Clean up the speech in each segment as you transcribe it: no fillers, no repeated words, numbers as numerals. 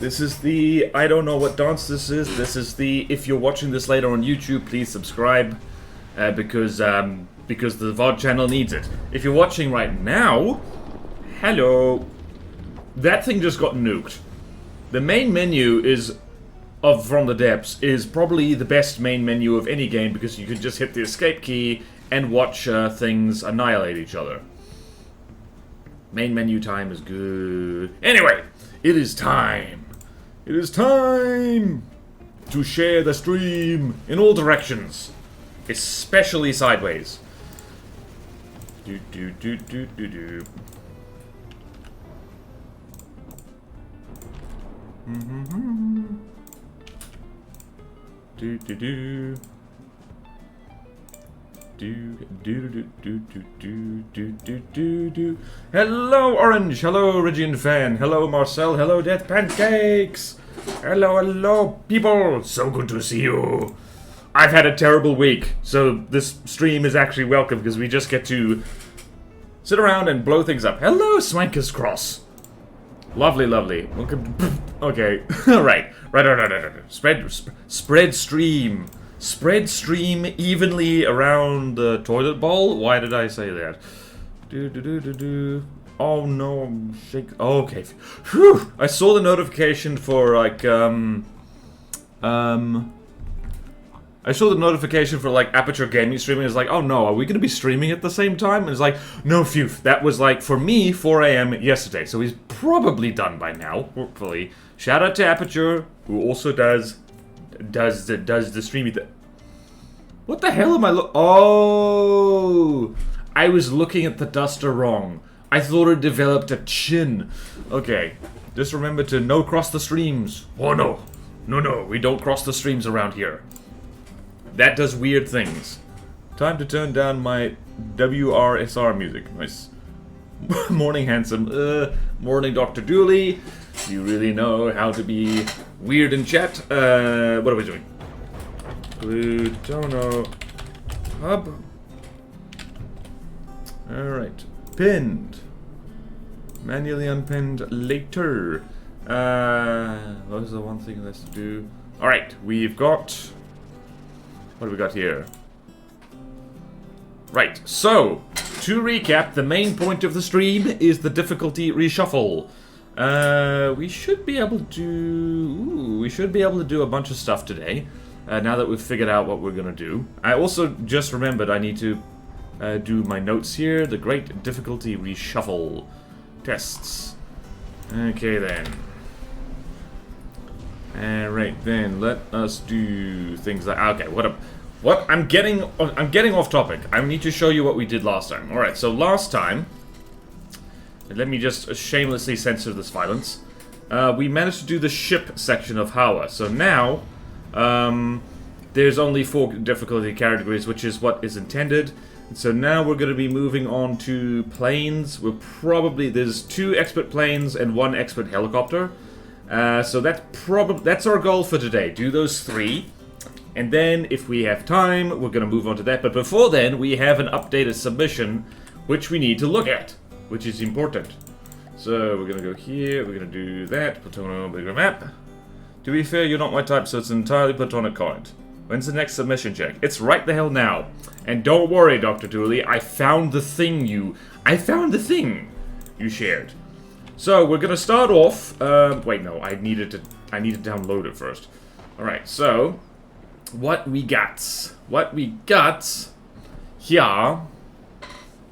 This is the I don't know what dance this is. This is the if you're watching this later on YouTube, please subscribe because the VOD channel needs it. If you're watching right now, hello. That thing just got nuked. The main menu is From the Depths is probably the best main menu of any game because you can just hit the escape key and watch things annihilate each other. Main menu time is good. Anyway, it is time. It is time to share the stream in all directions, especially sideways. Do do do do do do. Do do do. Do. Hello, Orange. Hello, Region Fan. Hello, Marcel. Hello, Death Pancakes. Hello, people. So good to see you. I've had a terrible week, so this stream is actually welcome because we just get to sit around and blow things up. Hello, Swankus Cross. Lovely. Welcome to... Okay. Right. Spread stream. Spread stream evenly around the toilet bowl? Why did I say that? Oh no, I'm shaking. Oh, okay. Whew. I saw the notification for like, I saw the notification for like Aperture Gaming streaming. It's like, oh no, are we going to be streaming at the same time? And it's like, no, phew. That was like, for me, 4 AM yesterday. So he's probably done by now, hopefully. Shout out to Aperture, who also does the streaming. What the hell am I Oh! I was looking at the duster wrong. I thought it developed a chin. Okay. Just remember to no cross the streams. Oh no. No, we don't cross the streams around here. That does weird things. Time to turn down my WRSR music. Nice. Morning, handsome. Morning, Dr. Dooley. You really know how to be weird in chat. What are we doing? Plutono Hub. Alright. Pinned. Manually unpinned later. What is the one thing that's to do? Alright, we've got... What do we got here? Right, so, to recap, the main point of the stream is the difficulty reshuffle. We should be able to do a bunch of stuff today, now that we've figured out what we're gonna do. I also just remembered I need to do my notes here. The great difficulty reshuffle tests. Okay then. Alright then, let us do things like... Okay, what? I'm getting off topic. I need to show you what we did last time. Alright, so last time... Let me just shamelessly censor this violence. We managed to do the ship section of Hawa. So now, there's only 4 difficulty categories, which is what is intended. And so now we're going to be moving on to planes. There's 2 expert planes and 1 expert helicopter. So that's our goal for today. Do those 3. And then, if we have time, we're going to move on to that. But before then, we have an updated submission, which we need to look at, which is important. So, we're going to go here, we're going to do that, Platono, bigger map. To be fair, you're not my type, so it's an entirely platonic comment. When's the next submission check? It's right the hell now. And don't worry, Dr. Dooley, I found the thing you shared. So, we're going to start off, wait, no, I need to download it first. Alright, so... What we got here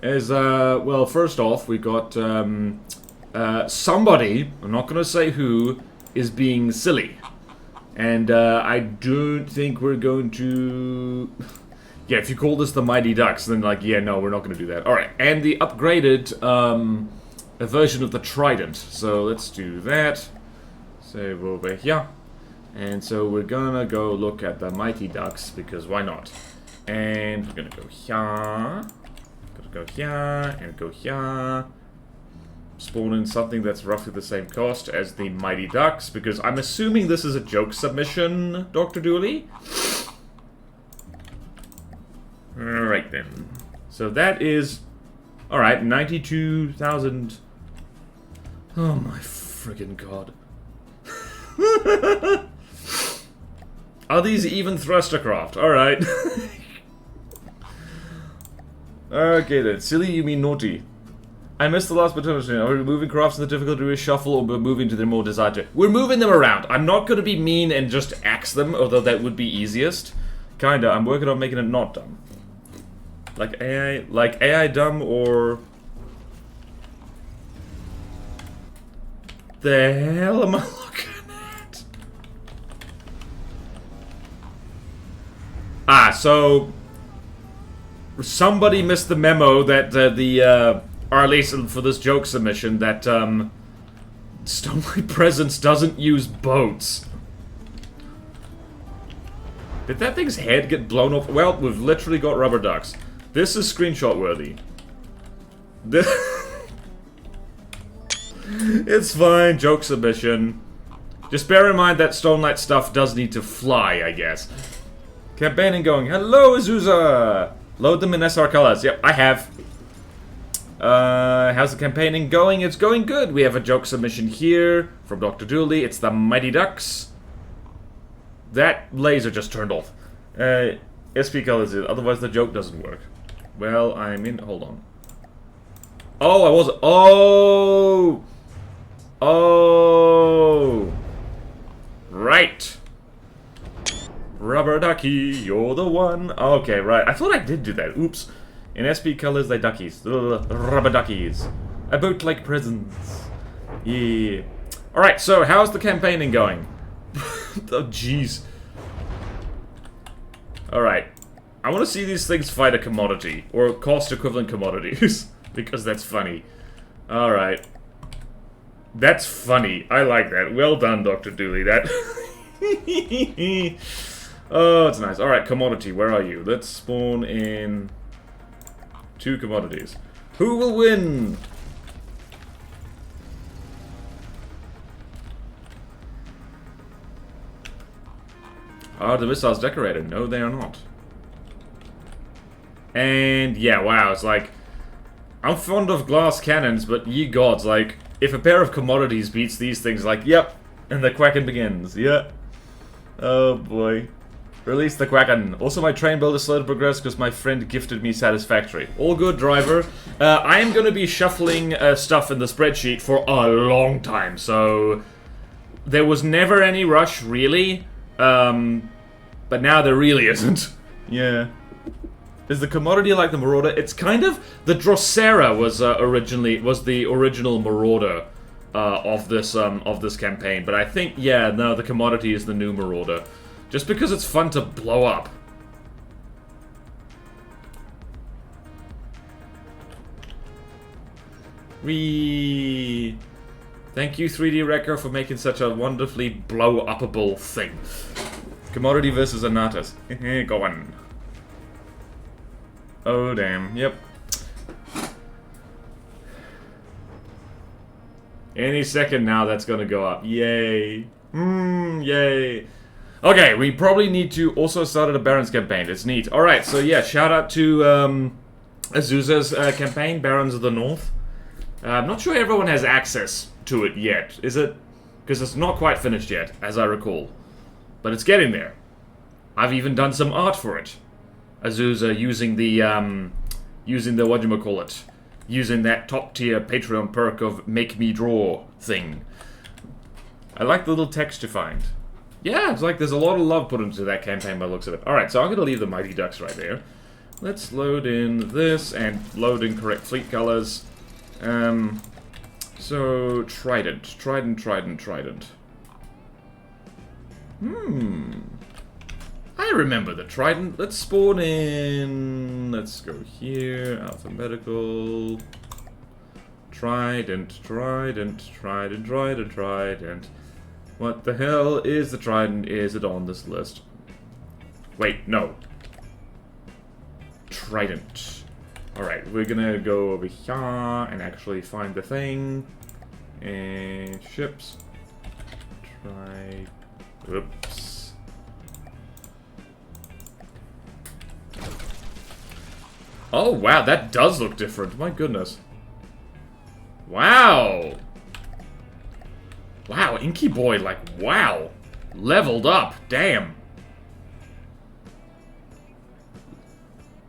is, well, first off, we got, somebody, I'm not gonna say who, is being silly. And, I don't think we're going to... Yeah, if you call this the Mighty Ducks, then, like, yeah, no, we're not gonna do that. Alright, and the upgraded, a version of the Trident. So, let's do that. Save over here. And so we're gonna go look at the Mighty Ducks, because why not? And we're gonna go here, and go here. Spawn in something that's roughly the same cost as the Mighty Ducks, because I'm assuming this is a joke submission, Dr. Dooley? Alright then. So that is... Alright, 92,000... Oh my friggin' god. Are these even thrustercraft? Alright. Okay then. Silly, you mean naughty. I missed the last button. Are we moving crafts in the difficulty reshuffle, or we're moving to their more desired to... We're moving them around. I'm not going to be mean and just axe them, although that would be easiest. Kinda. I'm working on making it not dumb. Like AI dumb, or... The hell am I looking at? Ah, so... Somebody missed the memo that or at least for this joke submission, that Stonelight Presence doesn't use boats. Did that thing's head get blown off? Well, we've literally got rubber ducks. This is screenshot worthy. It's fine, joke submission. Just bear in mind that Stonelight stuff does need to fly, I guess. Campaigning going. Hello, Azusa! Load them in SR colors. Yep, I have. How's the campaigning going? It's going good. We have a joke submission here from Dr. Dooley. It's the Mighty Ducks. That laser just turned off. SP colors it. Otherwise the joke doesn't work. Well, I'm in. Hold on. Oh, I was. Oh! Oh! Right. Rubber ducky, you're the one. Okay, right. I thought I did do that. Oops. In SP colors, they duckies. Rubber duckies. A boat like presents. Yeah. Alright, so how's the campaigning going? Oh, jeez. Alright. I want to see these things fight a commodity. Or cost equivalent commodities. Because that's funny. Alright. That's funny. I like that. Well done, Dr. Dooley. That... Oh, it's nice. Alright, commodity, where are you? Let's spawn in 2 commodities. Who will win? Are the missiles decorated? No, they are not. And, yeah, wow, it's like... I'm fond of glass cannons, but ye gods, like... If a pair of commodities beats these things, like, yep, and the quacking begins, yeah. Oh, boy. Release the Kraken. Also, my train build is slow to progress because my friend gifted me Satisfactory. All good, driver. I am going to be shuffling stuff in the spreadsheet for a long time, so... There was never any rush, really. But now there really isn't. Yeah. Is the commodity like the Marauder? It's kind of... The Drosera was the original Marauder of this campaign. But I think, yeah, no, the commodity is the new Marauder. Just because it's fun to blow up. Whee! Thank you, 3D Wrecker, for making such a wonderfully blow-upable thing. Commodity versus Anatas. Go on. Oh, damn. Yep. Any second now, that's gonna go up. Yay. Yay. Okay, we probably need to also start a Barons campaign. It's neat. Alright, so yeah, shout out to Azusa's campaign, Barons of the North. I'm not sure everyone has access to it yet, is it? Because it's not quite finished yet, as I recall. But it's getting there. I've even done some art for it. Azusa using the whatchamacallit, using that top tier Patreon perk of make me draw thing. I like the little text you find. Yeah, it's like there's a lot of love put into that campaign by the looks of it. Alright, so I'm going to leave the Mighty Ducks right there. Let's load in this and load in correct fleet colors. So, Trident. I remember the Trident. Let's spawn in... Let's go here. Alphabetical. Trident. What the hell is the Trident? Is it on this list? Wait, no. Trident. Alright, we're gonna go over here and actually find the thing. And ships. Oops. Oh, wow, that does look different. My goodness. Wow. Wow, Inky Boy, like, wow. Leveled up, damn.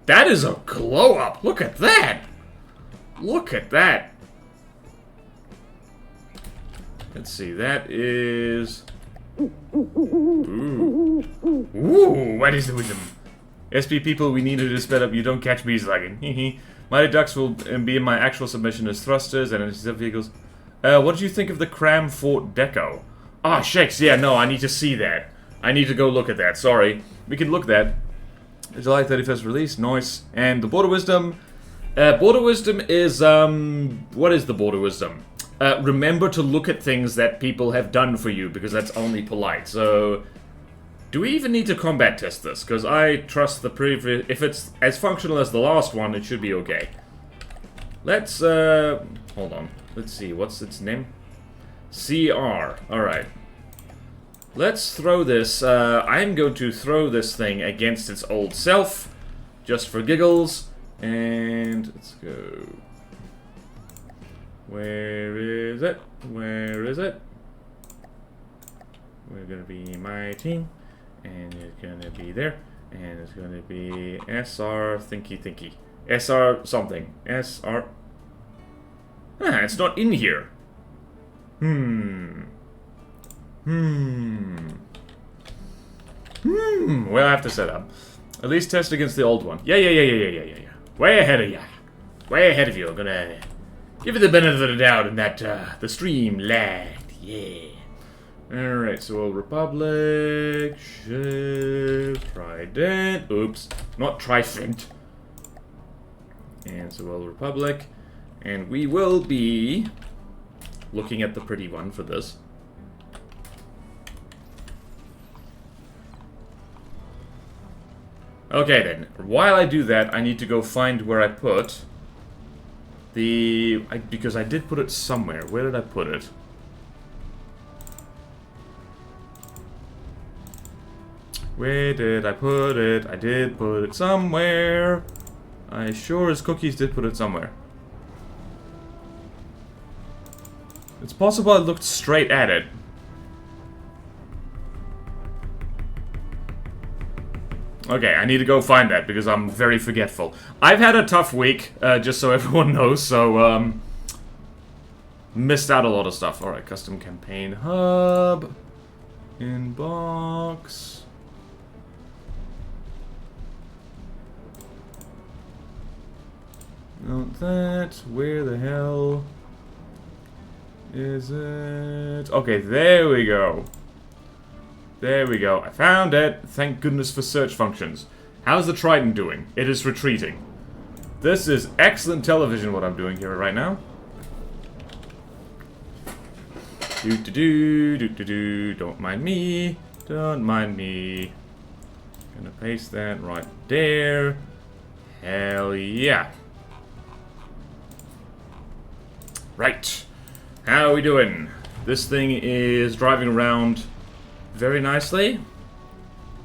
That is a glow up. Look at that. Look at that. Let's see, that is... Ooh. Ooh, what is the wisdom? SP people, we need to sped up. You don't catch me slugging. Mighty Ducks will be in my actual submission as thrusters and as vehicles. What did you think of the Cram Fort Deco? Ah, shakes. Yeah, no, I need to see that. I need to go look at that. Sorry. We can look at that. July 31st release. Nice. And the Border Wisdom. Border Wisdom is, what is the Border Wisdom? Remember to look at things that people have done for you, because that's only polite. So, do we even need to combat test this? Because I trust the previous... If it's as functional as the last one, it should be okay. Let's, hold on. Let's see, what's its name? CR. Alright. Let's throw this, I'm going to throw this thing against its old self, just for giggles, and let's go. Where is it? Where is it? We're gonna be my team, and it's gonna be there, and it's gonna be SR Thinky Thinky. SR something. SR... Ah, it's not in here. Well, I have to set up. At least test against the old one. Yeah. Way ahead of ya. Way ahead of you. I'm gonna give you the benefit of the doubt in that, the stream lagged. Yeah. Alright, so Old Republic. Trident. Oops. Not Trifent. And so Old Republic. And we will be looking at the pretty one for this. Okay then, while I do that, I need to go find where I put the... because I did put it somewhere. Where did I put it? Where did I put it? I did put it somewhere. I sure as cookies did put it somewhere. It's possible I looked straight at it. Okay, I need to go find that because I'm very forgetful. I've had a tough week, just so everyone knows, so, missed out a lot of stuff. Alright, custom campaign hub. Inbox. Not that. Where the hell is it? Okay, there we go. There we go. I found it. Thank goodness for search functions. How's the Trident doing? It is retreating. This is excellent television, what I'm doing here right now. Do-do-do, don't mind me. Don't mind me. Gonna paste that right there. Hell yeah. Right. How are we doing? This thing is driving around very nicely.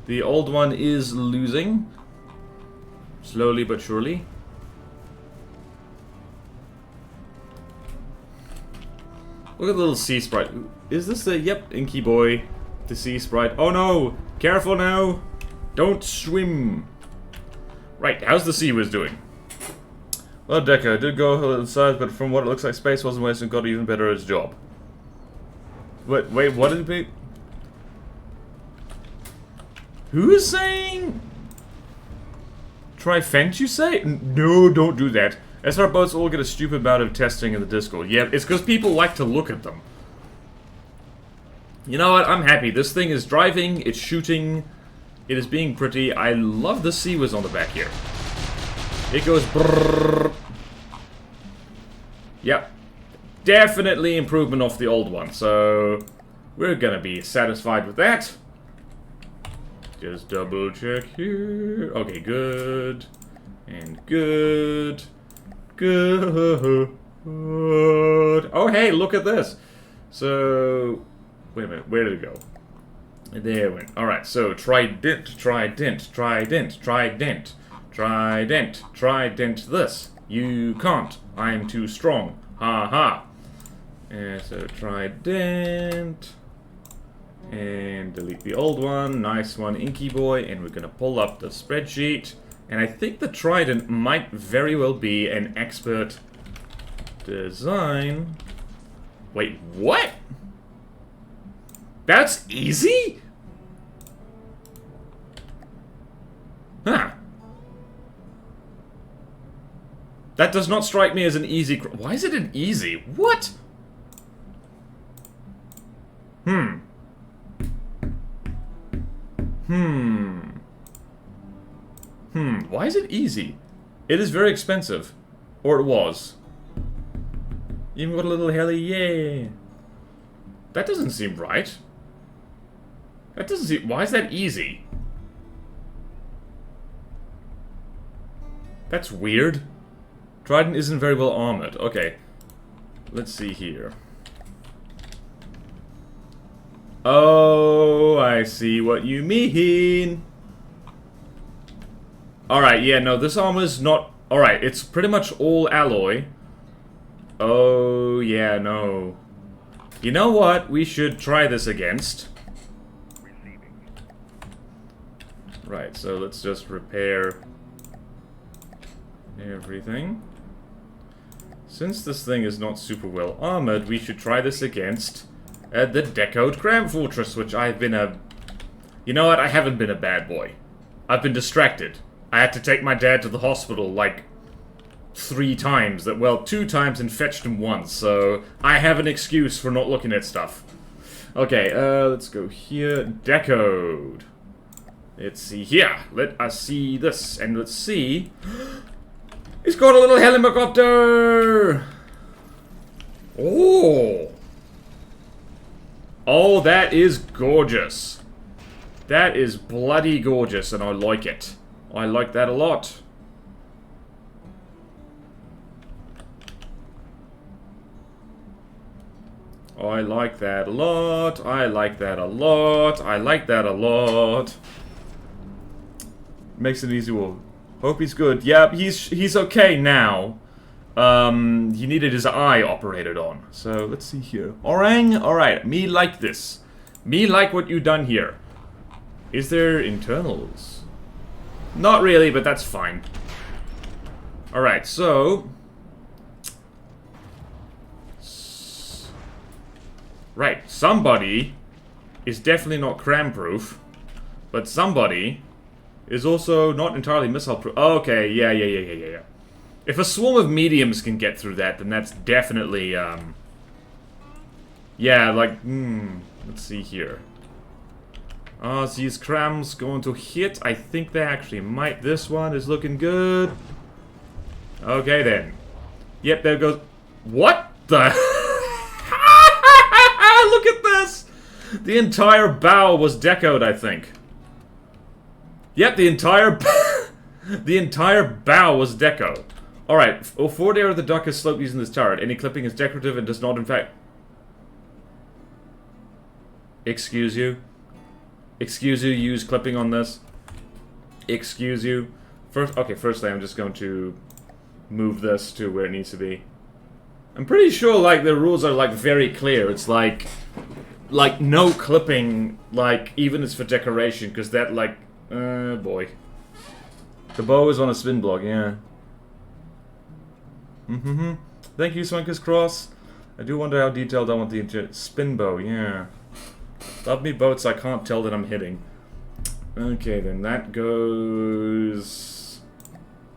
The old one is losing. Slowly but surely. Look at the little sea sprite. Is this the... Yep, Inky Boy. The sea sprite. Oh no! Careful now! Don't swim! Right, how's the sea was doing? Well, Decker did go a little inside, but from what it looks like, Space wasn't wasting, got even better at his job. Wait, what did it be? Who is saying? Trifent, you say? No, don't do that. SR boats all get a stupid amount of testing in the Discord. Yeah, it's because people like to look at them. You know what? I'm happy. This thing is driving, it's shooting, it is being pretty. I love the CWIS on the back here. It goes brrrr. Yep. Definitely improvement off the old one, so we're gonna be satisfied with that. Just double check here. Okay, good. And good. Good. Oh, hey, look at this. So, wait a minute, where did it go? There it went. Alright, so trident, trident, trident, trident, trident, trident this. You can't. I'm too strong. Ha ha. And so trident. And delete the old one. Nice one, Inky Boy. And we're gonna pull up the spreadsheet. And I think the trident might very well be an expert design. Wait, what? That's easy? Huh. That does not strike me as an easy... Why is it an easy? What? Why is it easy? It is very expensive. Or it was. Even got a little heli, yeah. That doesn't seem right. That doesn't seem... Why is that easy? That's weird. Trident isn't very well armored. Okay. Let's see here. Oh, I see what you mean. Alright, yeah, no, this armor's not... Alright, it's pretty much all alloy. Oh, yeah, no. You know what we should try this against? Right, so let's just repair everything. Since this thing is not super well armored, we should try this against the Decoed Cram Fortress, which I've been a... You know what? I haven't been a bad boy. I've been distracted. I had to take my dad to the hospital, like, 3 times. Well, 2 times and fetched him once, so I have an excuse for not looking at stuff. Okay, let's go here. Decode. Let's see here. Let us see this, and let's see... He's got a little helicopter! Oh! Oh, that is gorgeous. That is bloody gorgeous, and I like it. I like that a lot. I like that a lot. I like that a lot. I like that a lot. Makes it easy. Well, hope he's good. Yeah, he's okay now. He needed his eye operated on. So let's see here. Orang. All right. Me like this. Me like what you done here. Is there internals? Not really, but that's fine. All right. So. Right, somebody is definitely not cram-proof, but somebody is also not entirely missile-proof. Okay, yeah. If a swarm of mediums can get through that, then that's definitely, yeah, like, let's see here. Are these crams going to hit? I think they actually might. This one is looking good. Okay, then. Yep, there goes... What the... Look at this! The entire bow was decoed, I think. Yep, the entire the entire bow was deco. Alright, forward air of the duck is sloped using this turret. Any clipping is decorative and does not in fact... Excuse you? Excuse you, use clipping on this? Excuse you? Firstly, I'm just going to move this to where it needs to be. I'm pretty sure, like, the rules are, like, very clear. It's like no clipping, like, even it's for decoration, because that, like, boy. The bow is on a spin block, yeah. Thank you, Swanker's Cross. I do wonder how detailed I want the spin bow, yeah. Love me boats, I can't tell that I'm hitting. Okay, then that goes...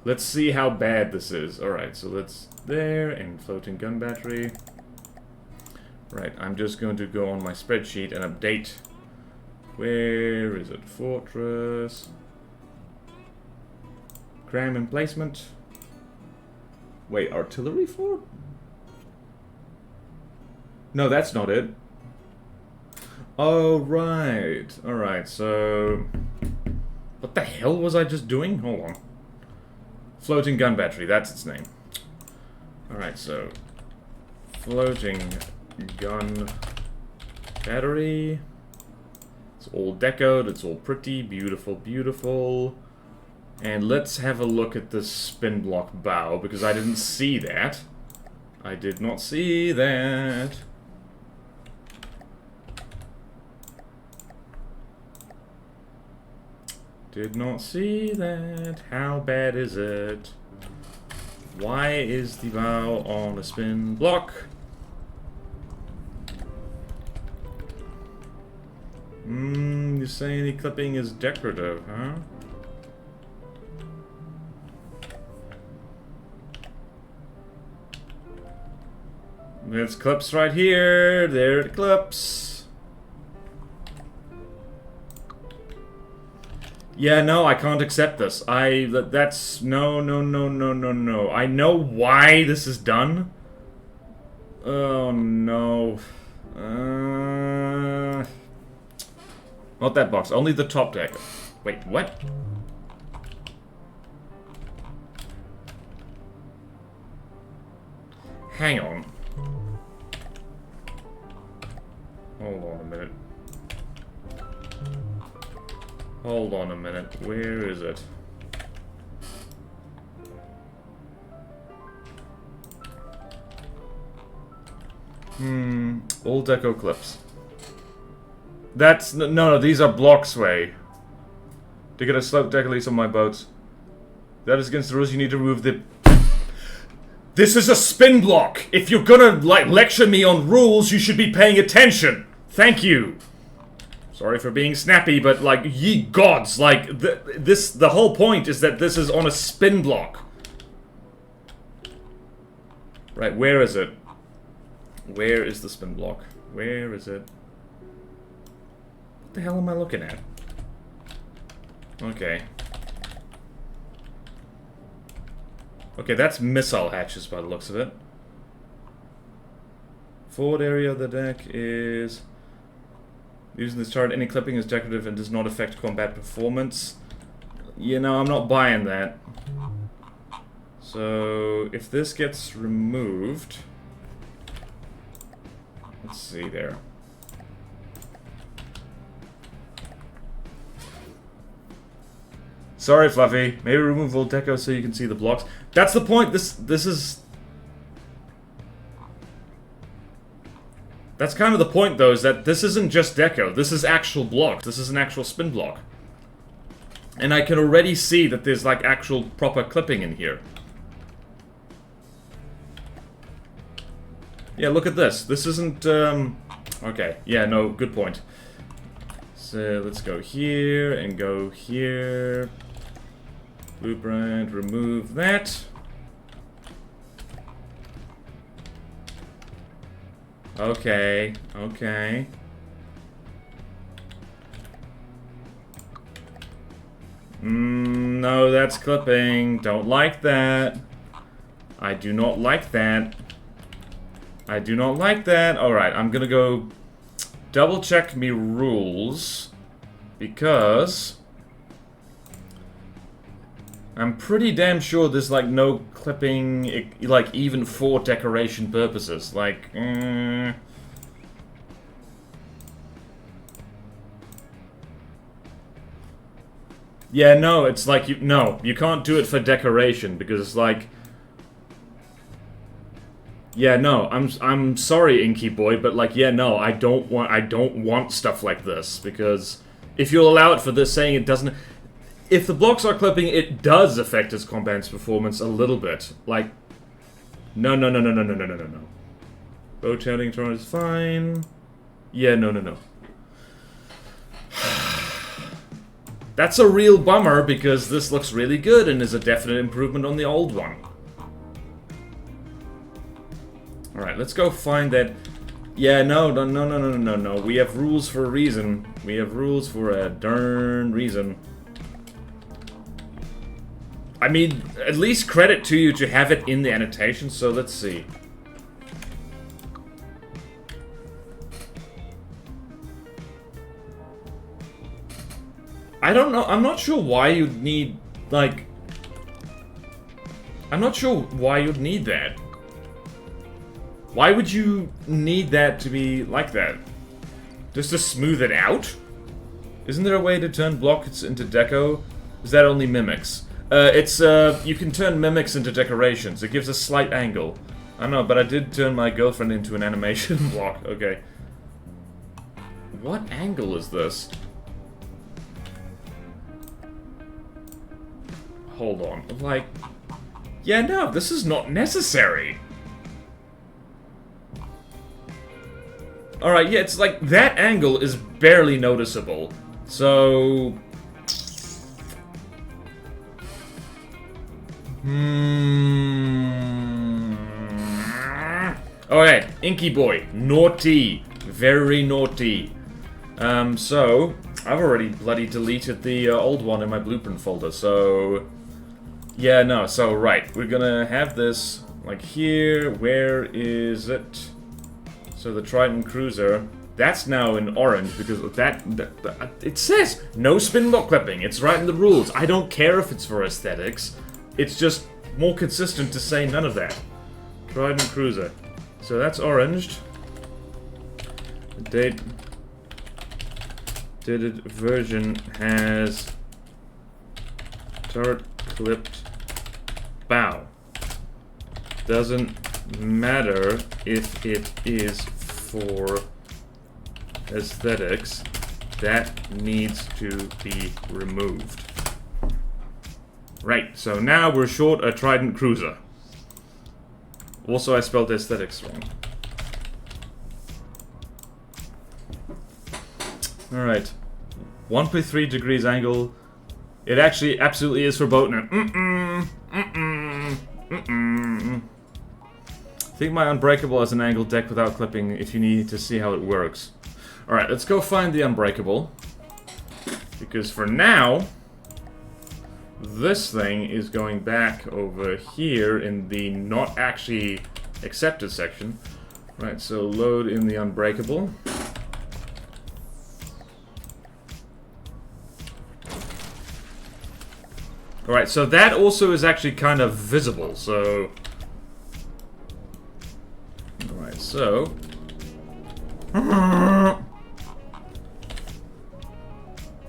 Let's see how bad this is. Alright, so let's... There, and floating gun battery. Right, I'm just going to go on my spreadsheet and update. Where is it? Fortress. Cram emplacement. Wait, artillery fort? No, that's not it. Oh, right. Alright, so... What the hell was I just doing? Hold on. Floating gun battery, that's its name. Alright, so... Floating gun battery. It's all decoed, it's all pretty, beautiful, beautiful. And let's have a look at this spin block bow, because I didn't see that. I did not see that. Did not see that. How bad is it? Why is the bow on a spin block? You say the clipping is decorative, huh? There's clips right here. There it clips. Yeah, no, I can't accept this. That's no. I know why this is done. Oh no. Not that box, only the top deck. Wait, what? Hang on. Hold on a minute. Hold on a minute. Where is it? All deco clips. That's no, these are blocks way. To get a slope deck lease on my boats. That is against the rules. You need to remove the. This is a spin block. If you're gonna like lecture me on rules, you should be paying attention. Thank you. Sorry for being snappy, but like ye gods, like the whole point is that this is on a spin block. Right, where is it? Where is the spin block? Where is it? What the hell am I looking at? Okay. Okay, that's missile hatches by the looks of it. Forward area of the deck is... Using this chart, any clipping is decorative and does not affect combat performance. You know, I'm not buying that. So, if this gets removed... Let's see there. Sorry, Fluffy. Maybe remove all deco so you can see the blocks. That's the point. This is... That's kind of the point, though, is that this isn't just deco. This is actual blocks. This is an actual spin block. And I can already see that there's, like, actual proper clipping in here. Yeah, look at this. This isn't, Okay, yeah, no, good point. So, let's go here, and go here. Blueprint, remove that. Okay, okay. No, that's clipping. Don't like that. I do not like that. I do not like that. Alright, I'm gonna go double check me rules. Because... I'm pretty damn sure there's, like, no clipping, like, even for decoration purposes. Like, Yeah, no, it's like, you can't do it for decoration, because, like... Yeah, no, I'm sorry, Inky Boy, but, like, yeah, no, I don't want stuff like this, because if you'll allow it for this, saying it doesn't... If the blocks are clipping, it does affect its combat's performance a little bit. Like, no. Rotating turn is fine. Yeah, no. That's a real bummer, because this looks really good and is a definite improvement on the old one. Alright, let's go find that... Yeah, no. We have rules for a reason. We have rules for a darn reason. I mean, at least credit to you to have it in the annotation, so let's see. I don't know, I'm not sure why you'd need, like... I'm not sure why you'd need that. Why would you need that to be like that? Just to smooth it out? Isn't there a way to turn blocks into deco? Is that only mimics? You can turn mimics into decorations. It gives a slight angle. I know, but I did turn my girlfriend into an animation block. Okay. What angle is this? Hold on. Like... Yeah, no, this is not necessary. Alright, yeah, it's like, that angle is barely noticeable. So... Alright, Inky Boy. Naughty. Very naughty. So... I've already bloody deleted the old one in my blueprint folder, so... Yeah, no, so, right. We're gonna have this, like, here. Where is it? So the Trident Cruiser, that's now in orange because that it says no spin block clipping. It's right in the rules. I don't care if it's for aesthetics. It's just more consistent to say none of that. Trident Cruiser. So that's oranged. The dated version has turret clipped bow. Doesn't matter if it is for aesthetics, that needs to be removed. Right, so now we're short a Trident Cruiser. Also, I spelled aesthetics wrong. Alright. 1.3 degrees angle. It actually absolutely is for Bodan. Think my Unbreakable as an angled deck without clipping if you need to see how it works. Alright, let's go find the Unbreakable. Because for now, this thing is going back over here in the not actually accepted section. Right, so load in the Unbreakable. Alright, so that also is actually kind of visible, so... Alright, so...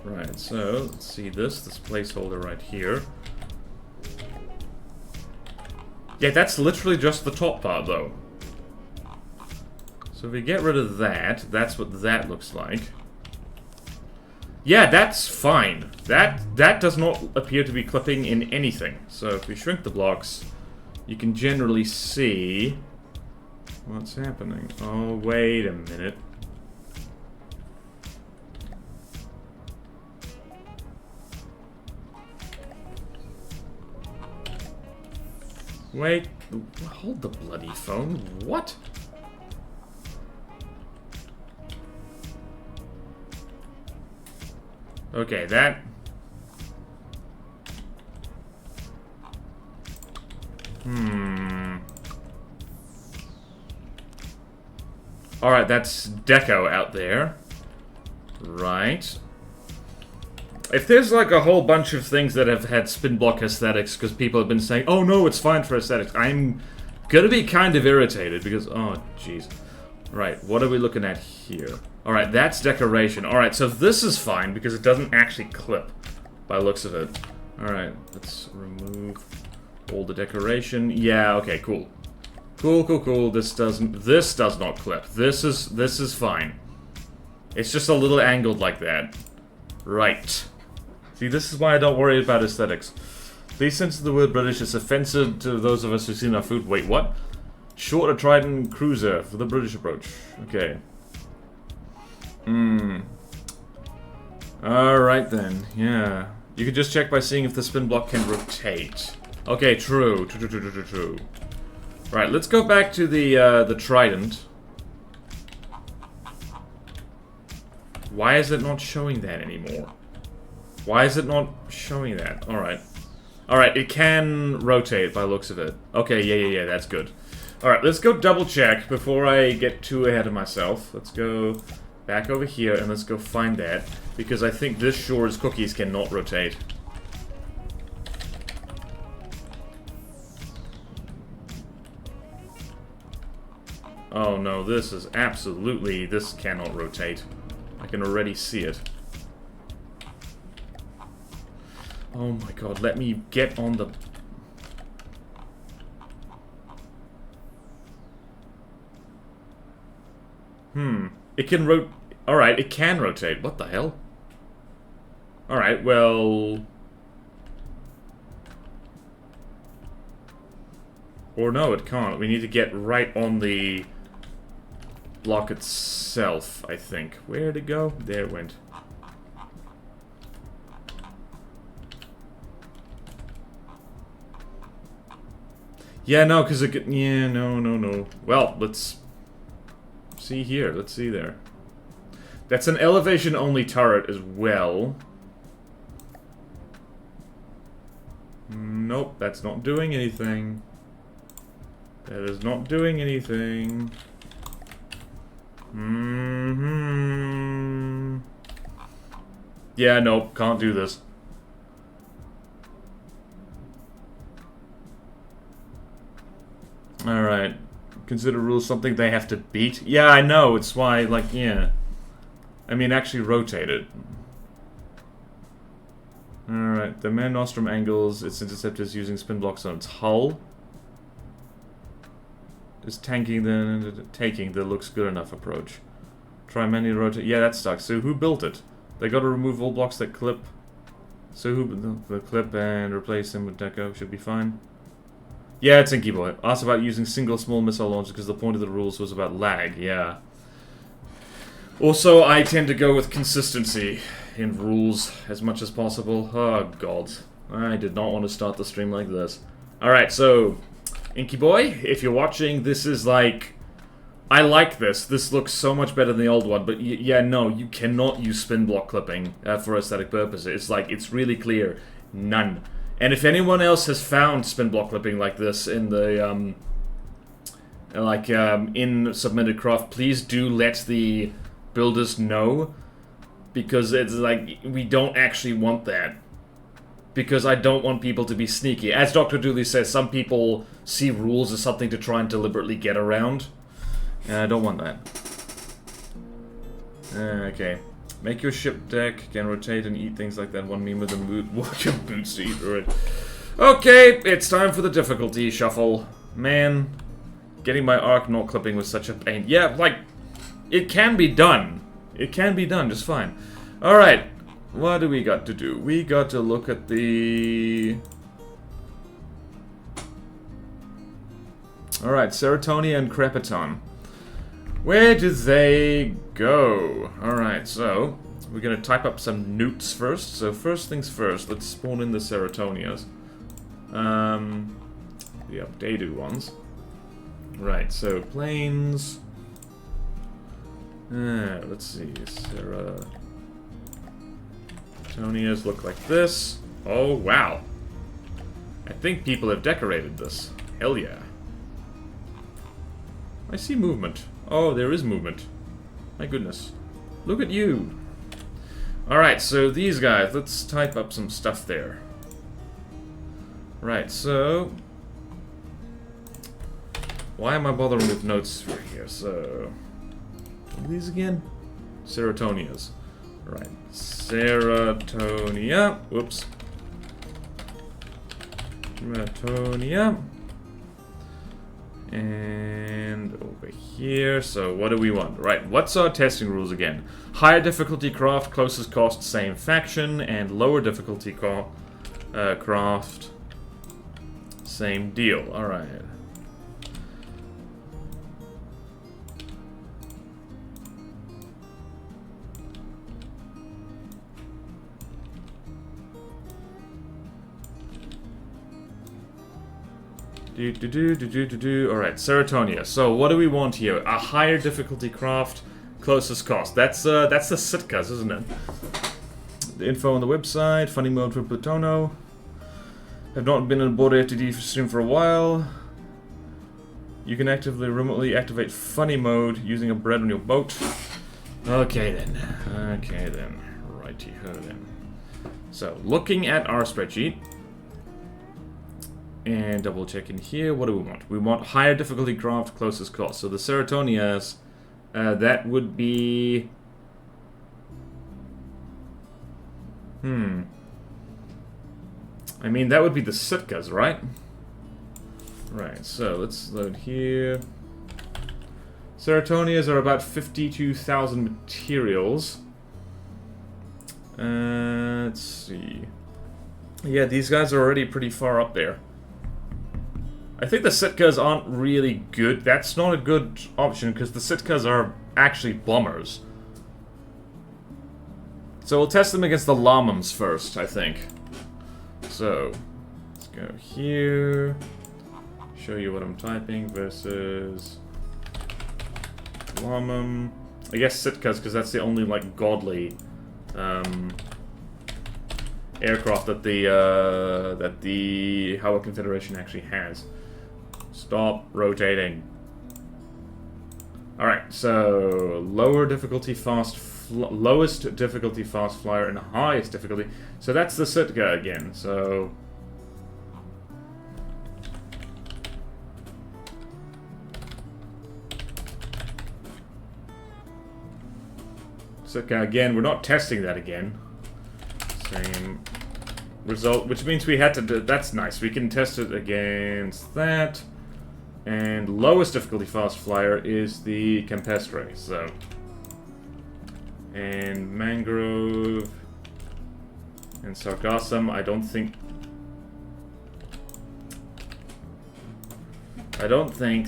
Right, so, let's see this placeholder right here. Yeah, that's literally just the top part, though. So if we get rid of that, that's what that looks like. Yeah, that's fine. That does not appear to be clipping in anything. So if we shrink the blocks, you can generally see what's happening. Oh, wait a minute. Wait, hold the bloody phone. What? Okay, that... Alright, that's deco out there. Right. If there's like a whole bunch of things that have had spin block aesthetics because people have been saying, oh no, it's fine for aesthetics, I'm gonna be kind of irritated because, oh jeez. Right, what are we looking at here? Alright, that's decoration. Alright, so this is fine because it doesn't actually clip by the looks of it. Alright, let's remove all the decoration. Yeah, okay, cool. Cool. This does not clip. This is fine. It's just a little angled like that. Right. See, this is why I don't worry about aesthetics. Please censor the word British. It's offensive to those of us who've seen our food. Wait, what? Short a Trident Cruiser for the British approach. Okay. Alright then, yeah. You could just check by seeing if the spin block can rotate. Okay, true. Right, let's go back to the Trident. Why is it not showing that anymore? Why is it not showing that? Alright. Alright, it can rotate by the looks of it. Okay, yeah, that's good. Alright, let's go double check before I get too ahead of myself. Let's go back over here and let's go find that. Because I think this Shore's cookies cannot rotate. Oh no, this is absolutely... This cannot rotate. I can already see it. Oh my god, let me get on the... It can Alright, it can rotate. What the hell? Alright, well... Or no, it can't. We need to get right on the block itself, I think. Where'd it go? There it went. Yeah, no, because it could... Yeah, no. Well, let's see here. Let's see there. That's an elevation-only turret as well. Nope, that's not doing anything. That is not doing anything. Yeah, nope, can't do this. Alright. Consider rules something they have to beat? Yeah, I know, it's why, like, yeah. I mean, actually rotate it. Alright, the man nostrum angles its interceptors using spin blocks on its hull. Is taking the looks good enough approach. Try manually rotate. Yeah, that sucks. So who built it? They gotta remove all blocks that clip. So who the clip and replace them with deco should be fine. Yeah, it's Inky Boy. Asked about using single small missile launchers because the point of the rules was about lag. Yeah. Also, I tend to go with consistency in rules as much as possible. Oh god, I did not want to start the stream like this. Alright, so Inky Boy, if you're watching, this is like... I like this. This looks so much better than the old one, but yeah, no, you cannot use spin block clipping for aesthetic purposes. It's like, it's really clear. None. And if anyone else has found spin block clipping like this in the, in submitted craft, please do let the builders know. Because it's like, we don't actually want that. Because I don't want people to be sneaky. As Dr. Dooley says, some people see rules as something to try and deliberately get around. And I don't want that. Okay. Make your ship deck, can rotate and eat things like that. One meme with a mood, walk your boots to eat through it. Okay, it's time for the difficulty shuffle. Man, getting my arc not clipping was such a pain. Yeah, like, it can be done. It can be done just fine. Alright, what do we got to do? We got to look at the... Alright, Serotonia and Crepiton. Where do they go? Alright, so we're gonna type up some newts first. So first things first, let's spawn in the Serotonias. The updated ones. Right, so planes. Let's see, Serotonias look like this. Oh, wow. I think people have decorated this. Hell yeah. I see movement. Oh, there is movement. My goodness. Look at you. Alright, so these guys, let's type up some stuff there. Right, so... why am I bothering with notes for here? So... what are these again? Serotonias. Right. Serotonia. Whoops. Serotonia. And over here, so what do we want? Right, what's our testing rules again? Higher difficulty craft, closest cost, same faction, and lower difficulty craft, same deal. Alright. Alright, Serotonia. So what do we want here? A higher difficulty craft, closest cost. That's the Sitkas, isn't it? The info on the website, funny mode for Plutono. Have not been on board FTD stream for a while. You can actively remotely activate funny mode using a bread on your boat. Okay then. Okay then. Righty-ho then. So, looking at our spreadsheet. And double check in here, what do we want? We want higher difficulty craft, closest cost. So the Serotonias, that would be... I mean, that would be the Sitkas, right? Right, so let's load here. Serotonias are about 52,000 materials. Let's see. Yeah, these guys are already pretty far up there. I think the Sitkas aren't really good. That's not a good option, because the Sitkas are actually bombers. So we'll test them against the Lamams first, I think. So, let's go here. Show you what I'm typing versus Lamam. I guess Sitkas, because that's the only, like, godly aircraft that the Haugen Confederation actually has. Stop rotating. Alright, so lower difficulty lowest difficulty fast flyer and highest difficulty. So that's the Sitka again, so Sitka again, we're not testing that again. Same result, which means we had to do, that's nice. We can test it against that. And lowest difficulty fast flyer is the Campestre, so. And Mangrove and Sargassum, I don't think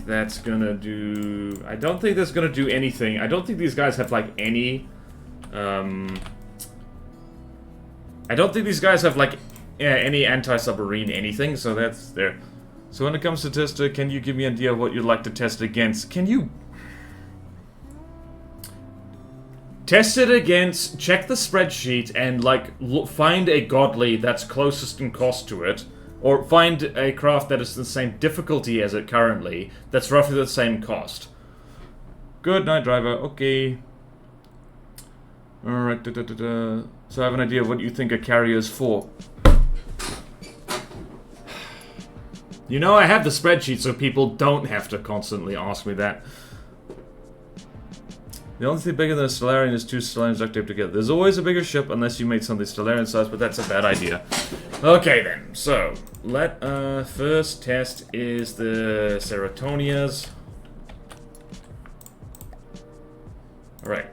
that's gonna do, I don't think that's gonna do anything. I don't think these guys have like any I don't think these guys have like any anti-submarine anything, so that's there. So when it comes to tester, can you give me an idea of what you'd like to test against? Can you test it against, check the spreadsheet and like find a godly that's closest in cost to it, or find a craft that is the same difficulty as it currently, that's roughly the same cost. Good night, driver. Okay. Alright, so I have an idea of what you think a carrier is for. You know, I have the spreadsheet so people don't have to constantly ask me that. The only thing bigger than a Stellarian is two Stellarians duct taped together. There's always a bigger ship unless you made something Stellarian size, but that's a bad idea. Okay then, so let first test is the Serotonias. Alright.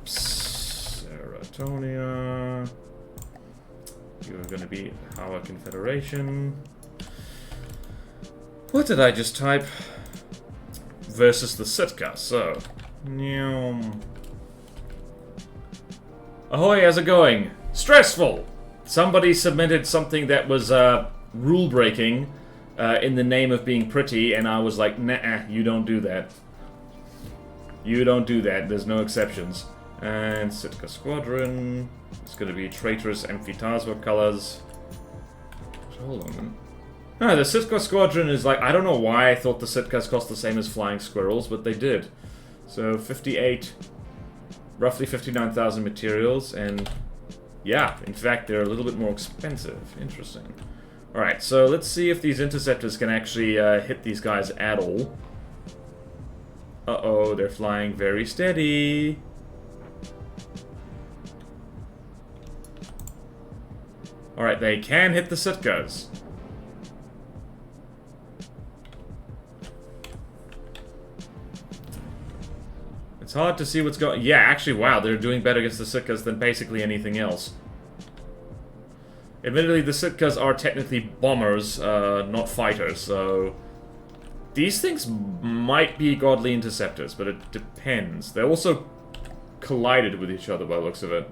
Seratonia. You're gonna be Haugen Confederation. What did I just type? Versus the Sitka, so. Ahoy, how's it going? Stressful! Somebody submitted something that was rule breaking in the name of being pretty, and I was like, nah, you don't do that. You don't do that, there's no exceptions. And Sitka Squadron. It's gonna be traitorous Amphitasma colors. Hold on a minute. No, the Sitka Squadron is like, I don't know why I thought the Sitkas cost the same as Flying Squirrels, but they did. So 58, roughly 59,000 materials, and yeah, in fact, they're a little bit more expensive. Interesting. Alright, so let's see if these interceptors can actually hit these guys at all. Uh-oh, they're flying very steady. Alright, they can hit the Sitkas. It's hard to see what's going... Yeah, actually, wow, they're doing better against the Sitkas than basically anything else. Admittedly, the Sitkas are technically bombers, not fighters, so... These things might be godly interceptors, but it depends. They also collided with each other by the looks of it.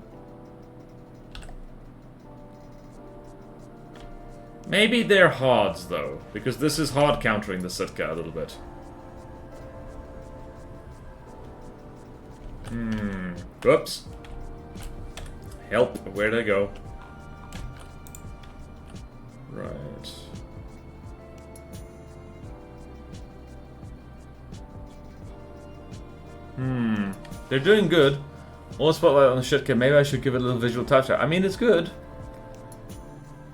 Maybe they're hards, though, because this is hard countering the Sitka a little bit. Whoops. Help, where'd I go? Right. They're doing good. All spotlight on the Sitka. Maybe I should give it a little visual touch. I mean, it's good.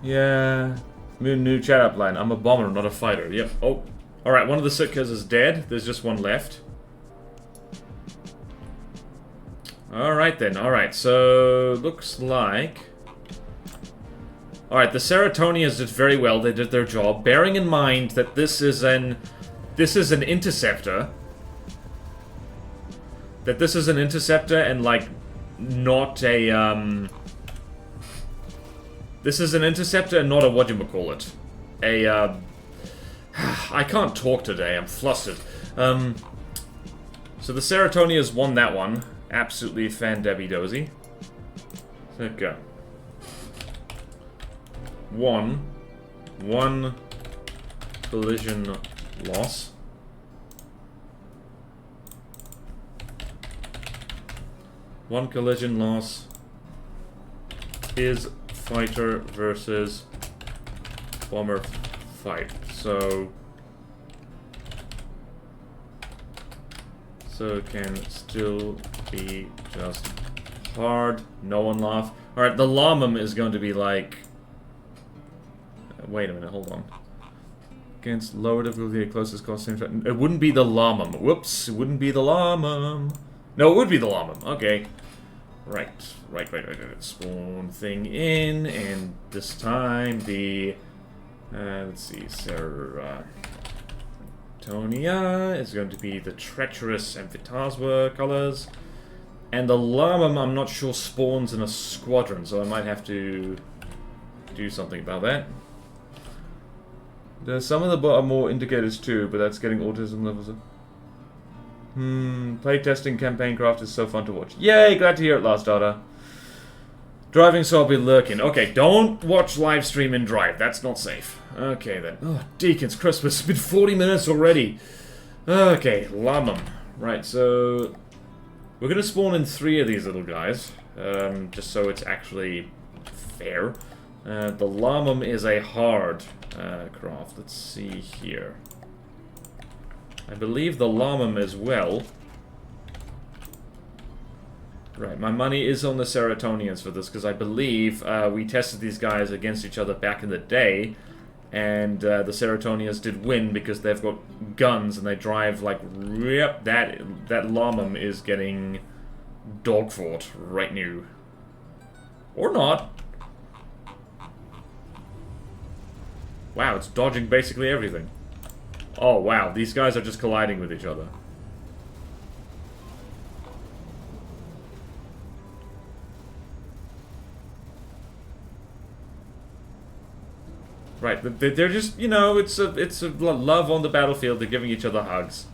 Yeah. New chat up line. I'm a bomber, not a fighter. Yep. Oh. Alright, one of the Sitkas is dead. There's just one left. Alright then. Alright, so looks like... Alright, the Serotonians did very well. They did their job. Bearing in mind that this is an interceptor. that this is an interceptor and, like, not a, This is an interceptor and not a whatchamacallit. I can't talk today, I'm flustered. So the Seratonias won that one. Absolutely fan-dabby-dozy. There we go. One collision loss. One collision loss is fighter versus bomber fight. So it can still be just hard. No one laugh. Alright, the Lamam is going to be like... wait a minute, hold on. Against lower difficulty, closest cost, same time. It wouldn't be the Lamam. Whoops, it wouldn't be the Lamam. No, it would be the Lamam. Okay. Right. Spawn thing in, and this time the... let's see, Seratonia is going to be the treacherous Amphitaswa colors. And the Lamam, I'm not sure, spawns in a squadron, so I might have to do something about that. There's some of the are more indicators too, but that's getting autism levels up. Playtesting campaign craft is so fun to watch. Yay, glad to hear it, Last Data. Driving, so I'll be lurking. Okay, don't watch live stream and drive. That's not safe. Okay, then. Oh, Deacon's Christmas. It's been 40 minutes already. Okay, Lamam. Right, so... we're going to spawn in 3 of these little guys. Just so it's actually fair. The Lamam is a hard craft. Let's see here. I believe the Lamam as well. Right, my money is on the Seratonians for this, because I believe we tested these guys against each other back in the day, and the Seratonians did win because they've got guns and they drive like... yep, that Lamam is getting dog-fought right now. Or not. Wow, it's dodging basically everything. Oh wow, these guys are just colliding with each other. Right, they're just, you know, it's a love on the battlefield. They're giving each other hugs.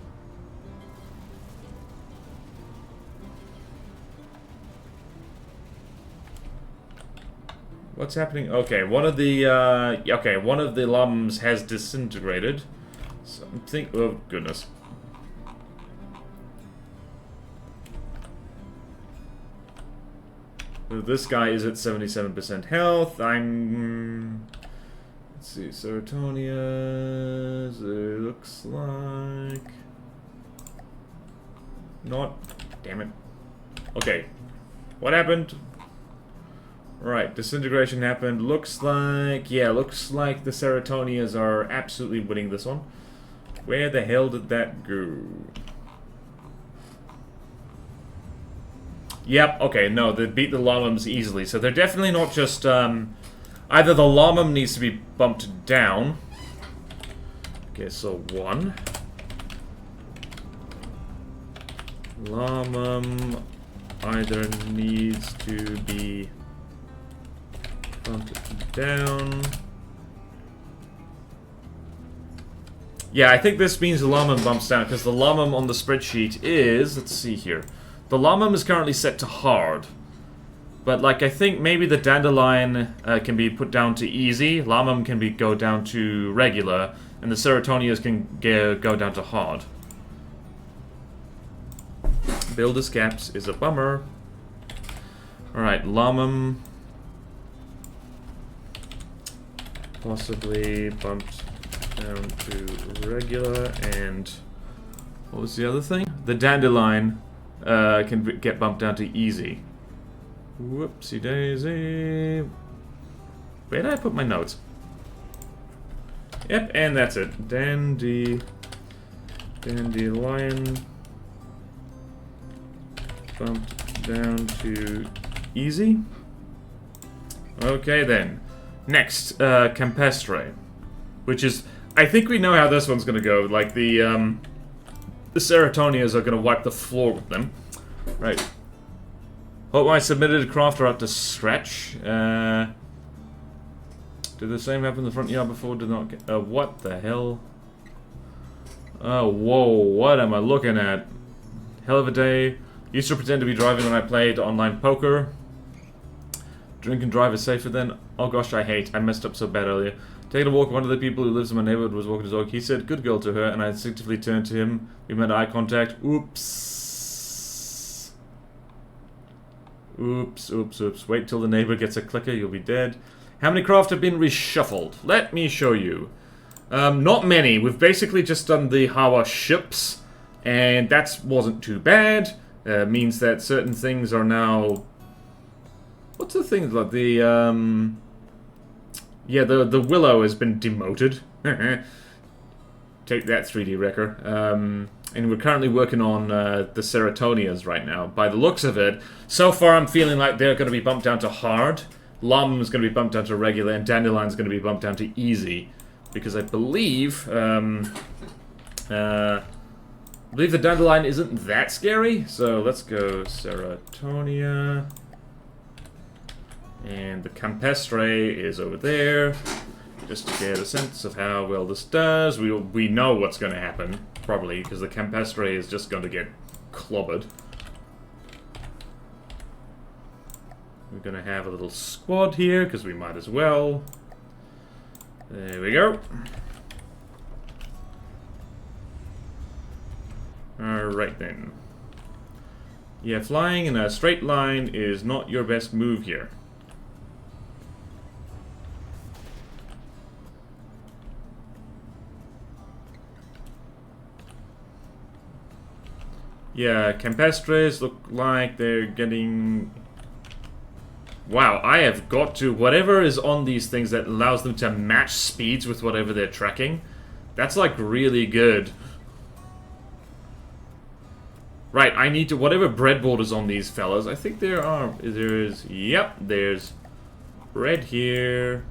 What's happening? Okay, one of the Lamams has disintegrated. So I'm thinking, oh goodness. This guy is at 77% health. Let's see, Seratonia's, it looks like... not... damn it. Okay. What happened? Right, disintegration happened. Looks like... yeah, looks like the Seratonias are absolutely winning this one. Where the hell did that go? Yep, okay, no, they beat the Lamams easily. So they're definitely not just, either the Lamam needs to be bumped down. Okay, so 1. Lamam either needs to be bumped down. Yeah, I think this means the Lamam bumps down, because the Lamam on the spreadsheet is... let's see here. The Lamam is currently set to hard. But, like, I think maybe the Dandelion can be put down to easy. Lamam can go down to regular. And the Seratonias can go down to hard. Builder's caps is a bummer. Alright, Lamam... possibly bumped down to regular, and what was the other thing? The Dandelion can get bumped down to easy. Whoopsie daisy. Where did I put my notes? Yep, and that's it. Dandelion bumped down to easy. Okay then. Next, Campestre, which is, I think we know how this one's gonna go. Like the Seratonias are gonna wipe the floor with them. Right. Hope my submitted craft are up to scratch. Did the same happen in the front yard before? Did not get... what the hell? Oh, whoa, what am I looking at? Hell of a day. Used to pretend to be driving when I played online poker. Drink and drive is safer then. Oh gosh, I messed up so bad earlier. Taking a walk, one of the people who lives in my neighborhood was walking his dog. He said, "Good girl" to her, and I instinctively turned to him. We made eye contact. Oops. Oops, oops, oops. Wait till the neighbor gets a clicker, you'll be dead. How many craft have been reshuffled? Let me show you. Not many. We've basically just done the Hawa ships, and that wasn't too bad. Means that certain things are now... What's the thing like the yeah, the Willow has been demoted. Take that, 3D Wrecker. And we're currently working on the Seratonias right now. By the looks of it, so far I'm feeling like they're going to be bumped down to hard. Lum is going to be bumped down to regular, and Dandelion's going to be bumped down to easy. Because I believe the Dandelion isn't that scary. So let's go Seratonia. And the Campestre is over there. Just to get a sense of how well this does. We know what's going to happen, probably, because the Campestre is just going to get clobbered. We're going to have a little squad here, because we might as well. There we go. Alright then. Yeah, flying in a straight line is not your best move here. Yeah, Campestres look like they're getting... Wow, I have got to... Whatever is on these things that allows them to match speeds with whatever they're trekking, that's like really good. Right, I need to... Whatever breadboard is on these fellas, I think there are... There's... Yep, there's... Red here.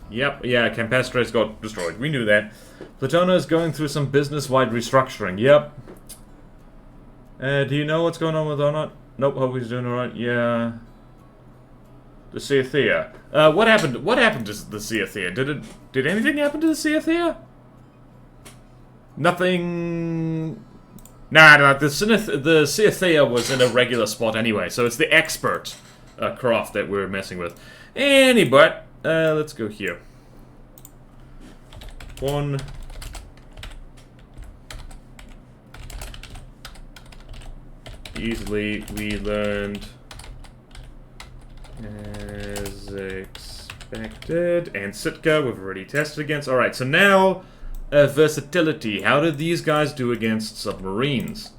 Yep, yeah, Campestre's got destroyed. We knew that. Platona is going through some business-wide restructuring. Yep. Do you know what's going on with Donut? Nope, hope he's doing alright. Yeah. The Seathea. What happened to the Seathea? Did anything happen to the Seathea? Nothing... Nah, the Seathea was in a regular spot anyway, so it's the expert craft that we're messing with. Anyway, let's go here. One. Easily, we learned as expected. And Sitka, we've already tested against. Alright, so now, versatility. How did these guys do against submarines?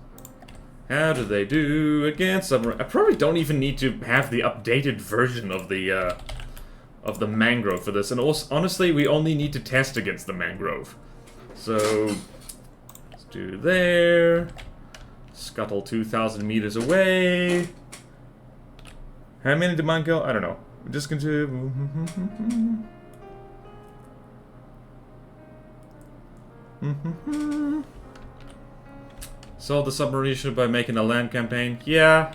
How do they do against submarines? I probably don't even need to have the updated version of the mangrove for this. And also, honestly, we only need to test against the mangrove. So, let's do there. Scuttle 2,000 meters away. How many did mine kill? I don't know. We're just going to... Solve the submarine issue by making a land campaign. Yeah.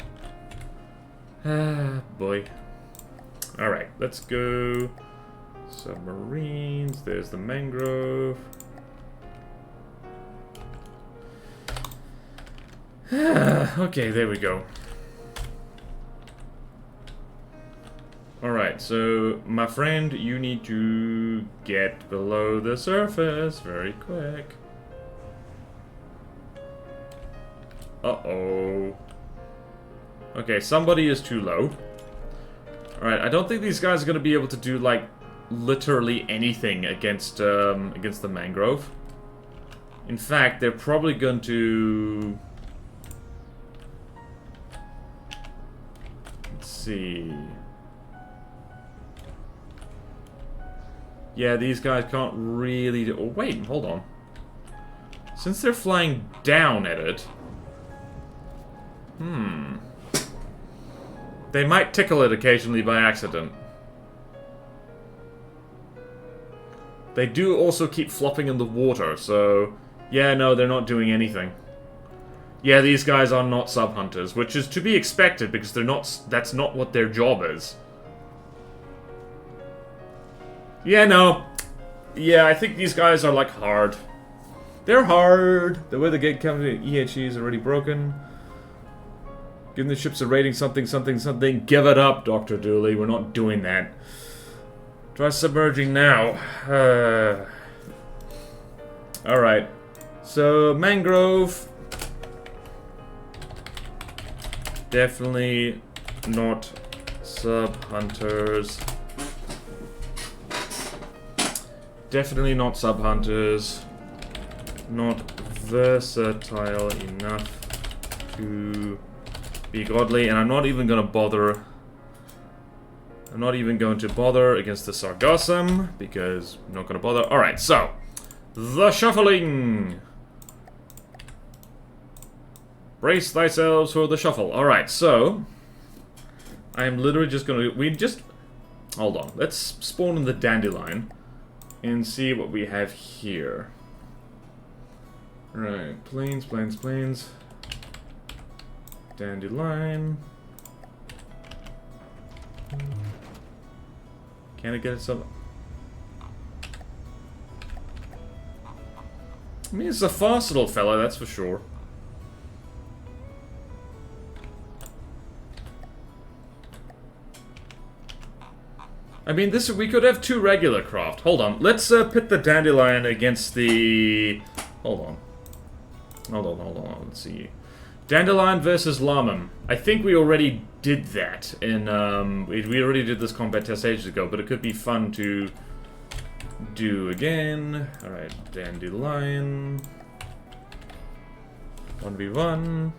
Ah, boy. Alright, let's go. Submarines. There's the mangrove. Okay, there we go. Alright, so, my friend, you need to get below the surface very quick. Uh-oh. Okay, somebody is too low. Alright, I don't think these guys are going to be able to do, like, literally anything against the mangrove. In fact, they're probably going to... Let's see... Yeah, these guys can't really do... Oh, wait, hold on. Since they're flying down at it... They might tickle it occasionally by accident. They do also keep flopping in the water, so... Yeah, no, they're not doing anything. Yeah, these guys are not sub-hunters, which is to be expected, because they're not... That's not what their job is. Yeah, no. Yeah, I think these guys are, like, hard. They're hard. The way the gate company EHE is already broken. Giving the ships a rating something, something, something. Give it up, Dr. Dooley. We're not doing that. Try submerging now. Alright. So, mangrove. Definitely not sub-hunters. Definitely not sub-hunters. Not versatile enough to be godly. And I'm not even gonna bother... I'm not even going to bother against the Sargassum, because I'm not gonna bother. Alright, so... The shuffling! Brace thyself for the shuffle. Alright, so... I am literally just gonna... We just... Hold on. Let's spawn in the Dandelion and see what we have here. Right, planes, planes, planes. Dandelion. Can I get it some... I mean, it's a fast little fella, that's for sure. I mean, this we could have two regular craft. Hold on, let's pit the Dandelion against the... Hold on. Hold on, let's see. Dandelion versus Lamum. I think we already did that in, we already did this combat test ages ago, but it could be fun to do again. Alright, Dandelion. 1v1.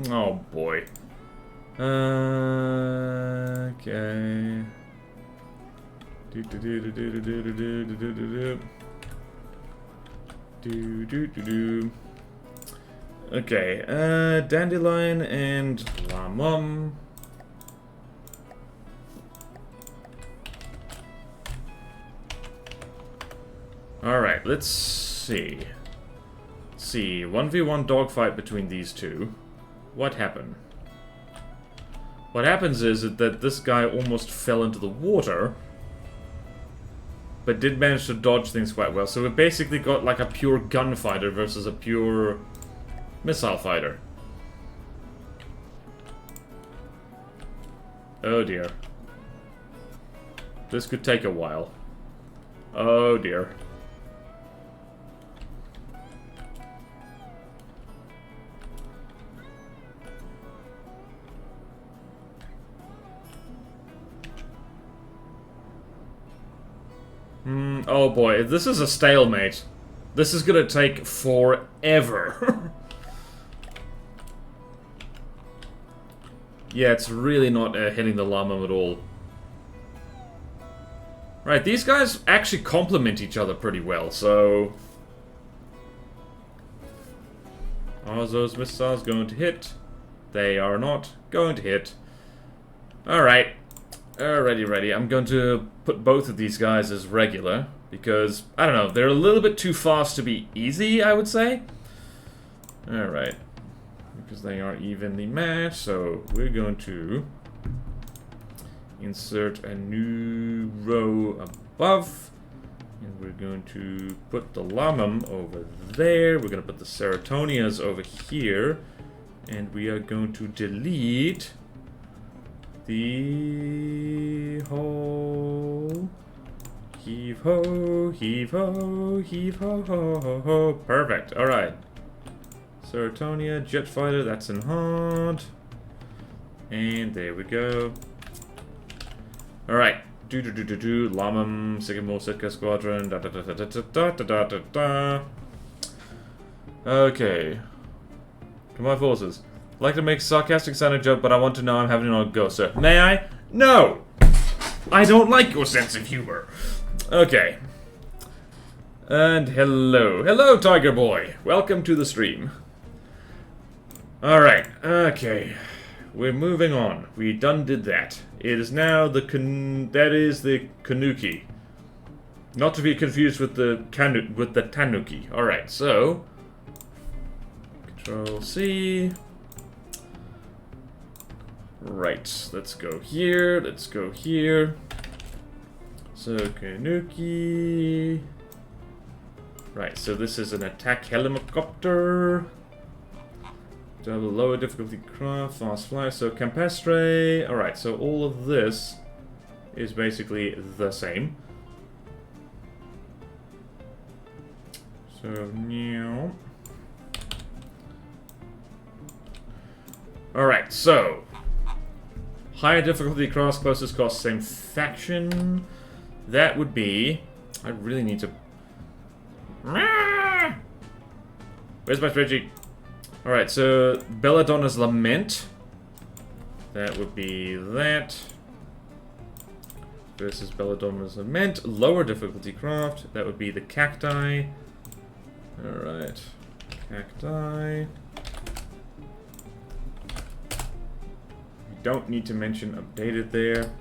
Oh boy. Okay. Okay, Dandelion and Lamum. Alright, let's see. 1v1 dogfight between these two. What happened? What happens is that this guy almost fell into the water, but did manage to dodge things quite well. So we basically got like a pure gunfighter versus a pure missile fighter. Oh dear. This could take a while. Oh dear. Oh boy, if this is a stalemate, this is gonna take forever. Yeah, it's really not hitting the Lamum at all. Right, these guys actually complement each other pretty well, so... Are those missiles going to hit? They are not going to hit. Alright. Ready. I'm going to put both of these guys as regular, because, I don't know, they're a little bit too fast to be easy, I would say. Alright. Because they are evenly matched, so we're going to insert a new row above. And we're going to put the Lamum over there. We're going to put the Seratonias over here. And we are going to delete the whole heave ho, heave ho, heave ho, ho, ho, ho. Perfect. Alright. Seratonia, jet fighter, that's in hard. And there we go. Alright. Lamum, Sycamore, Sitka Squadron, Okay. Combined forces. I'd like to make a sarcastic sounding joke, but I want to know I'm having a go, sir. May I? No! I don't like your sense of humor. Okay. And hello. Hello, Tiger Boy. Welcome to the stream. Alright. Okay. we're moving on. We done did that. It is now the that is the Kanuki. Not to be confused with the Tanuki. Alright, so Control C. Right, let's go here, let's go here. So Kanuki. Right, so this is an attack helicopter. Double lower difficulty craft, fast fly, so Campestre. Alright, so all of this is basically the same. So, now. Alright, so. Higher difficulty cross, closest cost, same faction. That would be. I really need to. Where's my spreadsheet? Alright, so Belladonna's Lament. That would be that. Versus Belladonna's Lament. Lower difficulty craft. That would be the Cacti. Alright. Cacti. We don't need to mention updated there.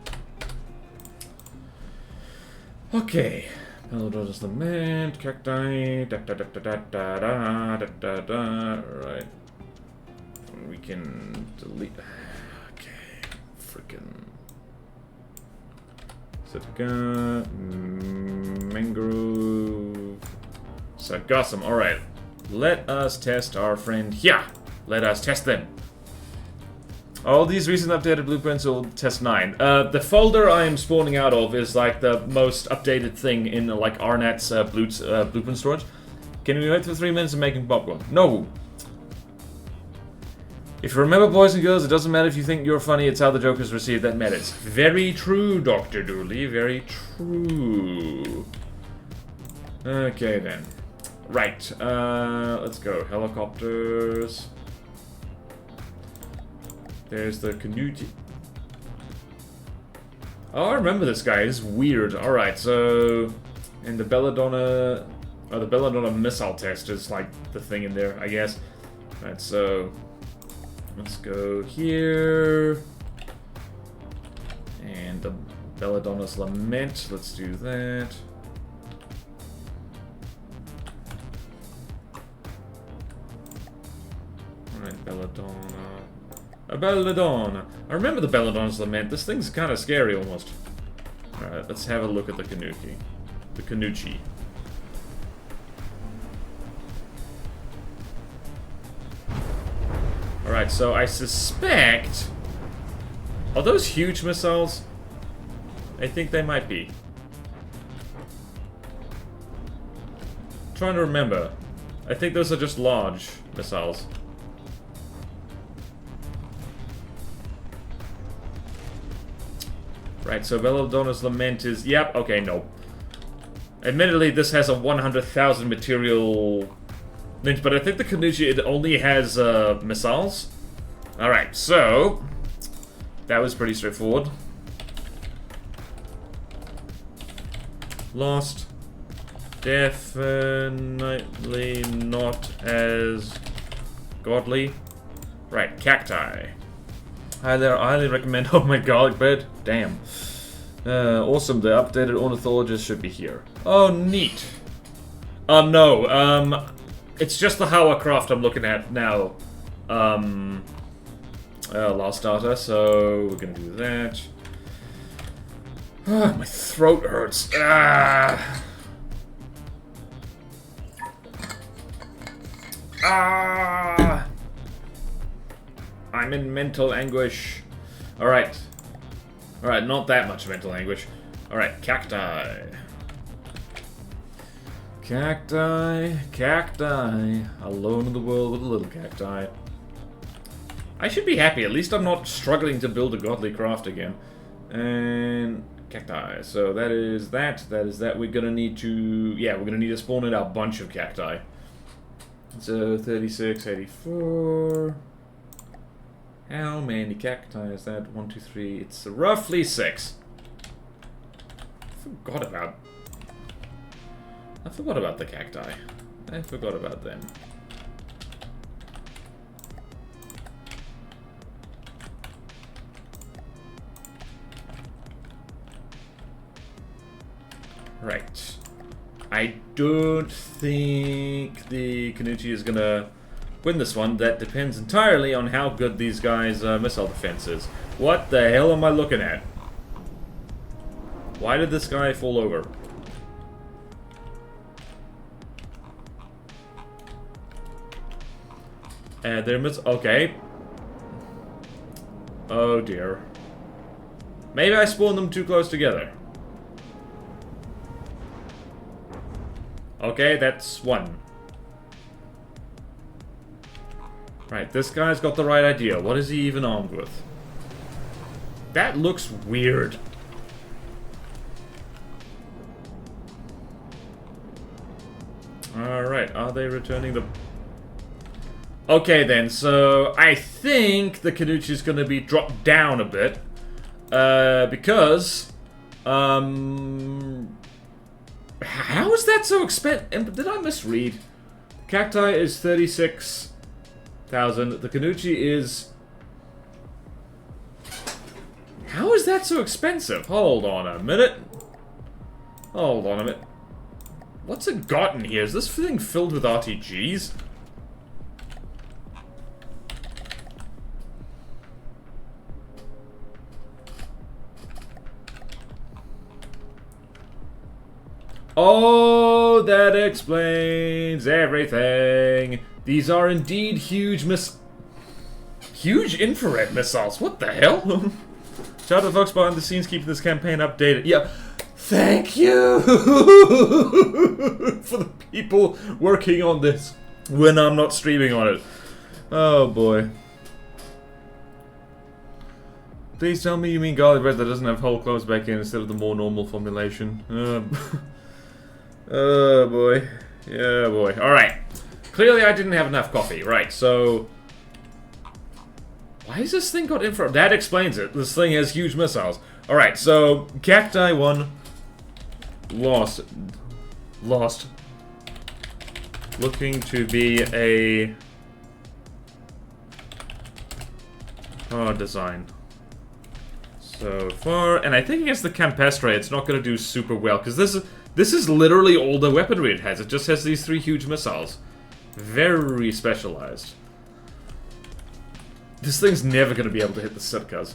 Okay. Belladonna's Lament, Cacti, Alright. We can delete. Okay. Freaking. Sitka, Mangrove, Sargassum. Alright. Let us test our friend here. Let us test them. All these recent updated blueprints will test 9. The folder I am spawning out of is like the most updated thing in like Arnat's blueprint storage. Can we wait for 3 minutes of making popcorn? No! If you remember, boys and girls, it doesn't matter if you think you're funny, it's how the joke is received that matters. Very true, Dr. Dooley, very true. Okay then. Right, let's go. Helicopters. There's the Canuti. Oh, I remember this guy. He's weird. Alright, so. And the Belladonna. Oh, the Belladonna missile test is like the thing in there, I guess. Alright, so. Let's go here. And the Belladonna's Lament. Let's do that. Alright, Belladonna. A Belladonna. I remember the Belladonna's Lament. This thing's kind of scary almost. Alright, let's have a look at the Kanuki. The Kanuchi. Alright, so I suspect... Are those huge missiles? I think they might be. I'm trying to remember. I think those are just large missiles. Right, so Belladonna's Lament is... Yep, okay, no. Admittedly, this has a 100,000 material... But I think the Kanuchi, it only has missiles. Alright, so... That was pretty straightforward. Lost. Definitely not as godly. Right, Cacti. Hi there, I highly recommend Oh My Garlic Bread. Damn. Awesome, the updated ornithologist should be here. Oh, neat. No, it's just the hovercraft I'm looking at now. Last starter, so we're gonna do that. My throat hurts. I'm in mental anguish. Alright. Alright, not that much mental anguish. Alright, Cacti. Cacti, Cacti. Alone in the world with a little cacti. I should be happy, at least I'm not struggling to build a godly craft again. And cacti, so that is that, we're gonna need to, yeah, we're gonna need to spawn in a bunch of cacti. So 36, 84. How many cacti is that? 1, 2, 3, it's roughly 6. I forgot about the cacti. I forgot about them. Right. I don't think the Kanuchi is gonna win this one. That depends entirely on how good these guys' missile defense is. What the hell am I looking at? Why did this guy fall over? Okay. Oh dear. Maybe I spawned them too close together. Okay, that's one. Right, this guy's got the right idea. What is he even armed with? That looks weird. Alright, are they returning the... Okay then, so I think the Kanuchi's gonna be dropped down a bit. Because... How is that so expensive? Did I misread? Cacti is 36,000. The Kanuchi is... How is that so expensive? Hold on a minute. Hold on a minute. What's it got in here? Is this thing filled with RTGs? Oh, that explains everything. These are indeed huge infrared missiles. What the hell? Shout out to the folks behind the scenes keeping this campaign updated. Yeah, thank you for the people working on this when I'm not streaming on it. Oh boy. Please tell me you mean garlic bread that doesn't have whole cloves back in instead of the more normal formulation. Oh boy. Yeah boy. Alright. Clearly I didn't have enough coffee. Right, so... Why has this thing got infra... That explains it. This thing has huge missiles. Alright, so... Cacti won. Lost. Looking to be a... hard design. So far... And I think against the Campestre it's not going to do super well, because this is literally all the weaponry it has. It just has these 3 huge missiles. Very specialized. This thing's never going to be able to hit the Sitkas.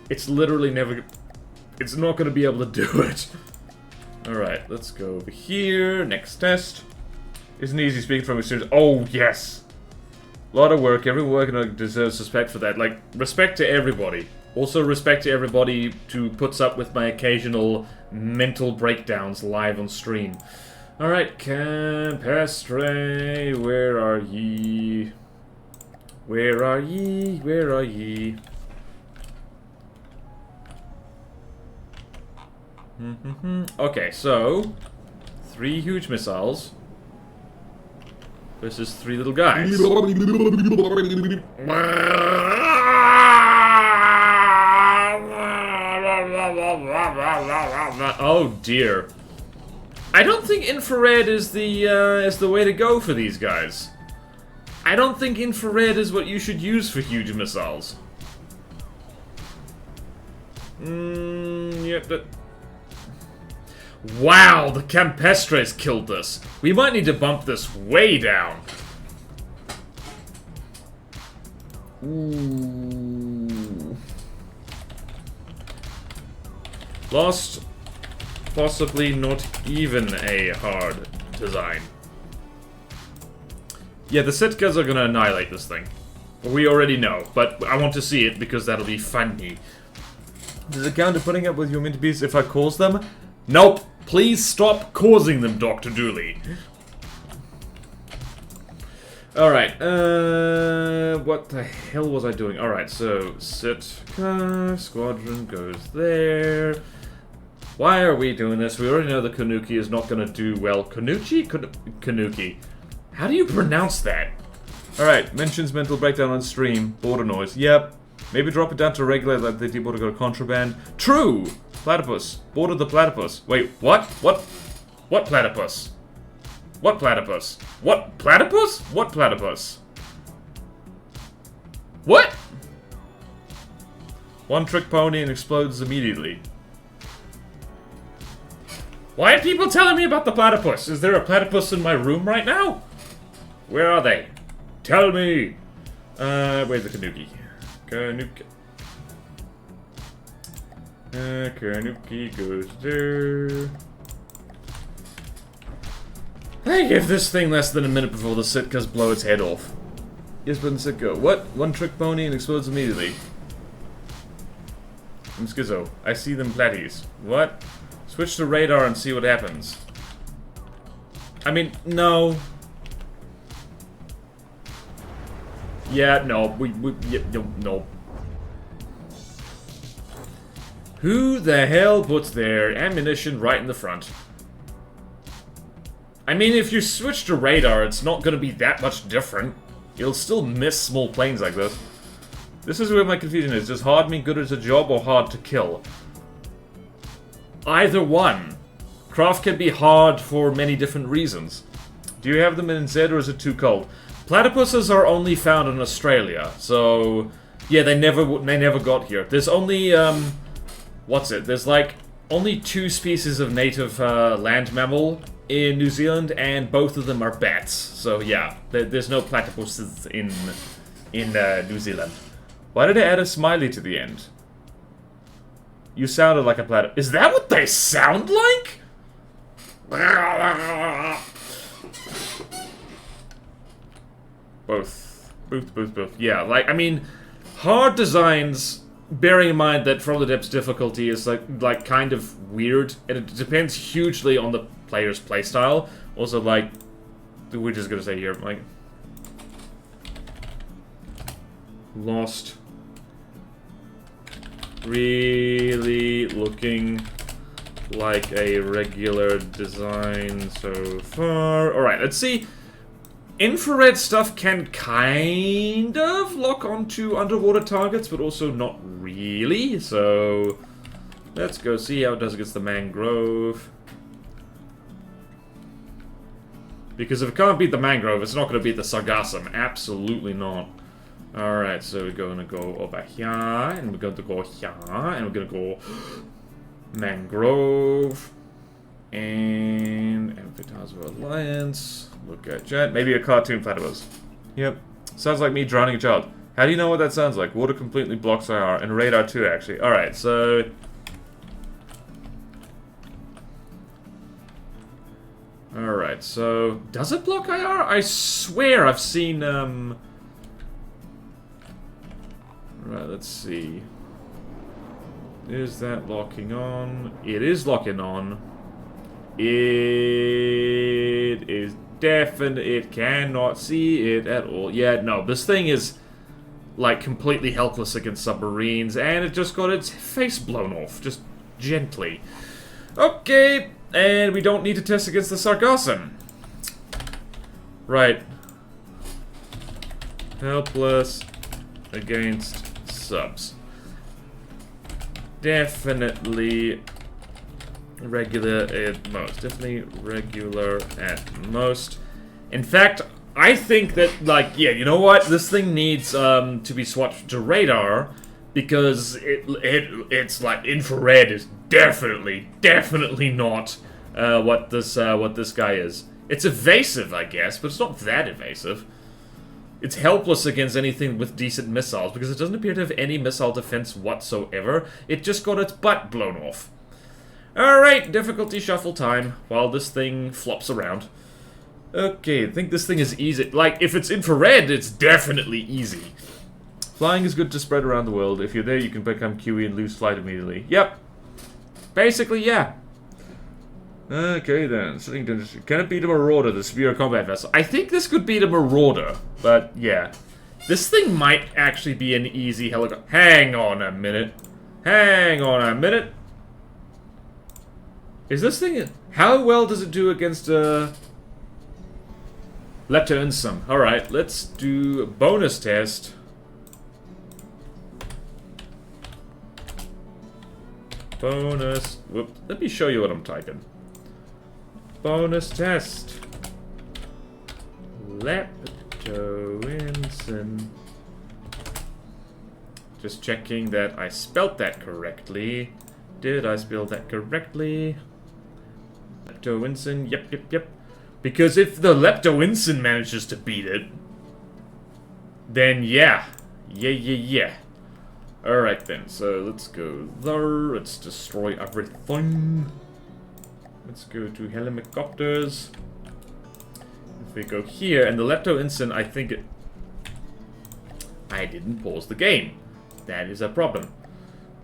It's literally never... It's not going to be able to do it. Alright, let's go over here. Next test. Isn't easy speaking from experience. Oh, yes! A lot of work. Every worker deserves respect for that. Like, respect to everybody. Also respect to everybody who puts up with my occasional mental breakdowns live on stream. Alright, Campestre, where are ye? Where are ye? Where are ye? Okay, so 3 huge missiles versus 3 little guys. Oh dear. I don't think infrared is the way to go for these guys. I don't think infrared is what you should use for huge missiles. Yep, wow, the Campestres killed this. We might need to bump this way down. Ooh. Lost, possibly not even a hard design. Yeah, the Sitkas are gonna annihilate this thing. We already know, but I want to see it because that'll be funny. Does it count to putting up with your mintabees if I cause them? Nope! Please stop causing them, Dr. Dooley. Alright, what the hell was I doing? Alright, so, Sitka, Squadron goes there. Why are we doing this? We already know the Kanuki is not gonna do well. Kanuchi? Kanuki. How do you pronounce that? Alright, mentions mental breakdown on stream. Border noise. Yep. Maybe drop it down to regulate like the deep border go to contraband. True! Platypus. Border the platypus. Wait, what? What? What platypus? What platypus? What platypus? What platypus? What? One trick pony and explodes immediately. Why are people telling me about the platypus? Is there a platypus in my room right now? Where are they? Tell me! Where's the Kanuki? Kanuki goes there. I give this thing less than a minute before the Sitkas blow its head off. Yes, but the Sitka. What? One trick pony and explodes immediately. I'm schizo. I see them platties. What? Switch to radar and see what happens. I mean, no. Yeah, no. No. Who the hell puts their ammunition right in the front? I mean, if you switch to radar, it's not gonna be that much different. You'll still miss small planes like this. This is where my confusion is. Does hard mean good as a job or hard to kill? Either one. Craft can be hard for many different reasons. Do you have them in Z or is it too cold? Platypuses are only found in Australia, so yeah, they never got here. There's only what's it? There's like only 2 species of native land mammal in New Zealand, and both of them are bats. So yeah, there's no platypuses in New Zealand. Why did I add a smiley to the end? You sounded like a platypus. Is that what they sound like? Both. Yeah, like, I mean, hard designs, bearing in mind that From the Depths difficulty is like kind of weird, and it depends hugely on the player's playstyle. Also, like, we're just gonna say here, like, Lost. Really looking like a regular design so far. Alright, let's see. Infrared stuff can kind of lock onto underwater targets, but also not really. So let's go see how it does against the mangrove. Because if it can't beat the mangrove, it's not going to beat the sargassum. Absolutely not. Alright, so we're going to go over here, and we're going to go here, and we're going to go mangrove, and Amphitasma Alliance. Look at Jet. Maybe a cartoon platypus. Yep. Sounds like me drowning a child. How do you know what that sounds like? Water completely blocks IR, and radar too, actually. Alright, so... Alright, so... Does it block IR? I swear I've seen, Right, let's see. Is that locking on? It is locking on. It is definite. It cannot see it at all. Yeah, no, this thing is like completely helpless against submarines, and it just got its face blown off, just gently. Okay, and we don't need to test against the sargassum. Right. Helpless against subs. Definitely regular at most. Definitely regular at most. In fact, I think that, like, yeah, you know what? This thing needs to be switched to radar, because it's like infrared is definitely not what this guy is. It's evasive, I guess, but it's not that evasive. It's helpless against anything with decent missiles, because it doesn't appear to have any missile defense whatsoever. It just got its butt blown off. Alright, difficulty shuffle time, while this thing flops around. Okay, I think this thing is easy. Like, if it's infrared, it's definitely easy. Flying is good to spread around the world. If you're there, you can become QE and lose flight immediately. Yep. Basically, yeah. Okay then, can it beat a Marauder, the Superior Combat Vessel? I think this could beat a Marauder, but yeah. This thing might actually be an easy helicopter. Hang on a minute. Hang on a minute. Is this thing... How well does it do against Let's earn some. Alright, let's do a bonus test. Bonus... Whoop. Let me show you what I'm typing. Bonus test. Leptoinson. Just checking that I spelt that correctly. Did I spell that correctly? Lepto-Ensign. Yep. Because if the Lepto-Ensign manages to beat it, then yeah. Alright then, so let's go there. Let's destroy everything. Let's go to helicopters. If we go here, and the Lepto-Ensign, I think it... I didn't pause the game. That is a problem.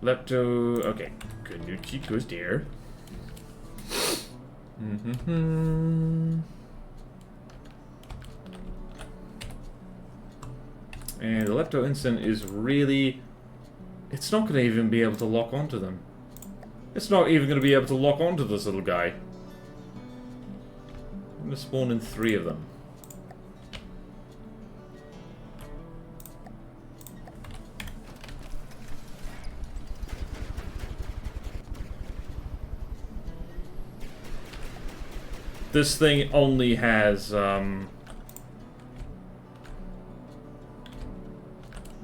Lepto... Okay, Kanuchi goes there. And the Lepto-Ensign is really... It's not going to even be able to lock onto them. It's not even going to be able to lock onto this little guy. I'm going to spawn in 3 of them. This thing only has,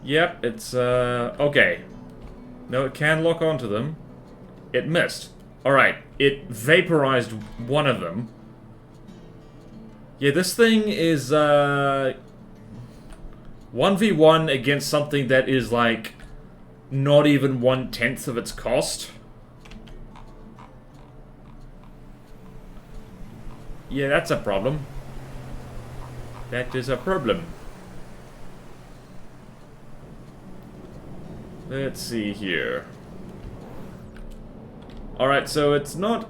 Yep, it's, okay. No, it can lock onto them. It missed. Alright, it vaporized one of them. Yeah, this thing is, 1v1 against something that is, like, not even 1/10 of its cost. Yeah, that's a problem. That is a problem. Let's see here. Alright, so it's not...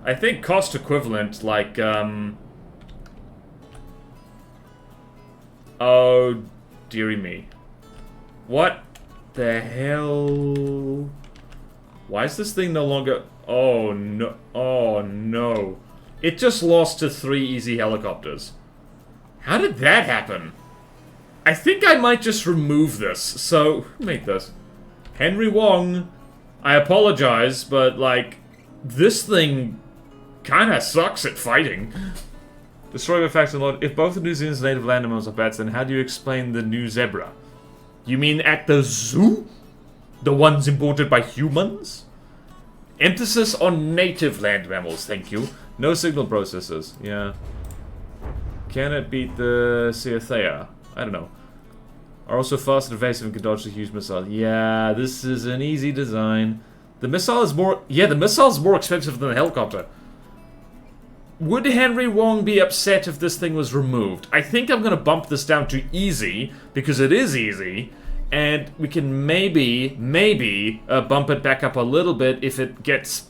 I think cost equivalent, like, Oh, dearie me. What the hell? Why is this thing no longer... Oh, no. Oh, no. It just lost to 3 easy helicopters. How did that happen? I think I might just remove this. So, who made this? Henry Wong. I apologize, but, like, this thing kinda sucks at fighting. Destroy the facts and lot. If both the New Zealand's native land animals are bats, then how do you explain the new zebra? You mean at the zoo? The ones imported by humans? Emphasis on native land mammals, thank you. No signal processors, yeah. Can it beat the Ceathea? I don't know. Are also fast and evasive and can dodge the huge missile. Yeah, this is an easy design. The missile is more... Yeah, the missile is more expensive than the helicopter. Would Henry Wong be upset if this thing was removed? I think I'm going to bump this down to easy, because it is easy. And we can maybe bump it back up a little bit if it gets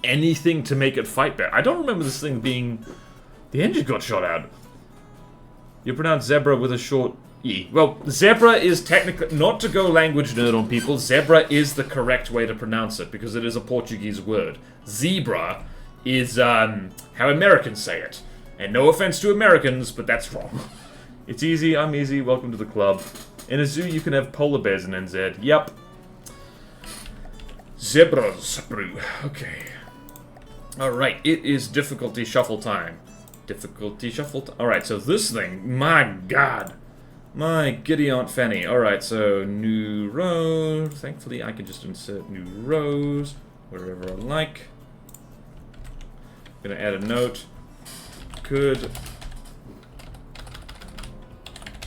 anything to make it fight better. I don't remember this thing being... The engine got shot out. You pronounce zebra with a short E. Well, zebra is technically... Not to go language nerd on people, zebra is the correct way to pronounce it, because it is a Portuguese word. Zebra is, how Americans say it. And no offense to Americans, but that's wrong. It's easy, I'm easy, welcome to the club. In a zoo, you can have polar bears in NZ. Yep. Zebras brew. Okay. Alright, it is difficulty shuffle time. Difficulty shuffle time. Alright, so this thing, my god. My giddy Aunt Fanny. Alright, so new row. Thankfully, I can just insert new rows wherever I like. Gonna add a note. Could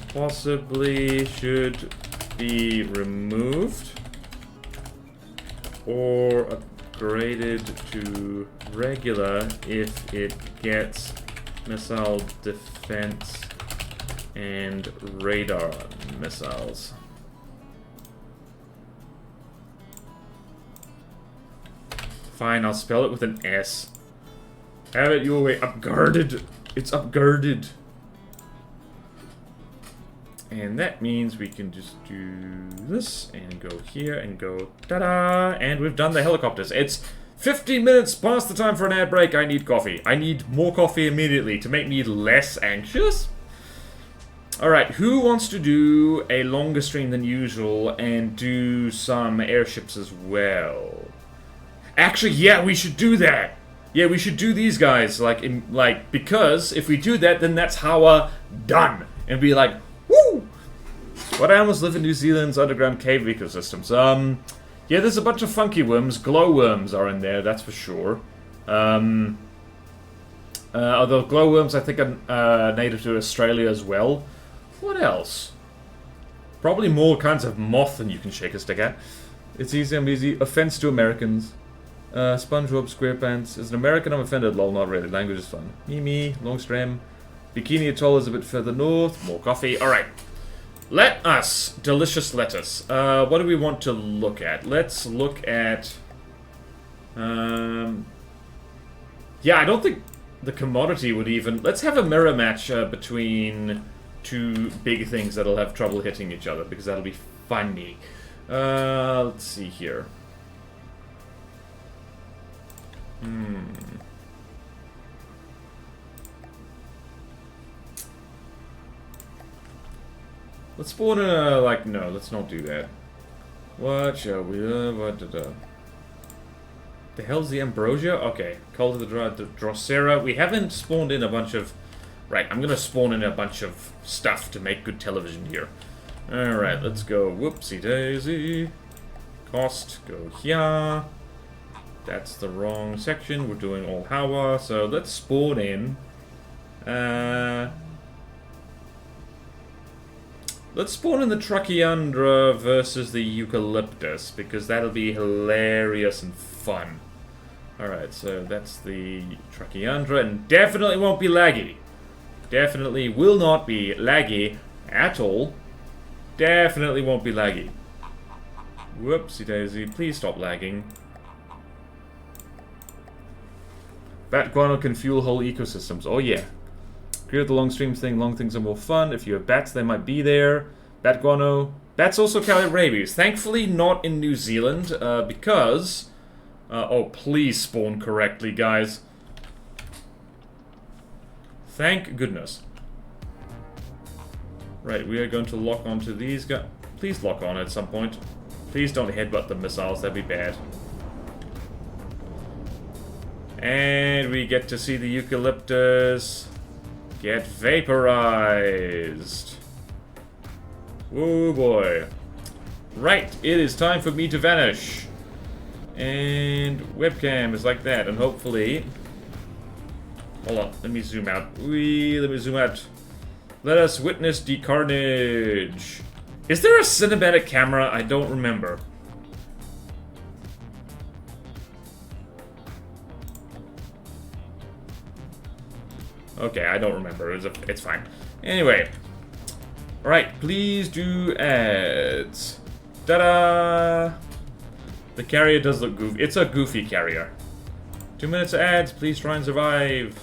possibly should be removed or upgraded to regular if it gets missile defense and radar missiles. Fine, I'll spell it with an S. Have it your way. Upguarded. It's upguarded. And that means we can just do this and go here and go ta-da! And we've done the helicopters. It's 15 minutes past the time for an ad break. I need coffee. I need more coffee immediately to make me less anxious. Alright, who wants to do a longer stream than usual and do some airships as well? Actually, yeah, we should do that! Yeah, we should do these guys, because if we do that, then that's how we're done. And be like, woo! What animals live in New Zealand's underground cave ecosystems? Yeah, there's a bunch of funky worms. Glowworms are in there, that's for sure. Although glowworms, I think, are native to Australia as well. What else? Probably more kinds of moth than you can shake a stick at. It's easy, I'm easy. Offense to Americans. SpongeBob SquarePants. As an American, I'm offended. Lol, not really. Language is fun. Mimi, Longstram. Bikini Atoll is a bit further north. More coffee. Alright. Let us. Delicious lettuce. What do we want to look at? Let's look at... yeah, I don't think the commodity would even... Let's have a mirror match between two big things that'll have trouble hitting each other, because that'll be funny. Let's see here. Let's spawn in a, like, no, let's not do that. What shall we, the hell's the Ambrosia? Okay, Cult of the Drosera. We haven't spawned in a bunch of... Right, I'm gonna spawn in a bunch of stuff to make good television here. Alright, let's go. Whoopsie daisy. Cost, go here. That's the wrong section. We're doing all Hawa, so let's spawn in. Let's spawn in the Tracheandra versus the Eucalyptus, because that'll be hilarious and fun. Alright, so that's the Tracheandra, and definitely won't be laggy. Definitely will not be laggy at all. Definitely won't be laggy. Whoopsie daisy, please stop lagging. Bat guano can fuel whole ecosystems. Oh yeah. Agree with the long streams thing. Long things are more fun. If you have bats, they might be there. Bat guano. Bats also carry rabies. Thankfully not in New Zealand, because... oh, please spawn correctly, guys. Thank goodness. Right, we are going to lock onto these guys. Please lock on at some point. Please don't headbutt the missiles, that'd be bad. And we get to see the Eucalyptus get vaporized. Oh boy. Right, it is time for me to vanish. And webcam is like that, and hopefully... Hold on, let me zoom out. Let me zoom out. Let us witness the carnage. Is there a cinematic camera? I don't remember. Okay, I don't remember. It's fine. Anyway. Alright, please do ads. Ta-da! The carrier does look goofy. It's a goofy carrier. 2 minutes of ads. Please try and survive.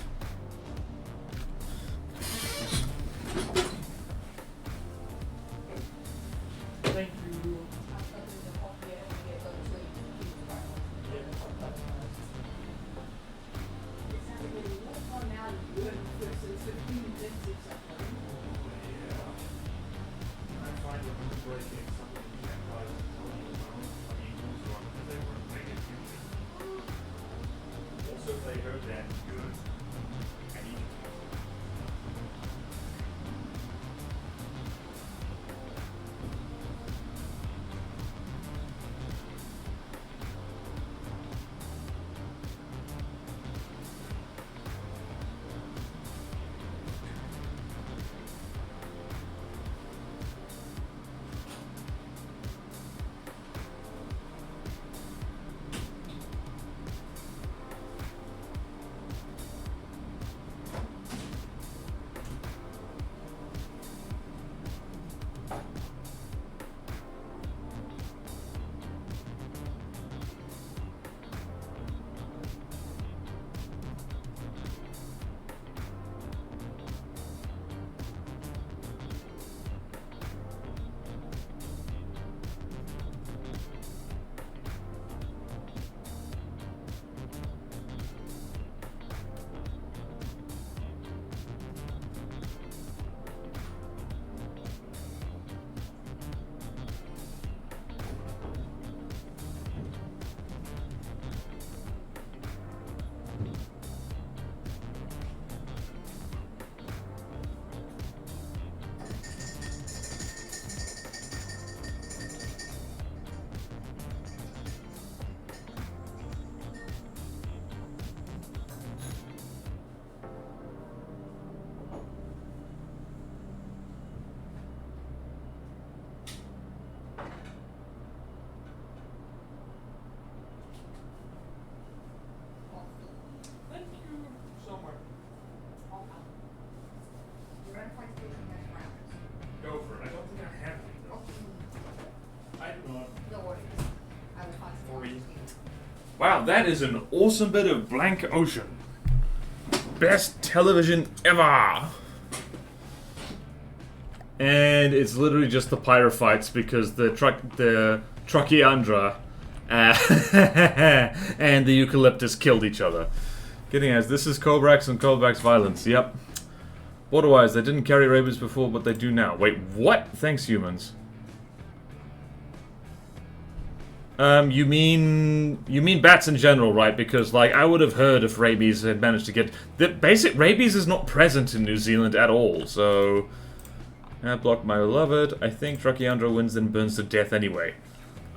Wow, that is an awesome bit of blank ocean. Best television ever. And it's literally just the pyrophytes because the Truckiandra and the eucalyptus killed each other. Getting as this is Kobrax and Kobrax violence. Yep. Otherwise, they didn't carry rabies before, but they do now. Wait, what? Thanks, humans. You mean bats in general, right? Because, like, I would have heard if rabies had managed to get... The basic rabies is not present in New Zealand at all, so... Block my beloved. I think Truckiandra wins and burns to death anyway.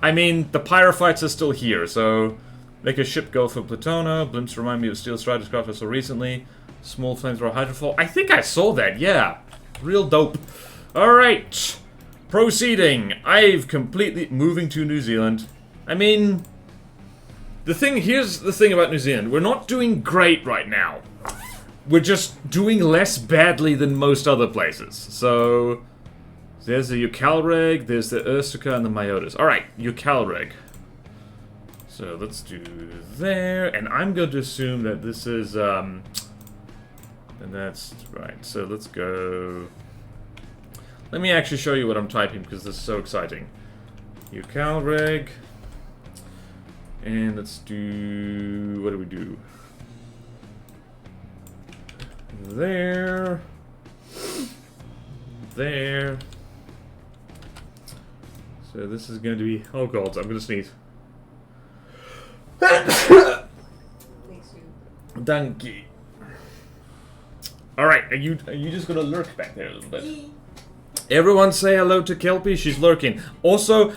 I mean, the pyrophytes are still here, so... Make a ship go for Plutona. Blimps remind me of Steel Strider's craft I saw recently. Small flamethrower hydrofall. I think I saw that, yeah. Real dope. Alright. Proceeding. I've completely... Moving to New Zealand. I mean... Here's the thing about New Zealand. We're not doing great right now. We're just doing less badly than most other places. So... There's the Eucalreg, there's the Ursica, and the Myotis. Alright, Eucalreg. So let's do there, and I'm going to assume that this is, and that's right, so let's go, let me actually show you what I'm typing because this is so exciting. Eucalreg, and let's do, what do we do? There, there, so this is going to be, oh god, I'm going to sneeze. Donkey. Alright, are you just gonna lurk back there a little bit? Everyone say hello to Kelpie, she's lurking. Also,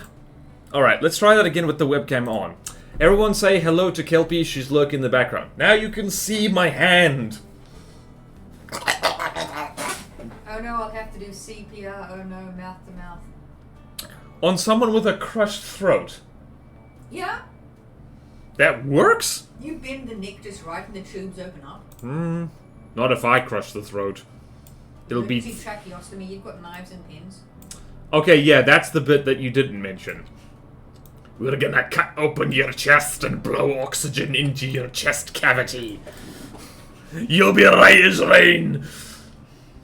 alright, let's try that again with the webcam on. Everyone say hello to Kelpie, she's lurking in the background. Now you can see my hand. Oh no, I'll have to do CPR, oh no, mouth to mouth. On someone with a crushed throat. Yeah. That works? You bend the neck just right and the tubes open up. Not if I crush the throat. It'll be... tracheostomy, you've got knives and pins. Okay, yeah, that's the bit that you didn't mention. We're gonna cut open your chest and blow oxygen into your chest cavity. You'll be right as rain.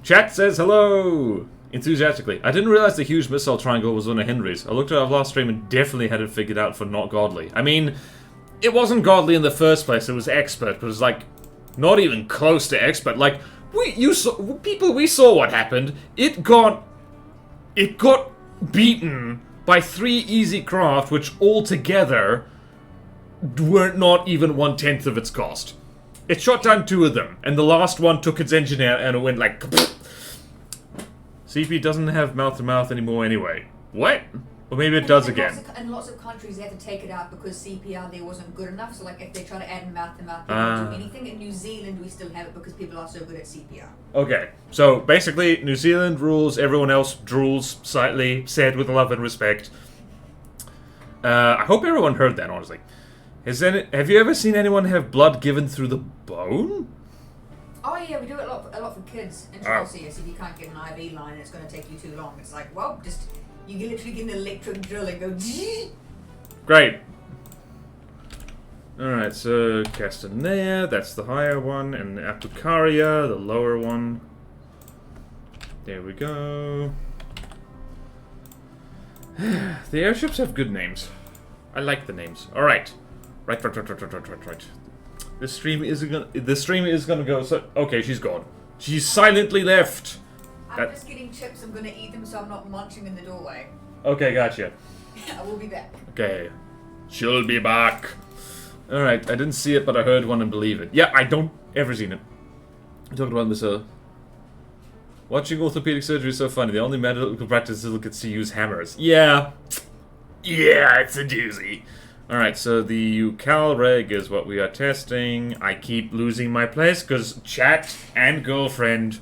Chat says hello. Enthusiastically. I didn't realize the huge missile triangle was one of Henry's. I looked at our last stream and definitely had it figured out for not godly. I mean... It wasn't godly in the first place, it was expert, but it was like, not even close to expert. Like, we saw what happened. It got beaten by 3 easy craft, which altogether were not even 1/10 of its cost. It shot down 2 of them, and the last one took its engine out and it went like... CP doesn't have mouth-to-mouth anymore anyway. What? Or maybe it does again. In lots of countries, they had to take it out because CPR there wasn't good enough. So, like, if they try to add mouth-to-mouth, they don't do anything. In New Zealand, we still have it because people are so good at CPR. Okay, so basically, New Zealand rules, everyone else drools slightly, said with love and respect. I hope everyone heard that, honestly. Have you ever seen anyone have blood given through the bone? Oh yeah, we do it a lot for kids in Chelsea. So if you can't get an IV line, it's going to take you too long. It's like, well, just... You can literally get an electric drill and go... Great. Alright, so Castanea, that's the higher one, and Apucaria, the lower one. There we go. The airships have good names. I like the names. Alright. Right. This stream is gonna go so... Okay, she's gone. She's silently left. I'm just getting chips, I'm gonna eat them so I'm not munching in the doorway. Okay, gotcha. I will be back. Okay. She'll be back. Alright, I didn't see it, but I heard one and believe it. Yeah, I don't ever seen it. I talked about this, watching orthopedic surgery is so funny. The only medical practice is gets to use hammers. Yeah. Yeah, it's a doozy. Alright, so the Eucalreg is what we are testing. I keep losing my place, because chat and girlfriend...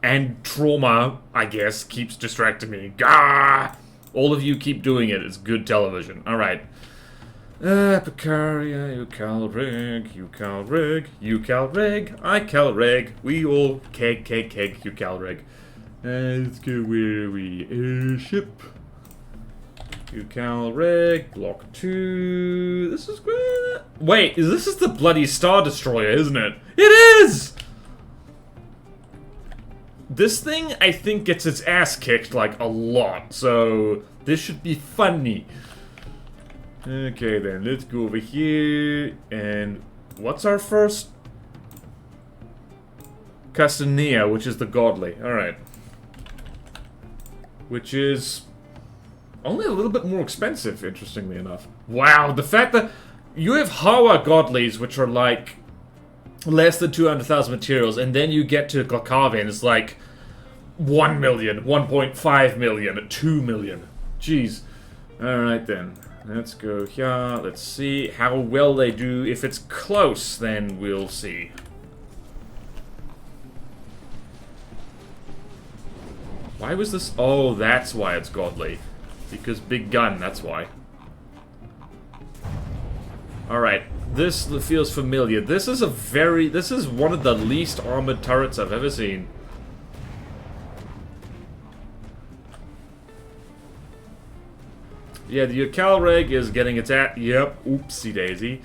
And trauma, I guess, keeps distracting me. Gah! All of you keep doing it. It's good television. Alright. Picaria, Eucalreg, Icalreg. We all keg, Eucalreg. Let's go where we airship. Ucal Rig, block 2. This is great. Wait, this is the bloody Star Destroyer, isn't it? It is! This thing, I think, gets its ass kicked, like, a lot, so this should be funny. Okay, then, let's go over here, and what's our first? Castanea, which is the Godly. Alright. Which is only a little bit more expensive, interestingly enough. Wow, the fact that you have Hawa Godlies, which are like less than 200,000 materials, and then you get to Glakave and it's like 1 million, 1.5 million, 2 million. Jeez. Alright then. Let's go here. Let's see how well they do. If it's close, then we'll see. Why was this? Oh, that's why it's godly. Because big gun, that's why. Alright, this feels familiar. This is one of the least armored turrets I've ever seen. Yeah, the Ucal Rig is getting its yep, oopsie daisy.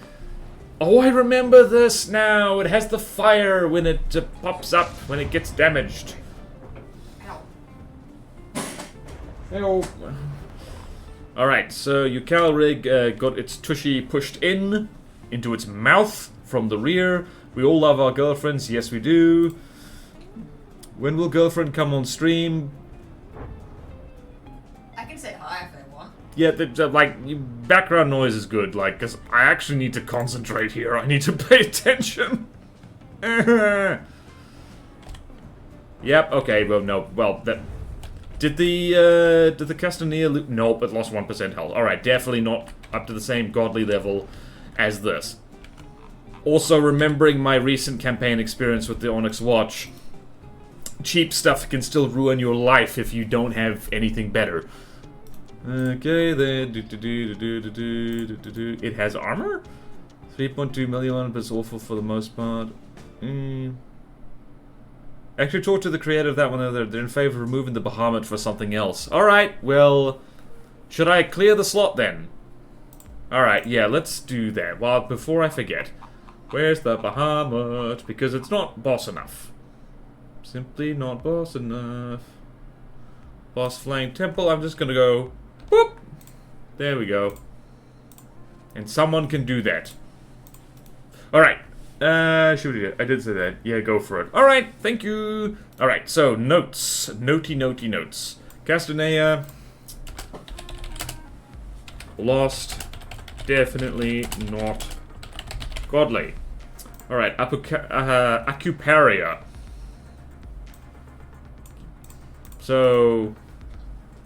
Oh, I remember this now! It has the fire when it pops up, when it gets damaged. Help. Alright, so Ucal Rig got its tushy pushed into its mouth from the rear. We all love our girlfriends, yes we do. When will girlfriend come on stream? I can say hi if I want. Yeah, like, background noise is good, like, because I actually need to concentrate here. I need to pay attention. Yep, okay, well, no, well, that... Did the Castanea loop? Nope, it lost 1% health. Alright, definitely not up to the same godly level as this. Also, remembering my recent campaign experience with the Onyx Watch, cheap stuff can still ruin your life if you don't have anything better. Okay, then... It has armor? 3.2 million, but it's awful for the most part. Actually, talk to the creator of that one. They're in favor of removing the Bahamut for something else. Alright, well... Should I clear the slot then? Alright, yeah, let's do that. Well, before I forget. Where's the Bahamut? Because it's not boss enough. Simply not boss enough. Boss Flame Temple, I'm just gonna go... Whoop! There we go. And someone can do that. Alright. Should we do it? I did say that. Yeah, go for it. Alright, thank you. Alright, so, notes. Notey notes. Castanea. Lost. Definitely not godly. Alright, Acuparia. So,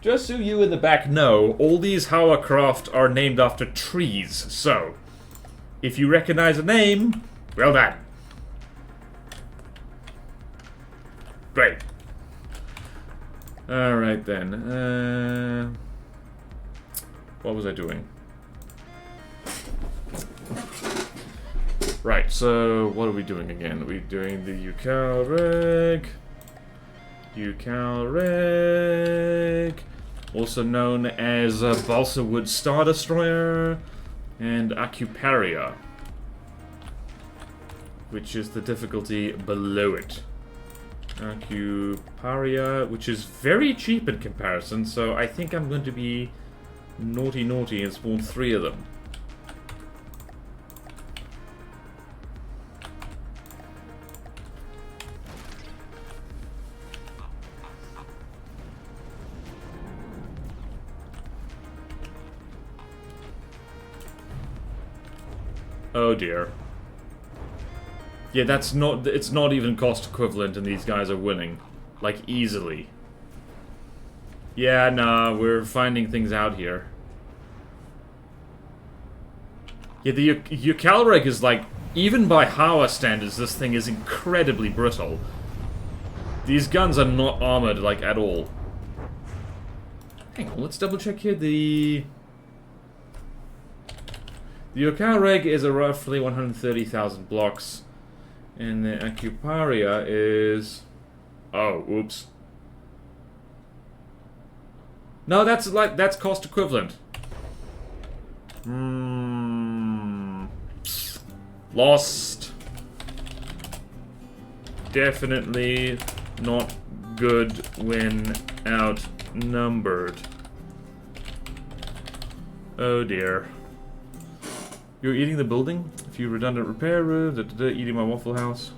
just so you in the back know, all these Hovercraft are named after trees, so, if you recognize a name, well done. Great. Alright then, what was I doing? Right, so, what are we doing again? We're doing the Ucal Rig. Ucal Rig, also known as Balsa Wood Star Destroyer, and Acuparia, which is the difficulty below it. Acuparia, which is very cheap in comparison, so I think I'm going to be naughty and spawn 3 of them. Oh dear. Yeah, it's not even cost equivalent and these guys are winning. Like, easily. Yeah, nah, we're finding things out here. Yeah, the Ucal Rig is like, even by Hawa standards, this thing is incredibly brittle. These guns are not armored, like, at all. Hang on, let's double check here. The Ucal Rig is a roughly 130,000 blocks, and the Acuparia is... Oh, oops. No, that's cost equivalent. Lost. Definitely not good when outnumbered. Oh dear. You're eating the building? A few redundant repair rooms, eating my Waffle House.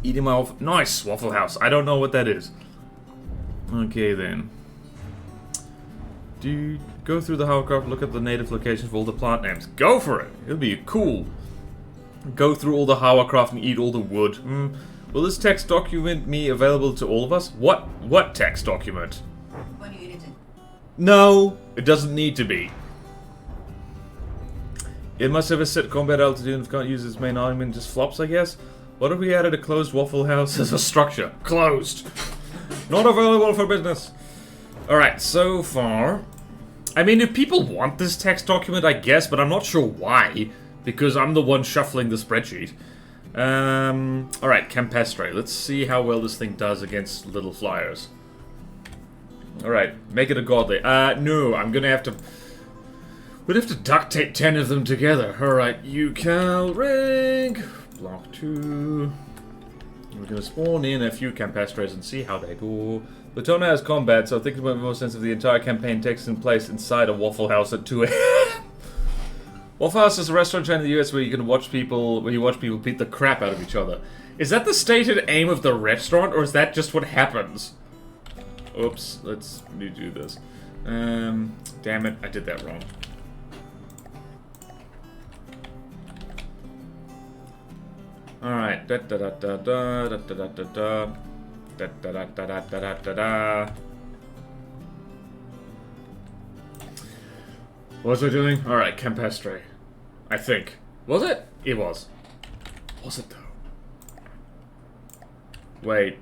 Eating my nice Waffle House. I don't know what that is. Okay then. Do you go through the hovercraft, look at the native locations for all the plant names? Go for it! It'll be cool. Go through all the hovercraft and eat all the wood. Will this text document be available to all of us? What text document? When you eat it. No, it doesn't need to be. It must have a set combat altitude and can't use its main argument, just flops, I guess. What if we added a closed Waffle House as a structure? Closed. Not available for business. Alright, so far... I mean, if people want this text document, I guess, but I'm not sure why. Because I'm the one shuffling the spreadsheet. Alright, Campestre. Let's see how well this thing does against little flyers. Alright, make it a godly. No, I'm gonna have to... We'd have to duct tape 10 of them together. Alright, Ucal rig. Block 2. We're gonna spawn in a few Campestres and see how they do. Latona has combat, so I think it might make more sense if the entire campaign takes in place inside a Waffle House at 2 a.m. Waffle House is a restaurant chain in the US where you watch people beat the crap out of each other. Is that the stated aim of the restaurant, or is that just what happens? Oops, let's redo this. Damn it, I did that wrong. Alright, da da da da da da da da da da da da da da da da. What was I doing? Alright, Campestre. I think. Was it? It was. Was it though? Wait.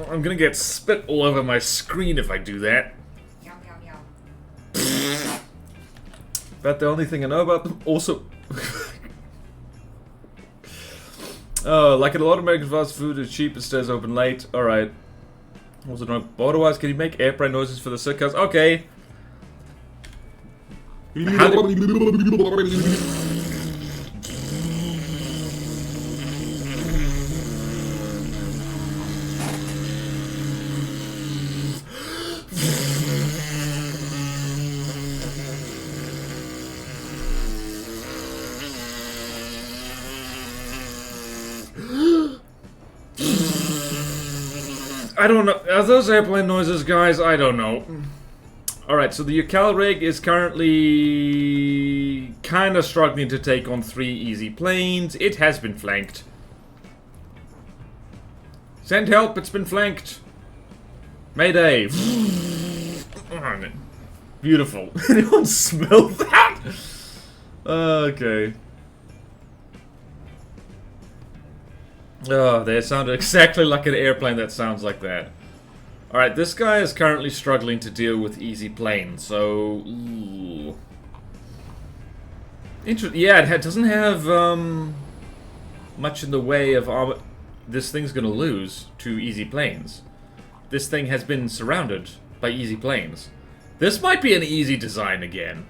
I'm gonna get spit all over my screen if I do that. Yum, yum, yum. About the only thing I know about them. Also... oh, like in a lot of American fast food, it's cheap and stays open late. Alright. Also drunk. But otherwise, can you make airplane noises for the sitcoms? Okay. I don't know. Are those airplane noises, guys? I don't know. Alright, so the Ucal rig is currently kind of struggling to take on 3 easy planes. It has been flanked. Send help, it's been flanked. Mayday. Beautiful. Anyone smell that? Okay. Oh, they sounded exactly like an airplane that sounds like that. Alright, this guy is currently struggling to deal with easy planes, so... yeah, it doesn't have much in the way of armor. This thing's gonna lose to easy planes. This thing has been surrounded by easy planes. This might be an easy design again.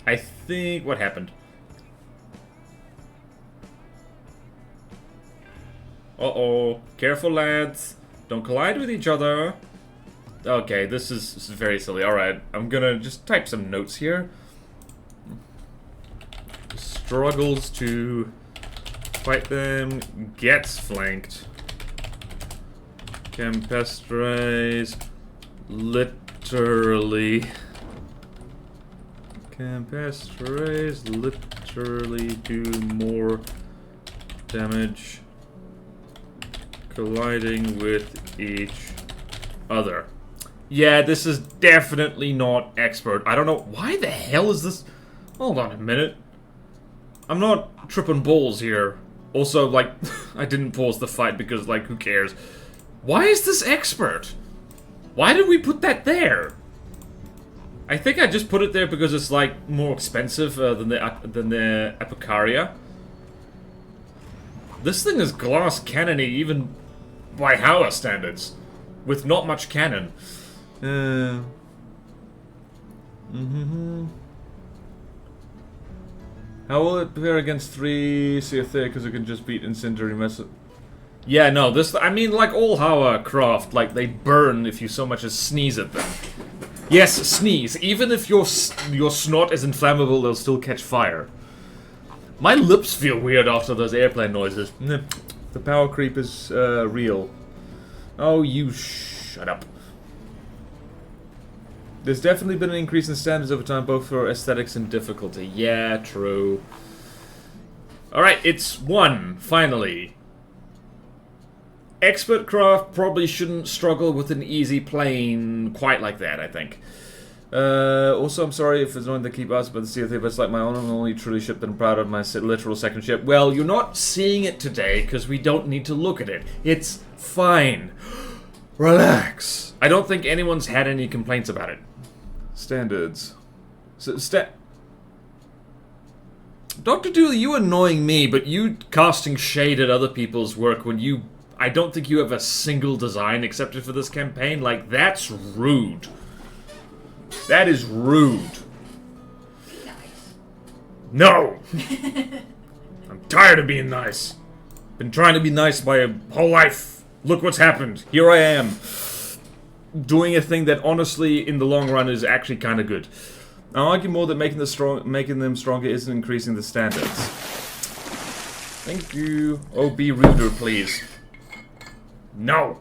I think... what happened? Uh-oh. Careful, lads. Don't collide with each other. Okay, this is very silly. Alright, I'm gonna just type some notes here. Struggles to fight them. Gets flanked. Campestres. Literally. Campestres literally do more damage colliding with each other. Yeah, this is definitely not expert. I don't know. Why the hell is this? Hold on a minute. I'm not tripping balls here. Also, like, I didn't pause the fight because, like, who cares? Why is this expert? Why did we put that there? I think I just put it there because it's like more expensive than the Epicaria. This thing is glass cannony even by Hauer standards, with not much cannon. How will it pair against 3 CFA? Because it can just beat Incendiary Mess. Yeah, no, this, I mean, like all Hauer craft, like, they burn if you so much as sneeze at them. Yes, sneeze. Even if your snot is inflammable, they'll still catch fire. My lips feel weird after those airplane noises. The power creep is, real. Oh, you shut up. There's definitely been an increase in standards over time, both for aesthetics and difficulty. Yeah, true. Alright, it's 1, finally. Expert craft probably shouldn't struggle with an easy plane quite like that, I think. Also, I'm sorry if it's annoying to keep asking about the CFA, but it's like my own and only truly ship that I'm proud of, my literal second ship. Well, you're not seeing it today, because we don't need to look at it. It's fine. Relax. I don't think anyone's had any complaints about it. Standards. Dr. Dooley, you annoying me, but you casting shade at other people's work when you... I don't think you have a single design accepted for this campaign. Like, that's rude. That is rude. Nice. No! I'm tired of being nice. Been trying to be nice my whole life. Look what's happened. Here I am. Doing a thing that honestly, in the long run, is actually kind of good. I'll argue more that making them stronger isn't increasing the standards. Thank you. Oh, be ruder, please. No.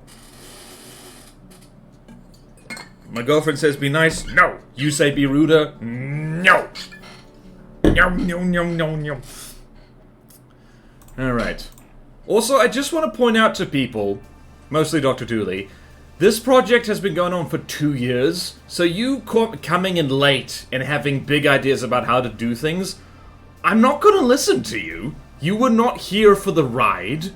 My girlfriend says be nice. No. You say be ruder. No. No, no, no, no, no. Alright. Also, I just want to point out to people, mostly Dr. Dooley, this project has been going on for 2 years, so you coming in late and having big ideas about how to do things, I'm not going to listen to you. You were not here for the ride,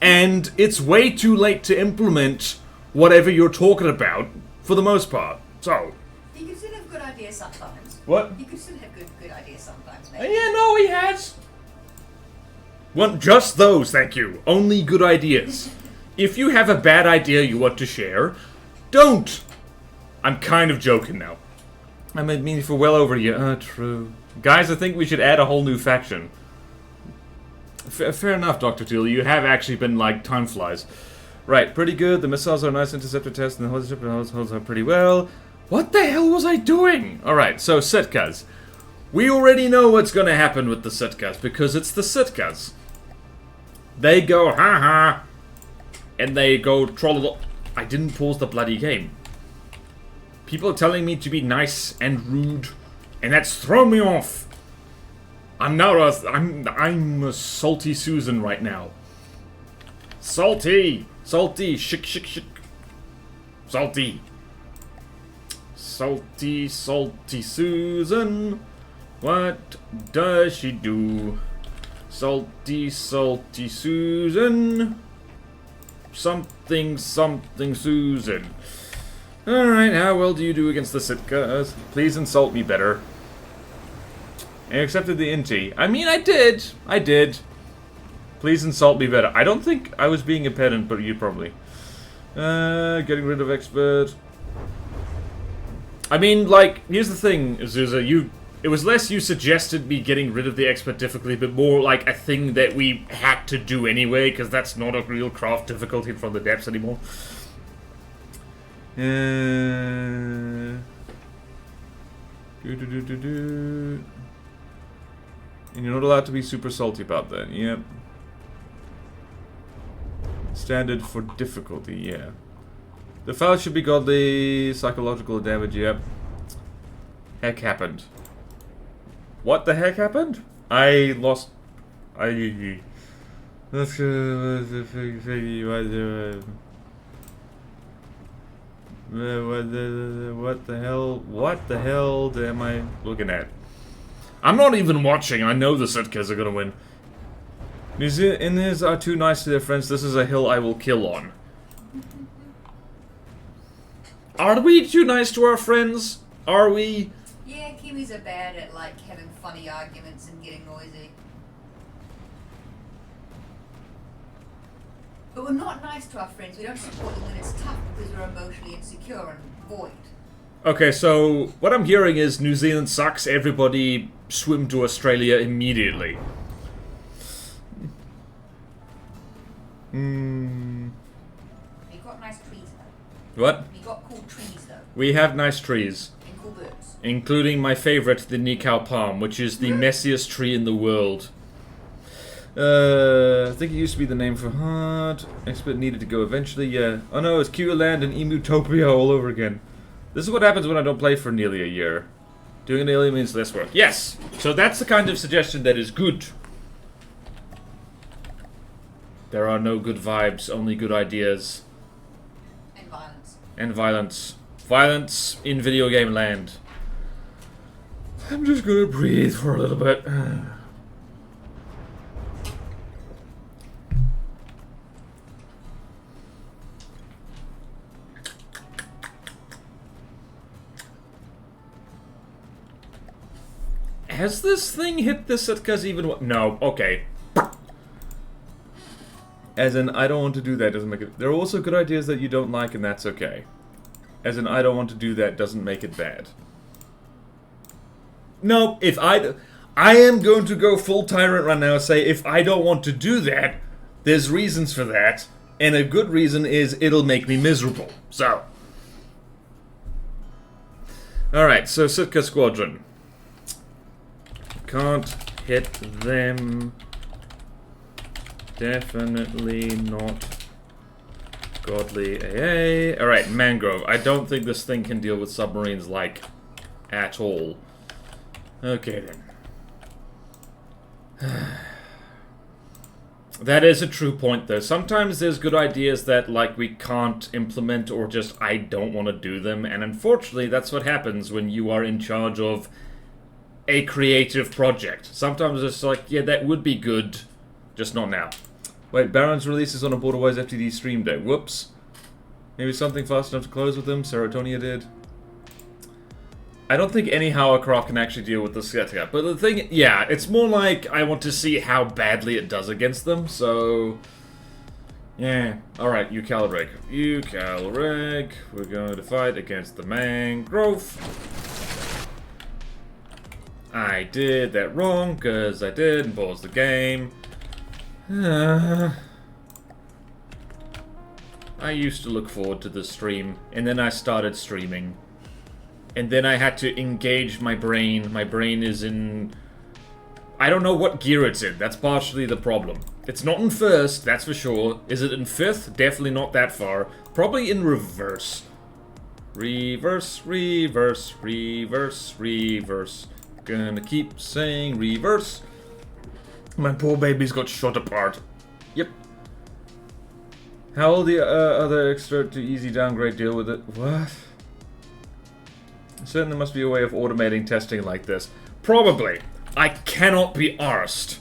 and it's way too late to implement whatever you're talking about, for the most part. So... You can still have good ideas sometimes. What? You can still have good ideas sometimes, maybe. Yeah, no, he has. Want just those, thank you. Only good ideas. If you have a bad idea you want to share, don't! I'm kind of joking now. I mean for well over a year. True. Guys, I think we should add a whole new faction. Fair enough, Dr. Tool. You have actually been, like, time flies. Right, pretty good. The missiles are a nice interceptor test, and the whole ship holds up pretty well. What the hell was I doing? Alright, so Sitkas. We already know what's gonna happen with the Sitkas, because it's the Sitkas. They go, ha-ha, and they go troll. I didn't pause the bloody game. People are telling me to be nice and rude, and that's thrown me off. I'm a salty Susan right now. Salty, salty, shick, shick, shick. Salty, salty, salty Susan. What does she do? Salty, salty Susan. Something, something Susan. Alright, how well do you do against the Sitkas? Please insult me better. I accepted the inti. I mean, I did. I did. Please insult me better. I don't think I was being a pedant, but you probably. Getting rid of expert. I mean, like, here's the thing, Azusa. It was less you suggested me getting rid of the expert difficulty, but more like a thing that we had to do anyway, because that's not a real craft difficulty from the depths anymore. And you're not allowed to be super salty about that, yep. Standard for difficulty, yeah. The file should be godly, psychological damage, yep. Heck happened. What the heck happened? I lost... What the hell am I looking at? I'm not even watching. I know the Sitkas are gonna win. Indians are too nice to their friends. This is a hill I will kill on. Are we too nice to our friends? Are we? Yeah, Kiwis are bad at, like, having funny arguments and getting noisy. But we're not nice to our friends. We don't support them when it's tough because we're emotionally insecure and void. Okay, so what I'm hearing is New Zealand sucks. Everybody swim to Australia immediately. We got nice trees though. What? We got cool trees though. We have nice trees. And cool birds. Including my favorite, the Nikau palm, which is the messiest tree in the world. I think it used to be the name for hard. Expert needed to go eventually, yeah. Oh no, it's Q Land and Emutopia all over again. This is what happens when I don't play for nearly a year. Doing an alien means less work. Yes! So that's the kind of suggestion that is good. There are no good vibes, only good ideas. And violence. And violence. Violence in video game land. I'm just gonna breathe for a little bit. Has this thing hit the Sitka's even? No, okay. As in, I don't want to do that doesn't make it... There are also good ideas that you don't like, and that's okay. As in, I don't want to do that doesn't make it bad. No, if I am going to go full tyrant right now and say, if I don't want to do that, there's reasons for that, and a good reason is it'll make me miserable. So. Alright, so Sitka Squadron. Can't hit them. Definitely not godly AA. Alright, Mangrove. I don't think this thing can deal with submarines, like, at all. Okay, then. That is a true point, though. Sometimes there's good ideas that, like, we can't implement or just I don't want to do them, and unfortunately that's what happens when you are in charge of a creative project. Sometimes it's like, yeah, that would be good, just not now. Wait, Baron's release is on a Borderwise FTD stream day. Whoops. Maybe something fast enough to close with them? Serotonia did. I don't think any hovercraft can actually deal with the Sketka. But the thing, yeah, it's more like I want to see how badly it does against them, so... Yeah. Alright, Eucalreg. Eucalreg. We're going to fight against the Mangrove. I did that wrong, because I did, and paused the game. I used to look forward to the stream, and then I started streaming. And then I had to engage my brain. My brain is in... I don't know what gear it's in. That's partially the problem. It's not in first, that's for sure. Is it in fifth? Definitely not that far. Probably in reverse. Reverse, reverse, reverse, reverse. Gonna keep saying reverse. My poor baby's got shot apart. Yep. How will the other extra to easy downgrade deal with it? What? Certainly must be a way of automating testing like this. Probably. I cannot be arsed.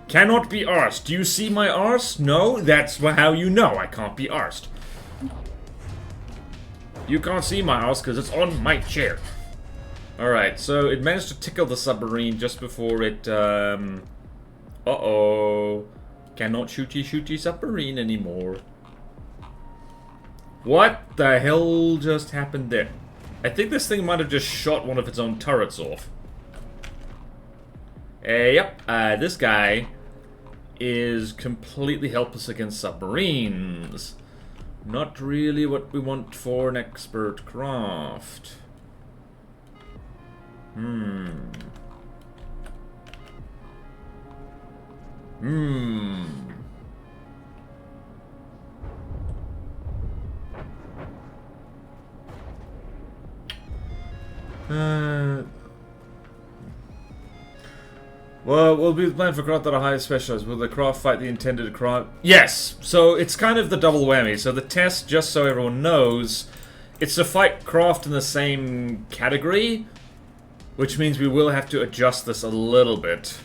Cannot be arsed. Do you see my arse? No? That's how you know I can't be arsed. You can't see my arse because it's on my chair. Alright, so it managed to tickle the submarine just before it, uh-oh. Cannot shooty submarine anymore. What the hell just happened there? I think this thing might have just shot one of its own turrets off. Yep, this guy is completely helpless against submarines. Not really what we want for an expert craft. Well, will be the plan for craft that are highly specialized. Will the craft fight the intended craft? Yes! So it's kind of the double whammy. So the test, just so everyone knows, it's to fight craft in the same category, which means we will have to adjust this a little bit.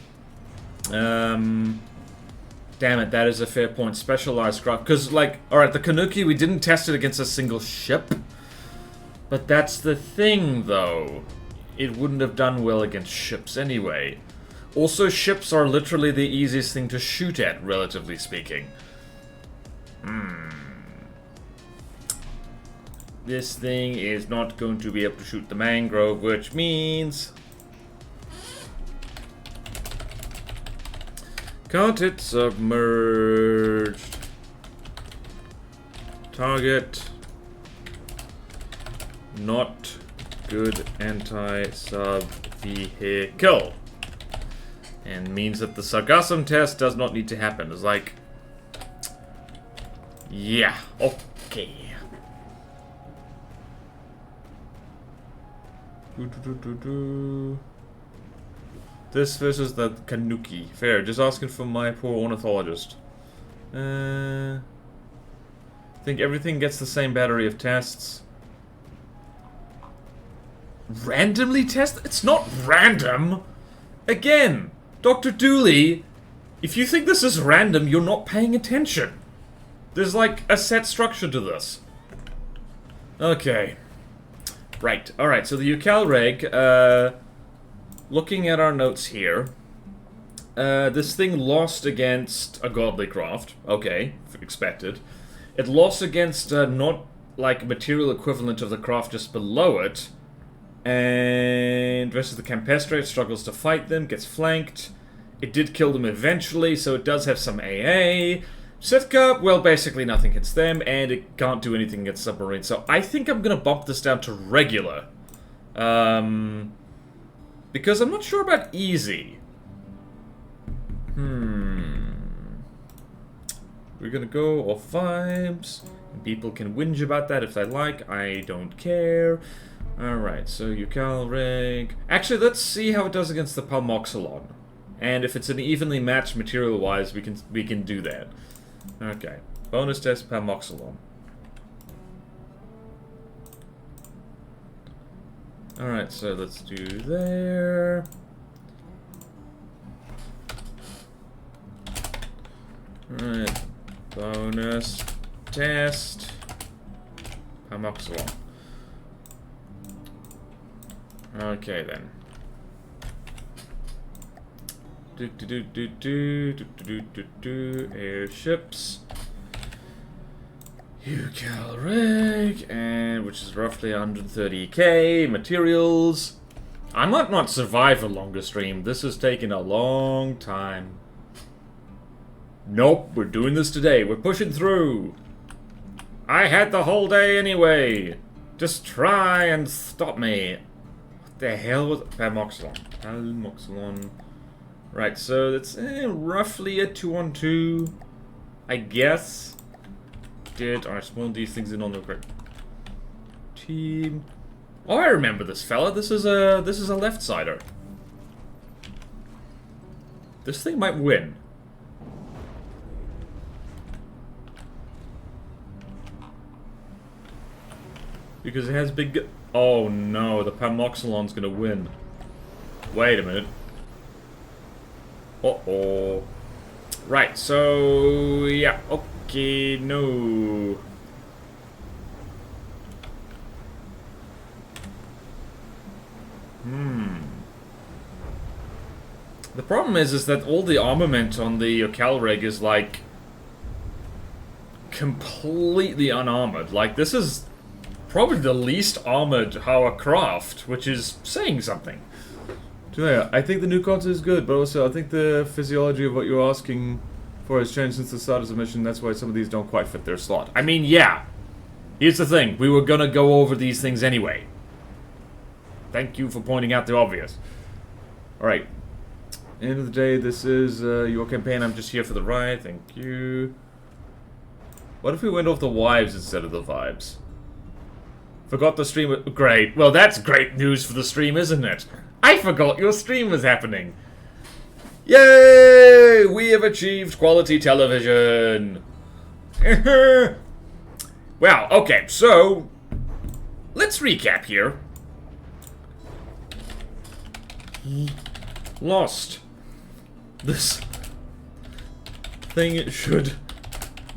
Damn it, that is a fair point. Specialized craft. Because, like, alright, the Kanuki, we didn't test it against a single ship. But that's the thing, though. It wouldn't have done well against ships anyway. Also, ships are literally the easiest thing to shoot at, relatively speaking. This thing is not going to be able to shoot the mangrove, which means... Can't hit submerged. Target. Not good anti-sub vehicle. And means that the sargassum test does not need to happen. It's like... Yeah, okay. This versus the Kanuki. Fair, just asking for my poor ornithologist. I think everything gets the same battery of tests. Randomly test? It's not random! Again, Dr. Dooley, if you think this is random, you're not paying attention. There's like a set structure to this. Okay. Right, alright, so the Ucal Reg, looking at our notes here, this thing lost against a Godly Craft. Okay, expected. It lost against not like material equivalent of the craft just below it. And versus the Campestre, it struggles to fight them, gets flanked. It did kill them eventually, so it does have some AA. Sitka, well, basically nothing hits them, and it can't do anything against submarines. So I think I'm going to bump this down to regular. Because I'm not sure about easy. We're going to go off vibes. People can whinge about that if they like. I don't care. Alright, so Ucal Reg. Actually, let's see how it does against the Palmoxylon. And if it's an evenly matched material-wise, we can do that. Okay. Bonus test Palmoxylon. Alright, so let's do there. Alright. Bonus test Palmoxylon. Okay then. Airships. Ucal Reg, and which is roughly 130k. Materials. I might not survive a longer stream. This has taken a long time. Nope, we're doing this today. We're pushing through. I had the whole day anyway. Just try and stop me. What the hell was Palmoxylon? Palmoxylon. Right, so that's roughly a 2-on-2, I guess. I spawned these things in on the correct team. Oh, I remember this fella. This is a left-sider. This thing might win. Because it has big... Oh no, the Palmoxylon's gonna win. Wait a minute. Uh-oh. Right, so... yeah, okay, no. The problem is that all the armament on the Ucal Reg is, like, completely unarmored. Like, this is probably the least armored Hauer craft, which is saying something. So yeah, I think the new content is good, but also I think the physiology of what you're asking for has changed since the start of the mission. That's why some of these don't quite fit their slot. I mean, yeah. Here's the thing. We were gonna go over these things anyway. Thank you for pointing out the obvious. Alright. End of the day, this is your campaign. I'm just here for the ride. Thank you. What if we went off the wives instead of the vibes? Forgot the stream. Great. Well, that's great news for the stream, isn't it? I forgot your stream was happening. Yay! We have achieved quality television. Well, okay, so let's recap here. Lost. This thing should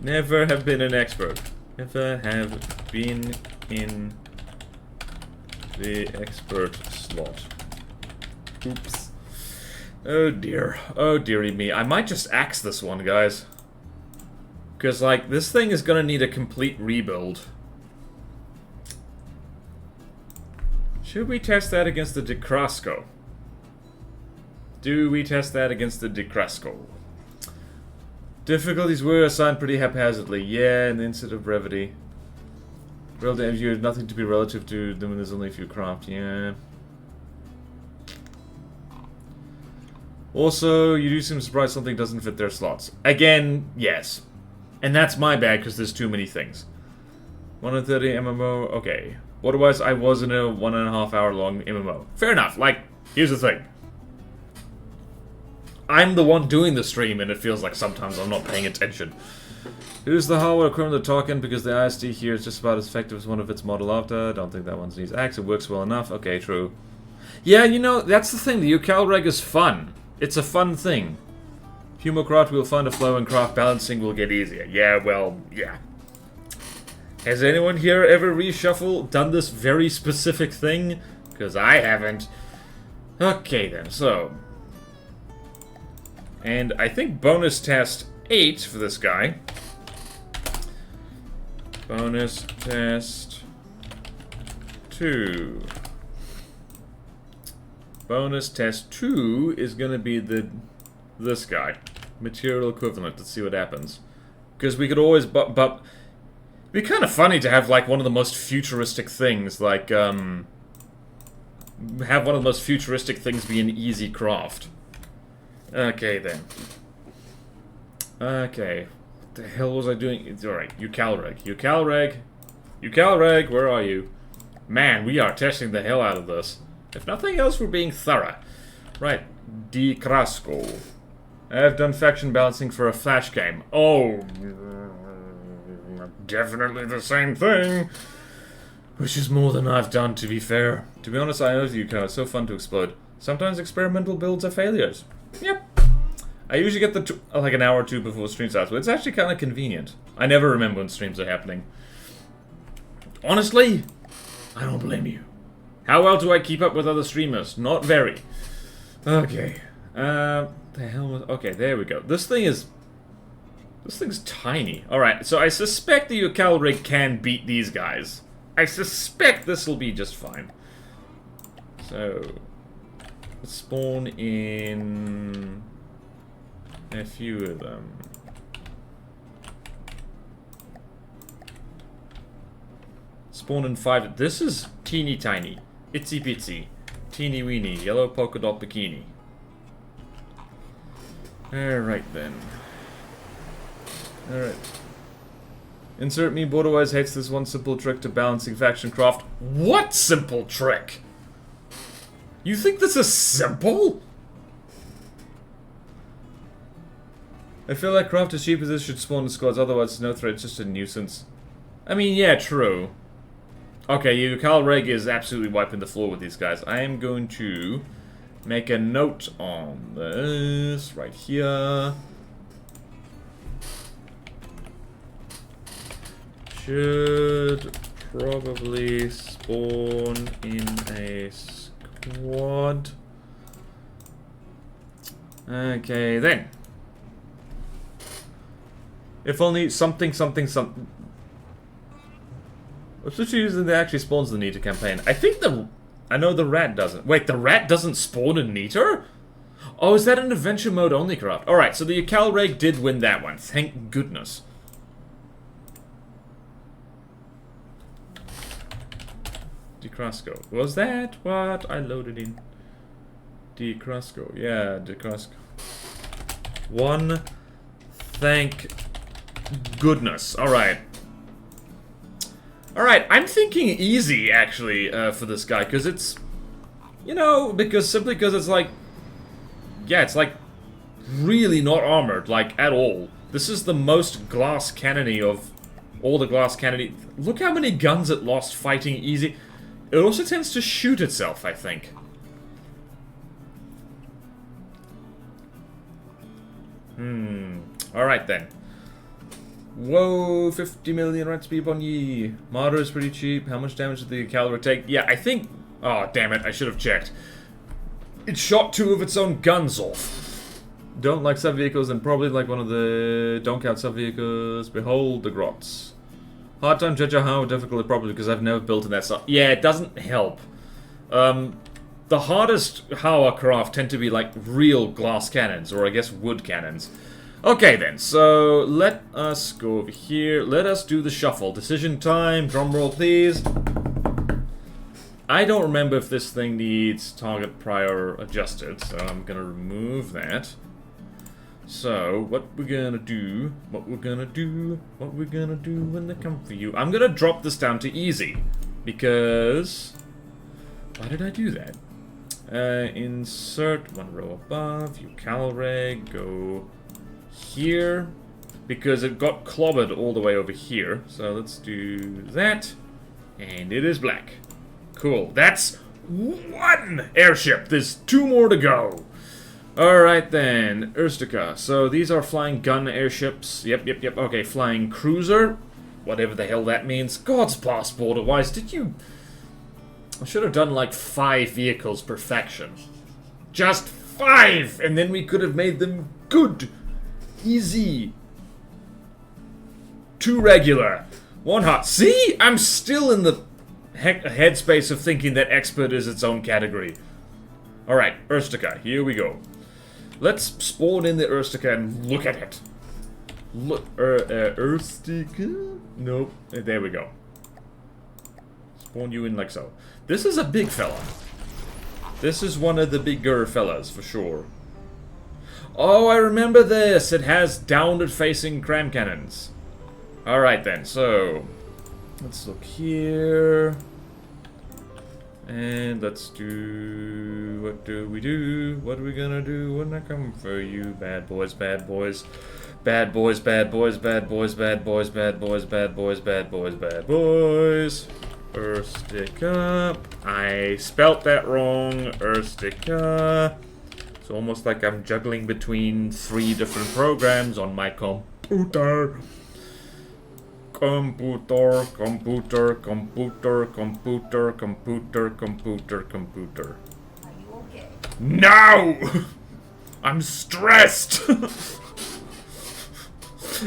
never have been an expert. Never have been in the expert slot. Oops. Oh dear. Oh dearie me. I might just axe this one, guys. Because, like, this thing is gonna need a complete rebuild. Should we test that against the DeCrasco? Do we test that against the DeCrasco? Difficulties were assigned pretty haphazardly. Yeah, in the instant of brevity. Relative energy is nothing to be relative to them when there's only a few craft. Yeah. Also, you do seem surprised something doesn't fit their slots. Again, yes. And that's my bad because there's too many things. 130 MMO, okay. Otherwise, I was in a 1.5 hour long MMO. Fair enough. Like, here's the thing. I'm the one doing the stream, and it feels like sometimes I'm not paying attention. Here's the hardware equipment to talk in, because the ISD here is just about as effective as one of its model after. Don't think that one needs axe. It works well enough. Okay, true. Yeah, you know, that's the thing. The Ucal Reg is fun. It's a fun thing. Humocraft will find a flow, and craft balancing will get easier. Yeah, well, yeah. Has anyone here ever done this very specific thing? Because I haven't. Okay, then, so... And I think bonus test 8 for this guy. Bonus test 2. Bonus test 2 is gonna be this guy. Material equivalent. Let's see what happens. Because we could always it'd be kind of funny to have like one of the most futuristic things, like have one of the most futuristic things be an easy craft. Okay, then. Okay. What the hell was I doing? It's alright. Ucalreg. Ucalreg. Ucalreg, where are you? Man, we are testing the hell out of this. If nothing else, we're being thorough. Right. DeCrasco. I've done faction balancing for a flash game. Oh. Definitely the same thing. Which is more than I've done, to be fair. To be honest, I know you, it's so fun to explode. Sometimes experimental builds are failures. Yep. I usually get like an hour or two before stream starts, but it's actually kind of convenient. I never remember when streams are happening. Honestly, I don't blame you. How well do I keep up with other streamers? Not very. Okay. The hell was... Okay, there we go. This thing's tiny. Alright, so I suspect the Ucal Rig can beat these guys. I suspect this will be just fine. So... let's spawn in... a few of them. Spawn in 5. This is teeny tiny. Itsy bitsy. Teeny weeny. Yellow polka dot bikini. Alright then. Alright. Insert me, Borderwise hates this one simple trick to balancing faction craft. What simple trick? You think this is simple? I feel like craft as cheap as this should spawn in squads, otherwise it's no threat, it's just a nuisance. I mean, yeah, true. Okay, Ucal Reg is absolutely wiping the floor with these guys. I am going to make a note on this right here. Should probably spawn in a squad. Okay, then. If only something. What's the reason that actually spawns the Nita campaign? I know the rat doesn't. Wait, the rat doesn't spawn in Nita? Oh, is that an adventure mode only craft? Alright, so the Ucal Reg did win that one. Thank goodness. DeCrasco. Was that what I loaded in? DeCrasco. Yeah, DeCrasco. One. Thank goodness. Alright. Alright, I'm thinking easy, actually, for this guy, because it's... You know, simply because it's like... Yeah, it's like... really not armored, like, at all. This is the most glass cannony of all the glass cannony. Look how many guns it lost fighting easy. It also tends to shoot itself, I think. Alright then. Whoa, 50 million rats be upon ye. Martyr is pretty cheap. How much damage did the cavalry take? Yeah, I think... Oh, damn it, I should have checked. It shot 2 of its own guns off. Don't like sub-vehicles and probably like one of the... Don't count sub-vehicles. Behold the grots. Hard time judging how difficult it probably because I've never built in that stuff. Yeah, it doesn't help. The hardest hovercraft tend to be like real glass cannons, or I guess wood cannons. Okay then, so let us go over here. Let us do the shuffle. Decision time. Drum roll, please. I don't remember if this thing needs target prior adjusted, so I'm gonna remove that. So, what we're gonna do when they come for you. I'm gonna drop this down to easy, because... Why did I do that? Insert 1 row above, you cavalry, go... here, because it got clobbered all the way over here. So let's do that, and it is black. Cool. That's 1 airship. There's 2 more to go. Alright then, Urstica. So these are flying gun airships. Yep. Okay, flying cruiser. Whatever the hell that means. God's passport, otherwise did you... I should have done like 5 vehicles perfection. Just 5! And then we could have made them good. Easy. 2 regular. 1 hot. See? I'm still in the headspace of thinking that expert is its own category. Alright, Urstica, here we go. Let's spawn in the Urstica and look at it. Look, Urstica? Nope. There we go. Spawn you in like so. This is a big fella. This is one of the bigger fellas, for sure. Oh, I remember this! It has downward-facing cram cannons. Alright then, so... Let's look here... And let's do... What do we do? What are we gonna do when I come for you? Bad boys, bad boys. Bad boys, bad boys, bad boys, bad boys, bad boys, bad boys, bad boys, bad boys. Urstica. I spelt that wrong. Urstica. It's almost like I'm juggling between 3 different programs on my computer. Computer. Are you okay? No! I'm stressed!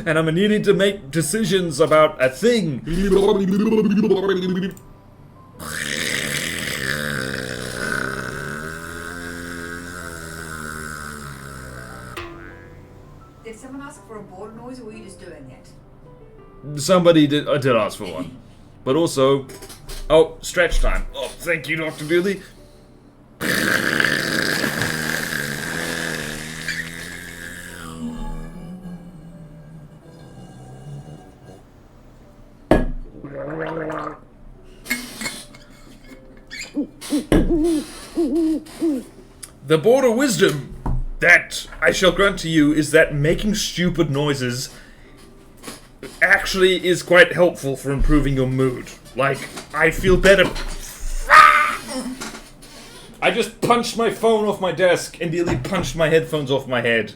And I'm needing to make decisions about a thing. Did someone ask for a board noise, or were you just doing it? Somebody did ask for one. But also... Oh, stretch time. Oh, thank you, Dr. Dooley. The border wisdom that I shall grant to you is that making stupid noises actually is quite helpful for improving your mood. Like, I feel better. I just punched my phone off my desk and nearly punched my headphones off my head.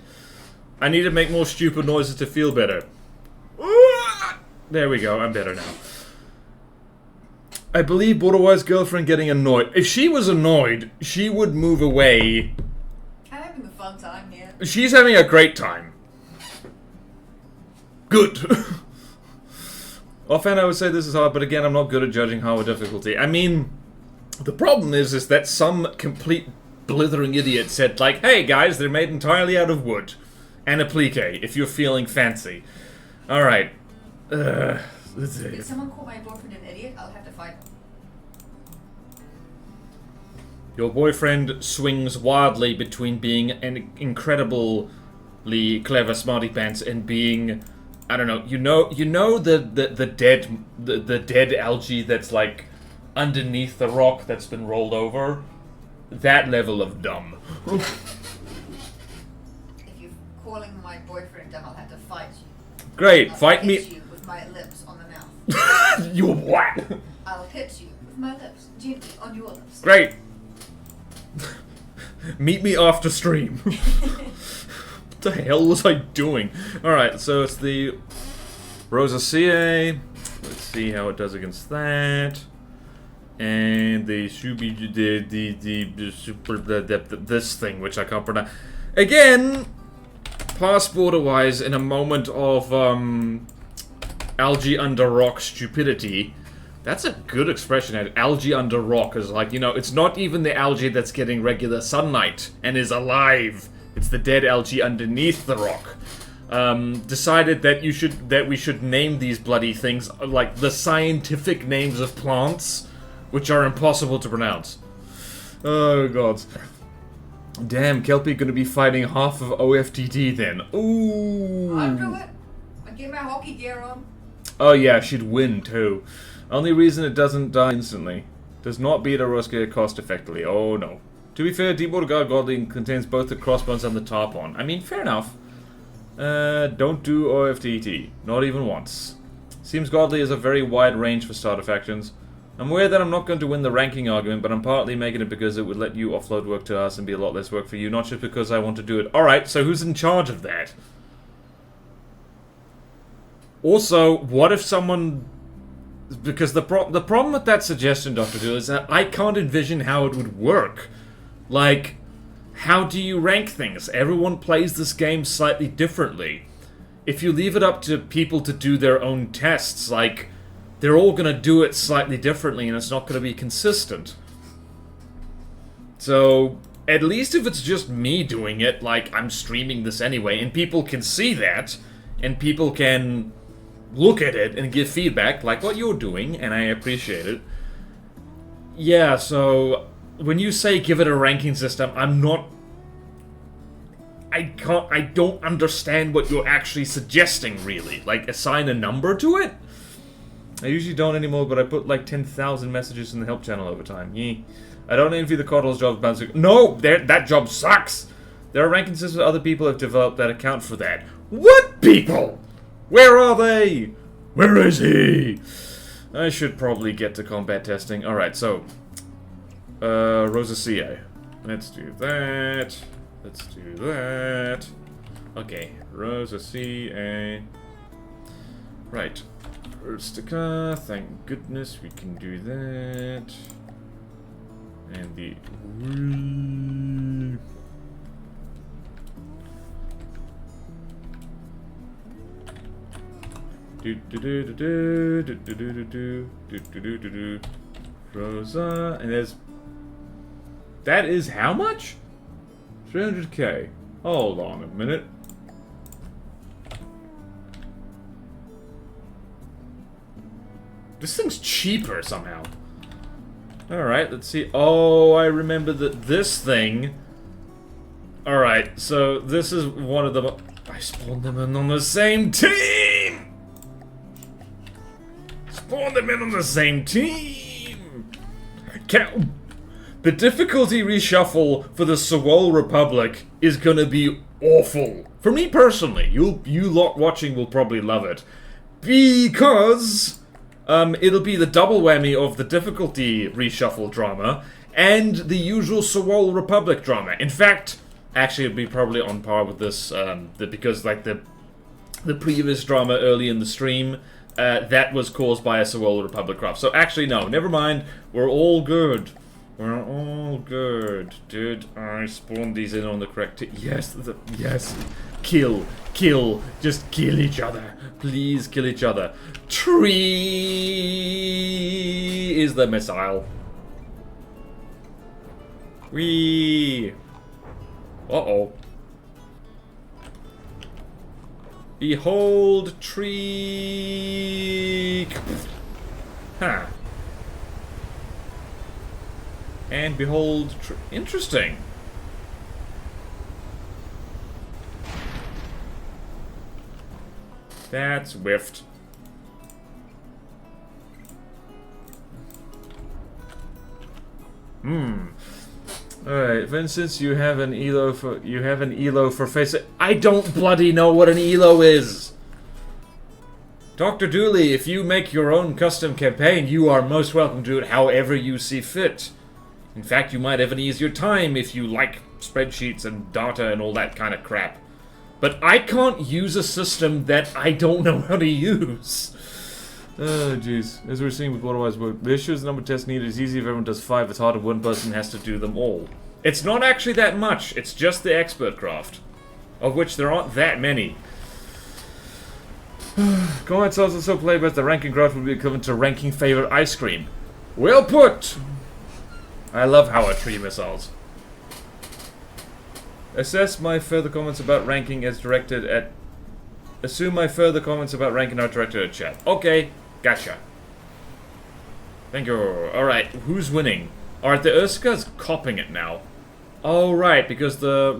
I need to make more stupid noises to feel better. There we go, I'm better now. I believe Borderwire's girlfriend getting annoyed. If she was annoyed, she would move away. I'm having a fun time here. She's having a great time. Good. Offhand, I would say this is hard, but again, I'm not good at judging hard difficulty. I mean, the problem is that some complete blithering idiot said, like, hey guys, they're made entirely out of wood. And applique, if you're feeling fancy. Alright. If someone call my boyfriend an idiot, I'll have to fight him. Your boyfriend swings wildly between being an incredibly clever smarty pants and being, I don't know, you know the dead algae that's like underneath the rock that's been rolled over? That level of dumb. If you're calling my boyfriend dumb, I'll have to fight you. Great, I'll fight hit me. you with my lips on the mouth. You what? I'll hit you with my lips, gently on your lips. Great. Meet me after stream. What the hell was I doing? Alright, so it's the Rosacea. Let's see how it does against that. And the this thing, which I can't pronounce. Again, passport-wise, in a moment of algae under rock stupidity. That's a good expression. Algae under rock is like, you know, it's not even the algae that's getting regular sunlight and is alive. It's the dead algae underneath the rock. Decided that we should name these bloody things like the scientific names of plants, which are impossible to pronounce. Oh god. Damn, Kelpie gonna be fighting half of OFTD then. Ooh. I'll do it. I'll get my hockey gear on. Oh yeah, she'd win too. Only reason it doesn't die instantly. Does not beat a Rosca cost effectively. Oh no. To be fair, Deepwater Guard Godly contains both the crossbones and the tarpon. I mean, fair enough. Don't do OFTT. Not even once. Seems Godly is a very wide range for starter factions. I'm aware that I'm not going to win the ranking argument, but I'm partly making it because it would let you offload work to us and be a lot less work for you, not just because I want to do it. Alright, so who's in charge of that? Also, what if someone... Because the problem with that suggestion, Dr. Dool, is that I can't envision how it would work. Like, how do you rank things? Everyone plays this game slightly differently. If you leave it up to people to do their own tests, like... They're all gonna do it slightly differently, and it's not gonna be consistent. So, at least if it's just me doing it, like, I'm streaming this anyway, and people can see that, and people can look at it and give feedback, like what you're doing, and I appreciate it. Yeah, so, when you say give it a ranking system, I'm not... I don't understand what you're actually suggesting, really. Like, assign a number to it? I usually don't anymore, but I put like 10,000 messages in the help channel over time. Yee. I don't envy the Coddle's job bouncing. No! That job sucks! There are ranking systems other people have developed that account for that. What people? Where are they? Where is he? I should probably get to combat testing. Alright, so. Rosacea. Let's do that. Let's do that. Okay, Rosacea. Right. Sticker, thank goodness we can do that. And the Rosa, and there's that is how much? 300k. Hold on a minute. This thing's cheaper somehow. Alright, let's see. Oh, I remember that this thing. Alright, so this is one of the... I spawned them in on the same team! Spawned them in on the same team! The difficulty reshuffle for the Sewol Republic is gonna be awful. For me personally, you lot watching will probably love it. Because... it'll be the double whammy of the difficulty reshuffle drama and the usual Sewol Republic drama. In fact, actually it'll be probably on par with this, because like the previous drama early in the stream, that was caused by a Sewol Republic crop. So actually no, never mind, we're all good. We're all good. Did I spawn these in on the correct yes, yes. Kill, just kill each other. Please kill each other. Tree is the missile. Wee. Uh-oh. Behold tree. Huh. And behold tree. Interesting. That's whiffed. Alright, for instance, you have an elo for face. I don't bloody know what an elo is! Dr. Dooley, if you make your own custom campaign, you are most welcome to do it however you see fit. In fact, you might have an easier time if you like spreadsheets and data and all that kind of crap. But I can't use a system that I don't know how to use. Oh, jeez. As we're seeing with otherwise work, the issue is the number of tests needed is easy if everyone does 5. It's hard if one person has to do them all. It's not actually that much. It's just the expert craft, of which there aren't that many. Comment cells are so played but the ranking craft will be equivalent to ranking favorite ice cream. Well put! I love Howard Tree missiles. Assess my further comments about ranking as directed at... Assume my further comments about ranking are directed at chat. Okay, gotcha. Thank you. Alright, who's winning? Alright, the Urska's copping it now. Oh, right, because the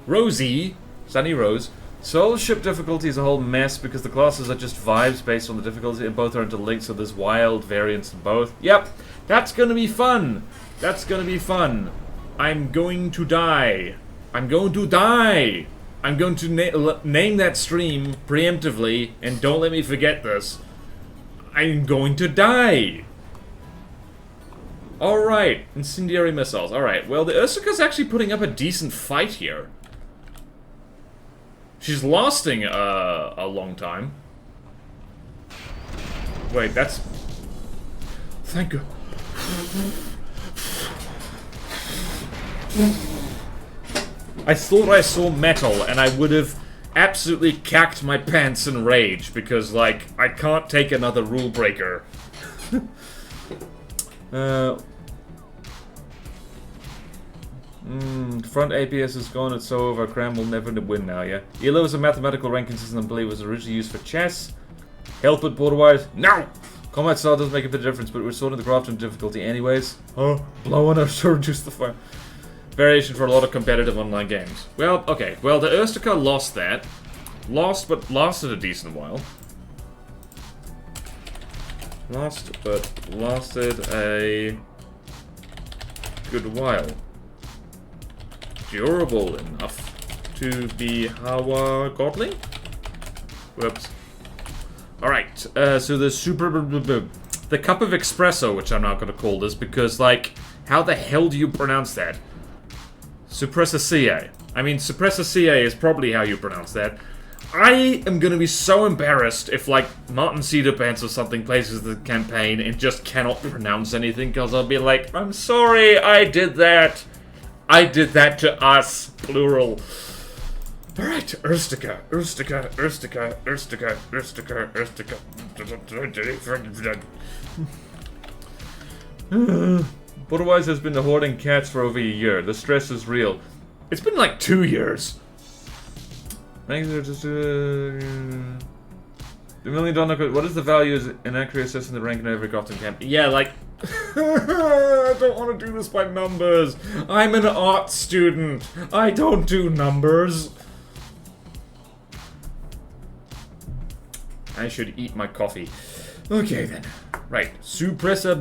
Rosie, Sunny Rose, Soul Ship difficulty is a whole mess because the classes are just vibes based on the difficulty and both are interlinked, so there's wild variance in both. Yep, that's gonna be fun. That's gonna be fun. I'm going to die. I'm going to die. I'm going to name that stream preemptively, and don't let me forget this. I'm going to die. Alright, incendiary missiles. Alright, well, the Ursuka's actually putting up a decent fight here. She's lasting a long time. Wait, that's... Thank you. I thought I saw metal, and I would have absolutely cacked my pants in rage, because, like, I can't take another rule breaker. Front APS is gone, it's so over. Cram will never win now, yeah? ELO is a mathematical ranking system I believe was originally used for chess. Help it, border-wise? No! Combat style doesn't make a bit of difference, but we're sorting the craft and difficulty anyways. Oh, blowing up to reduce the fire. Variation for a lot of competitive online games. Well, okay. Well, the Urstica lost that. Lost, but lasted a decent while. Lost, but lasted a good while. Durable enough to be Hawa Godly? Whoops. Alright, so the the cup of espresso, which I'm not going to call this, because, like, how the hell do you pronounce that? Suppressa I mean, Suppressa is probably how you pronounce that. I am going to be so embarrassed if, like, Martin Cedar Pants or something plays the campaign and just cannot pronounce anything, because I'll be like, I'm sorry, I did that. I did that to us, plural. Alright, Urstica. Otherwise has been hoarding cats for over a year. The stress is real. It's been like 2 years. The $1 million... What is the value is inaccurate assessing the rank in every Gotham camp? Yeah, like... I don't want to do this by numbers. I'm an art student. I don't do numbers. I should eat my coffee. Okay, then. Right. Suppressa...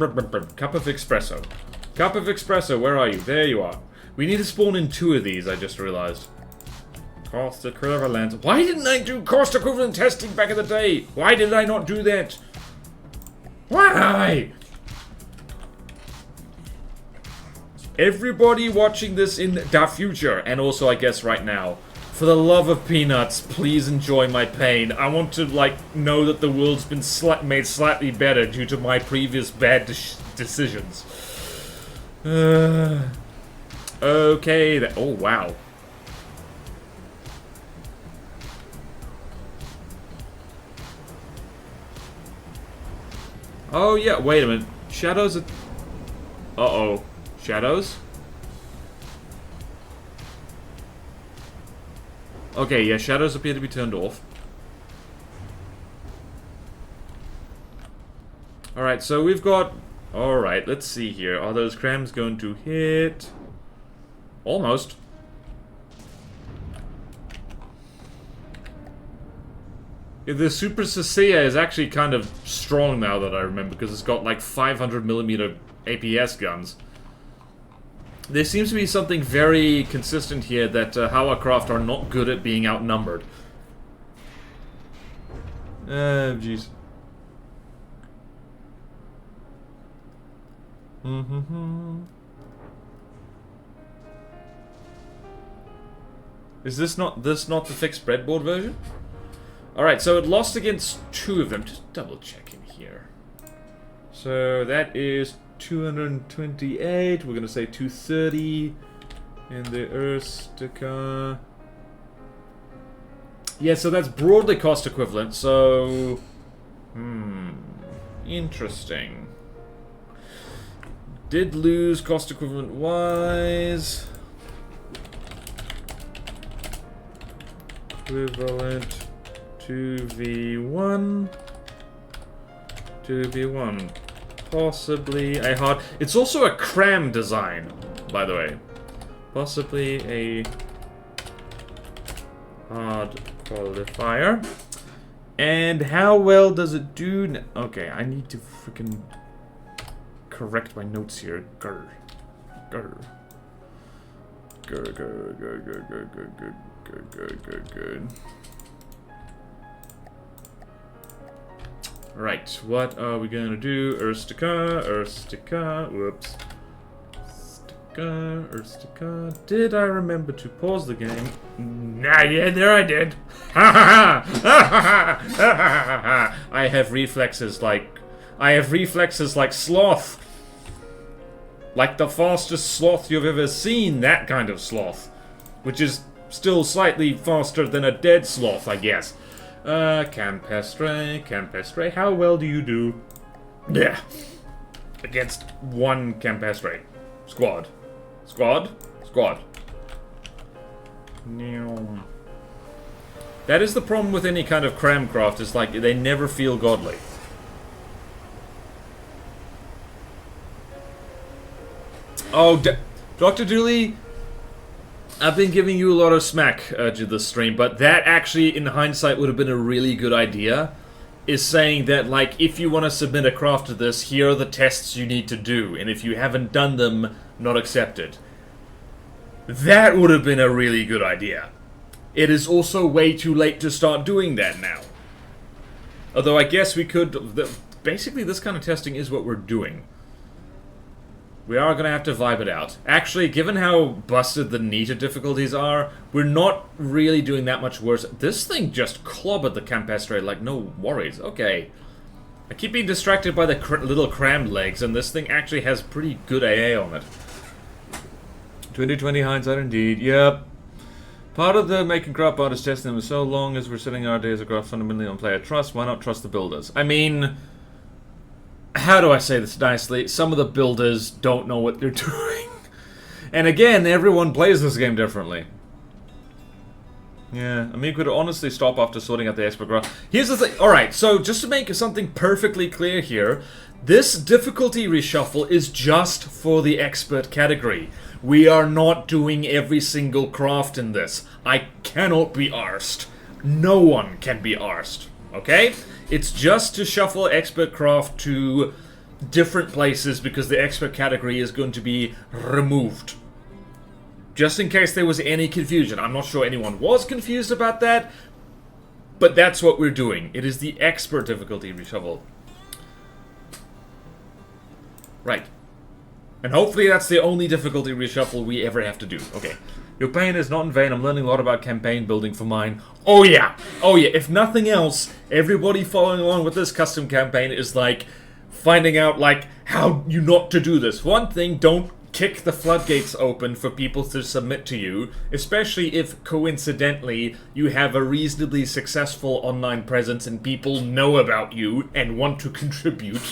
Cup of espresso. Cup of espresso, where are you? There you are. We need to spawn in 2 of these, I just realized. Cost equivalent. Why didn't I do cost equivalent testing back in the day? Why did I not do that? Why? Everybody watching this in the future, and also I guess right now, for the love of peanuts, please enjoy my pain. I want to, like, know that the world's been made slightly better due to my previous bad decisions. Okay, oh wow. Oh yeah, wait a minute. Shadows are... Uh-oh. Shadows? Okay, yeah, shadows appear to be turned off. Alright, so we've got... Alright, let's see here. Are those crams going to hit? Almost. The Super Cecilia is actually kind of strong now that I remember, because it's got like 500mm APS guns. There seems to be something very consistent here that Howarcraft are not good at being outnumbered. Jeez. Is this not the fixed breadboard version? Alright, so it lost against 2 of them. Just double checking here. So that is 228. We're gonna say 230 in the Erstica. Yeah, so that's broadly cost equivalent, so... Interesting. Did lose cost equivalent wise. Equivalent 2v1. 2v1. Possibly a hard... It's also a cram design, by the way. Possibly a hard qualifier. And how well does it do? Okay, I need to freaking correct my notes here. Grr. Grr. Grr, grr, grr, grr, grr, grr, grr, grr, grr, grr, grr. Right, what are we gonna do? Erstica, whoops. Erstica. Did I remember to pause the game? Nah, yeah, there I did. I have reflexes like sloth. Like the fastest sloth you've ever seen, that kind of sloth. Which is still slightly faster than a dead sloth, I guess. Campestre, how well do you do? Yeah. Against one Campestre. Squad. That is the problem with any kind of cramcraft, is like, they never feel godly. Oh, Dr. Dooley, I've been giving you a lot of smack to the stream, but that actually, in hindsight, would have been a really good idea. Is saying that, like, if you want to submit a craft to this, here are the tests you need to do, and if you haven't done them, not accepted. That would have been a really good idea. It is also way too late to start doing that now. Although I guess we could... basically, this kind of testing is what we're doing. We are going to have to vibe it out. Actually, given how busted the Nita difficulties are, we're not really doing that much worse. This thing just clobbered the Campestre like no worries. Okay. I keep being distracted by the little crammed legs, and this thing actually has pretty good AA on it. 2020 hindsight indeed. Yep. Part of the making craft artist testing was so long as we're setting our days of craft fundamentally on player trust, why not trust the builders? I mean... How do I say this nicely? Some of the builders don't know what they're doing. And again, everyone plays this game differently. Yeah, I mean, could honestly stop after sorting out the expert craft. Here's the thing. Alright, so just to make something perfectly clear here, this difficulty reshuffle is just for the expert category. We are not doing every single craft in this. I cannot be arsed. No one can be arsed. Okay? It's just to shuffle expert craft to different places because the expert category is going to be removed. Just in case there was any confusion. I'm not sure anyone was confused about that, but that's what we're doing. It is the expert difficulty reshuffle. Right. And hopefully that's the only difficulty reshuffle we ever have to do. Okay. Your pain is not in vain. I'm learning a lot about campaign building for mine. Oh yeah! Oh yeah, if nothing else, everybody following along with this custom campaign is like finding out like how you not to do this. One thing, don't kick the floodgates open for people to submit to you, especially if coincidentally you have a reasonably successful online presence and people know about you and want to contribute.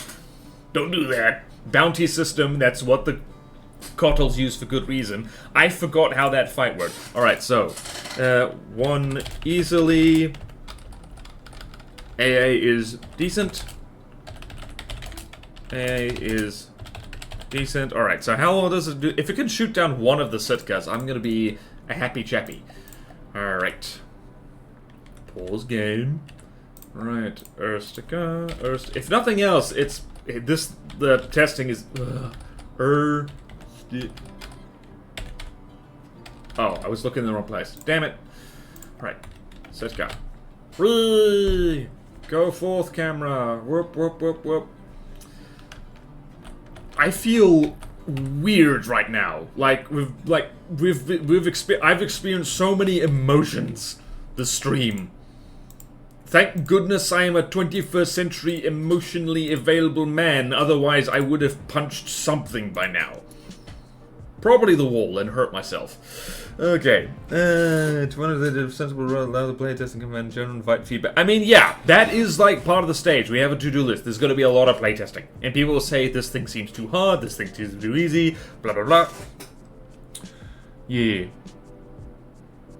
Don't do that. Bounty system, that's what the Cottles use for good reason. I forgot how that fight worked. Alright, so, one easily. AA is decent. AA is decent. Alright, so how long does it do? If it can shoot down one of the Sitkas, I'm gonna be a happy chappy. Alright. Pause game. Right, Erstica, if nothing else, the testing is, oh, I was looking in the wrong place. Damn it. Right. Let's go. Free! Go forth, camera. Whoop, whoop, whoop, whoop. I feel weird right now. Like, I've experienced so many emotions this stream. Thank goodness I am a 21st century emotionally available man, otherwise I would have punched something by now. Probably the wall and hurt myself. Okay. To one of the sensible role, allow the player testing command, general invite feedback. I mean, yeah, that is like part of the stage. We have a to-do list. There's going to be a lot of playtesting. And people will say, this thing seems too hard, this thing seems too easy, blah, blah, blah. Yeah.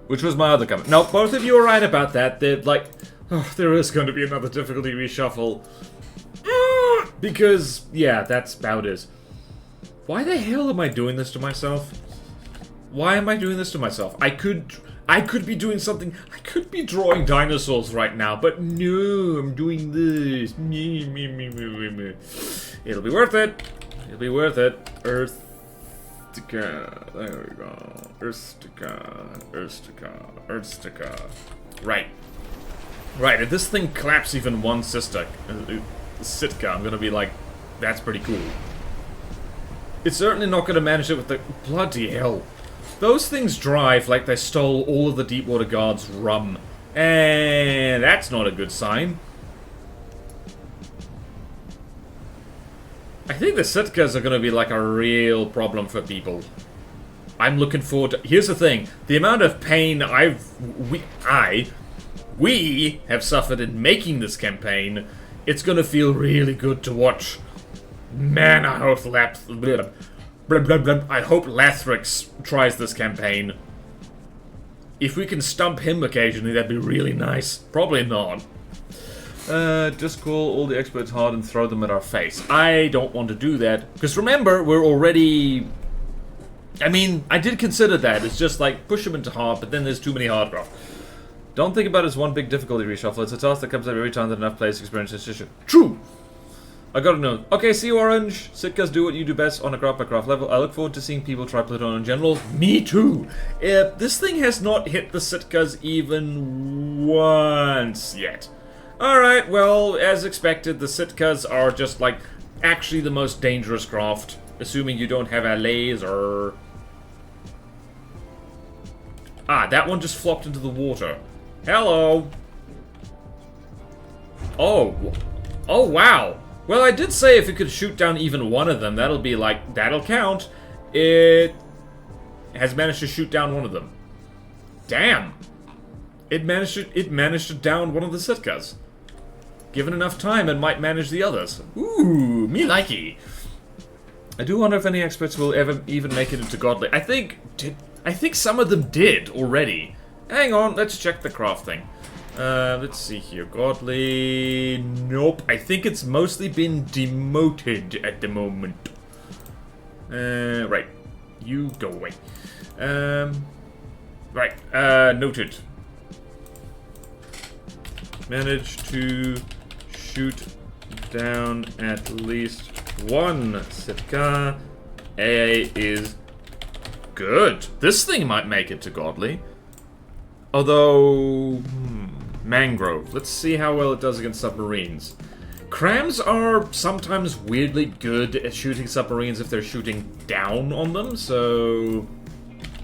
Which was my other comment. No, both of you are right about that. They're like, oh, there is going to be another difficulty reshuffle. Because, yeah, that's about it. Why the hell am I doing this to myself? Why am I doing this to myself? I could be doing something. I could be drawing dinosaurs right now, but no, I'm doing this. It'll be worth it. It'll be worth it. Earthstica. There we go. Earthstica. Right. Right, if this thing claps even one Sitka, I'm gonna be like, that's pretty cool. It's certainly not gonna manage it with the... Bloody hell. Those things drive like they stole all of the Deepwater Guard's rum. And that's not a good sign. I think the Sitkas are gonna be like a real problem for people. I'm looking forward to... Here's the thing. The amount of pain we have suffered in making this campaign, it's gonna feel really good to watch. Man, I hope Lathrix tries this campaign. If we can stump him occasionally, that'd be really nice. Probably not. Just call all the experts hard and throw them at our face. I don't want to do that. Because remember, we're already... I mean, I did consider that. It's just like, push them into hard, but then there's too many hard draw. Don't think about it as one big difficulty reshuffle. It's a task that comes up every time that enough players experience this issue. True! I gotta know. Okay, see you, Orange. Sitkas do what you do best on a craft-by-craft level. I look forward to seeing people try Pluton in general. Me too! This thing has not hit the Sitkas even once yet. Alright, well, as expected, the Sitkas are just, like, actually the most dangerous craft. Assuming you don't have a laser. Ah, that one just flopped into the water. Hello! Oh. Oh, wow. Well, I did say if it could shoot down even one of them, that'll be like, that'll count. It has managed to shoot down one of them. Damn. It managed to down one of the Sitkas. Given enough time, it might manage the others. Ooh, me likey. I do wonder if any experts will ever even make it into Godly. I think some of them did already. Hang on, let's check the craft thing. Let's see here. Godly... Nope. I think it's mostly been demoted at the moment. Right. You go away. Right. Noted. Managed to shoot down at least one Sitka. A is good. This thing might make it to Godly. Although... Mangrove. Let's see how well it does against submarines. Crams are sometimes weirdly good at shooting submarines if they're shooting down on them, so...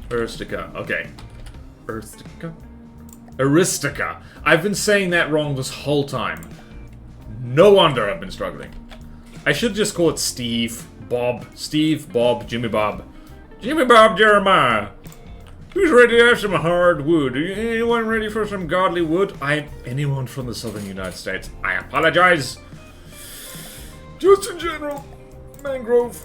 Erstica. Okay. Erstica? Aristica. I've been saying that wrong this whole time. No wonder I've been struggling. I should just call it Steve, Bob, Jimmy Bob. Jimmy Bob Jeremiah. Who's ready to have some hard wood? Anyone ready for some godly wood? Anyone from the southern United States. I apologize. Just in general. Mangrove.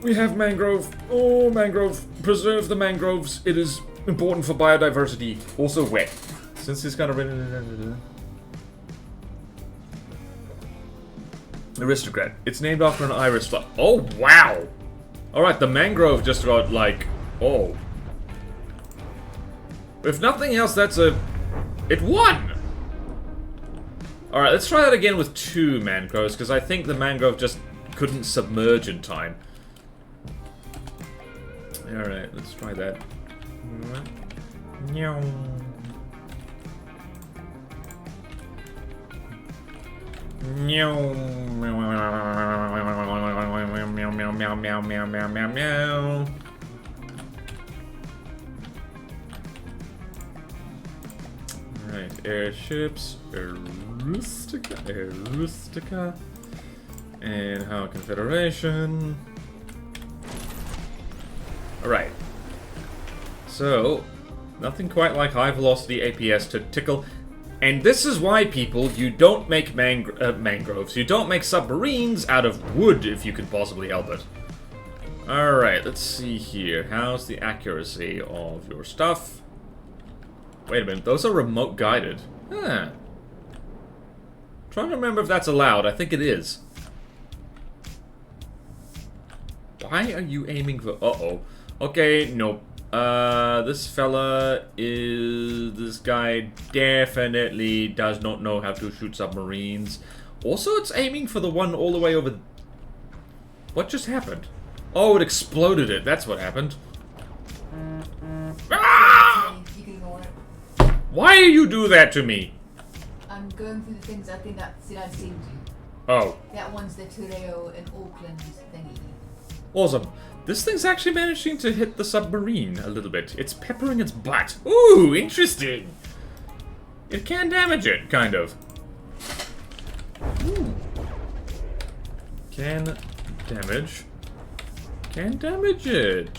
We have mangrove. Oh, mangrove. Preserve the mangroves. It is important for biodiversity. Also wet. Since it's kind of... Aristocrat. It's named after an iris flower. Oh, wow. Alright, the mangrove just got like... Oh. If nothing else, that's a... It won! Alright, let's try that again with 2 mangroves, because I think the mangrove just couldn't submerge in time. Alright, let's try that. Meow, meow, meow, meow, meow, meow, meow, meow. Alright, airships, Rustica, and Haugen Federation. Alright. So, nothing quite like high velocity APS to tickle. And this is why, people, you don't make mangroves. You don't make submarines out of wood if you can possibly help it. Alright, let's see here. How's the accuracy of your stuff? Wait a minute, those are remote guided. Huh. Trying to remember if that's allowed. I think it is. Why are you aiming for... Uh-oh. Okay, nope. This fella is... This guy definitely does not know how to shoot submarines. Also, it's aiming for the one all the way over... What just happened? Oh, it exploded it. That's what happened. Ah! Why do you do that to me? I'm going through the things I think I've seen you. Oh. That one's the Fulero and Auckland thingy. Awesome. This thing's actually managing to hit the submarine a little bit. It's peppering its butt. Ooh, interesting. It can damage it, kind of. Ooh. Can damage it.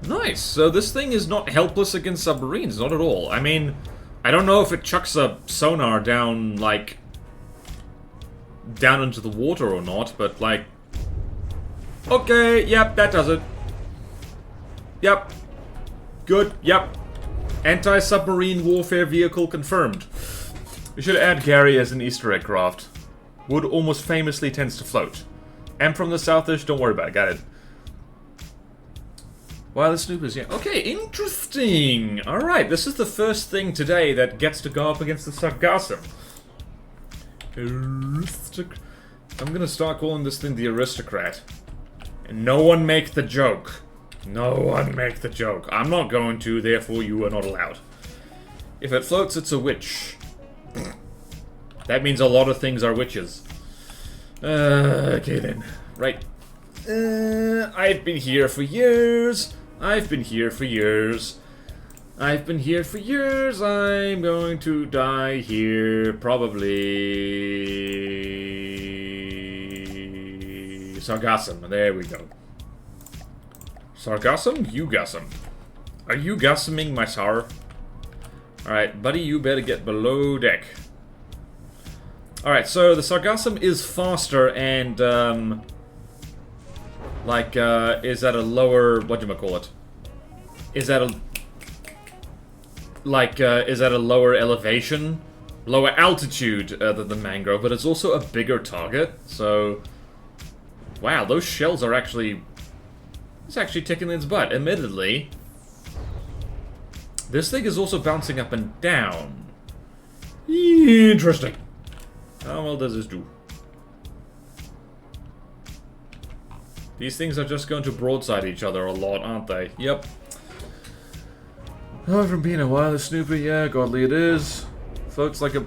Nice. So this thing is not helpless against submarines, not at all. I mean, I don't know if it chucks a sonar down, like, down into the water or not, but, like... Okay, yep, that does it. Yep. Good, yep. Anti-submarine warfare vehicle confirmed. We should add Gary as an Easter egg craft. Wood almost famously tends to float. I'm from the Southish, don't worry about it, got it. Wow, the snoopers, yeah. Okay, interesting! Alright, this is the first thing today that gets to go up against the Sargassum. I'm gonna start calling this thing the Aristocrat. And no one make the joke. No one make the joke. I'm not going to, therefore you are not allowed. If it floats, it's a witch. That means a lot of things are witches. Okay then. Right. I've been here for years. I'm going to die here, probably... Sargassum, there we go. Sargassum? You Gassum. Are you Gassuming my Sar? Alright, buddy, you better get below deck. Alright, so the Sargassum is faster and, is at a lower, whatchamacallit? Is at a lower elevation, lower altitude than the mangrove, but it's also a bigger target, so... Wow, those shells are actually... It's actually ticking its butt, admittedly. This thing is also bouncing up and down. Interesting. How well does this do? These things are just going to broadside each other a lot, aren't they? Yep. Oh, from being a wireless snooper, yeah, godly it is. Floats like a...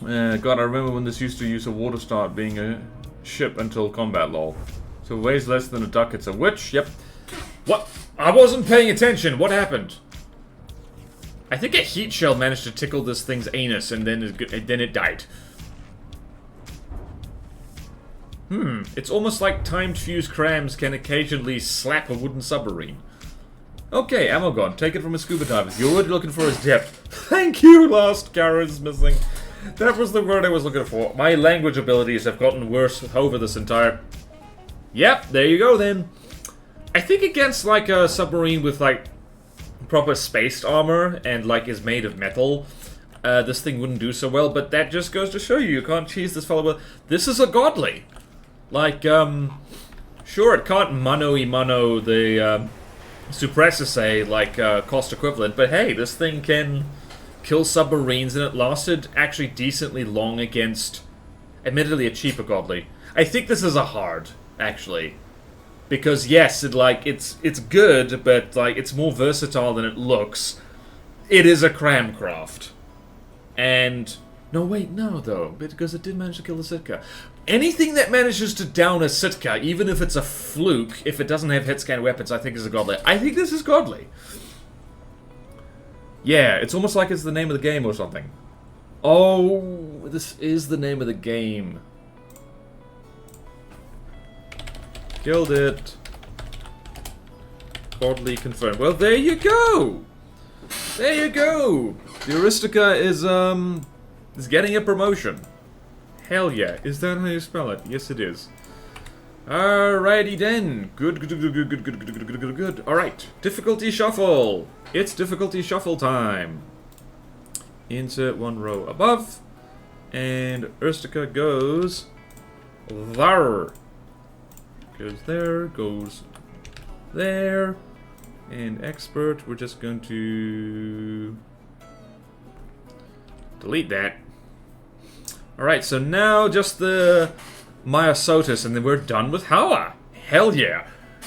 God, I remember when this used to use a water start being a ship until combat, lol. So it weighs less than a duck, it's a witch, yep. What? I wasn't paying attention, what happened? I think a heat shell managed to tickle this thing's anus and then it died. It's almost like timed fuse crams can occasionally slap a wooden submarine. Okay, ammo gone. Take it from a scuba diver. You're already looking for his depth. Thank you, last carrot's missing. That was the word I was looking for. My language abilities have gotten worse over this entire... Yep, there you go then. I think against, like, a submarine with, like, proper spaced armor and, like, is made of metal, this thing wouldn't do so well, but that just goes to show you can't cheese this fellow with... This is a godly. Like, sure, it can't mano-y-mano the, suppressor, say, like, cost equivalent, but hey, this thing can kill submarines, and it lasted actually decently long against, admittedly, a cheaper godly. I think this is a hard, actually. Because, yes, it's good, but, like, it's more versatile than it looks. It is a cramcraft. And No, wait, no, though, because it did manage to kill the Sitka. Anything that manages to down a Sitka, even if it's a fluke, if it doesn't have hit scan weapons, I think is a godly. I think this is godly. Yeah, it's almost like it's the name of the game or something. Oh, this is the name of the game. Killed it. Godly confirmed. Well, there you go! There you go! The Aristica is getting a promotion. Hell yeah. Is that how you spell it? Yes, it is. Alrighty then. Good. Alright. Difficulty shuffle. It's difficulty shuffle time. Insert one row above. And Aristica goes there. Goes there. Goes there. And expert, we're just going to delete that. Alright, so now just the Myosotis, and then we're done with Hawa. Hell yeah.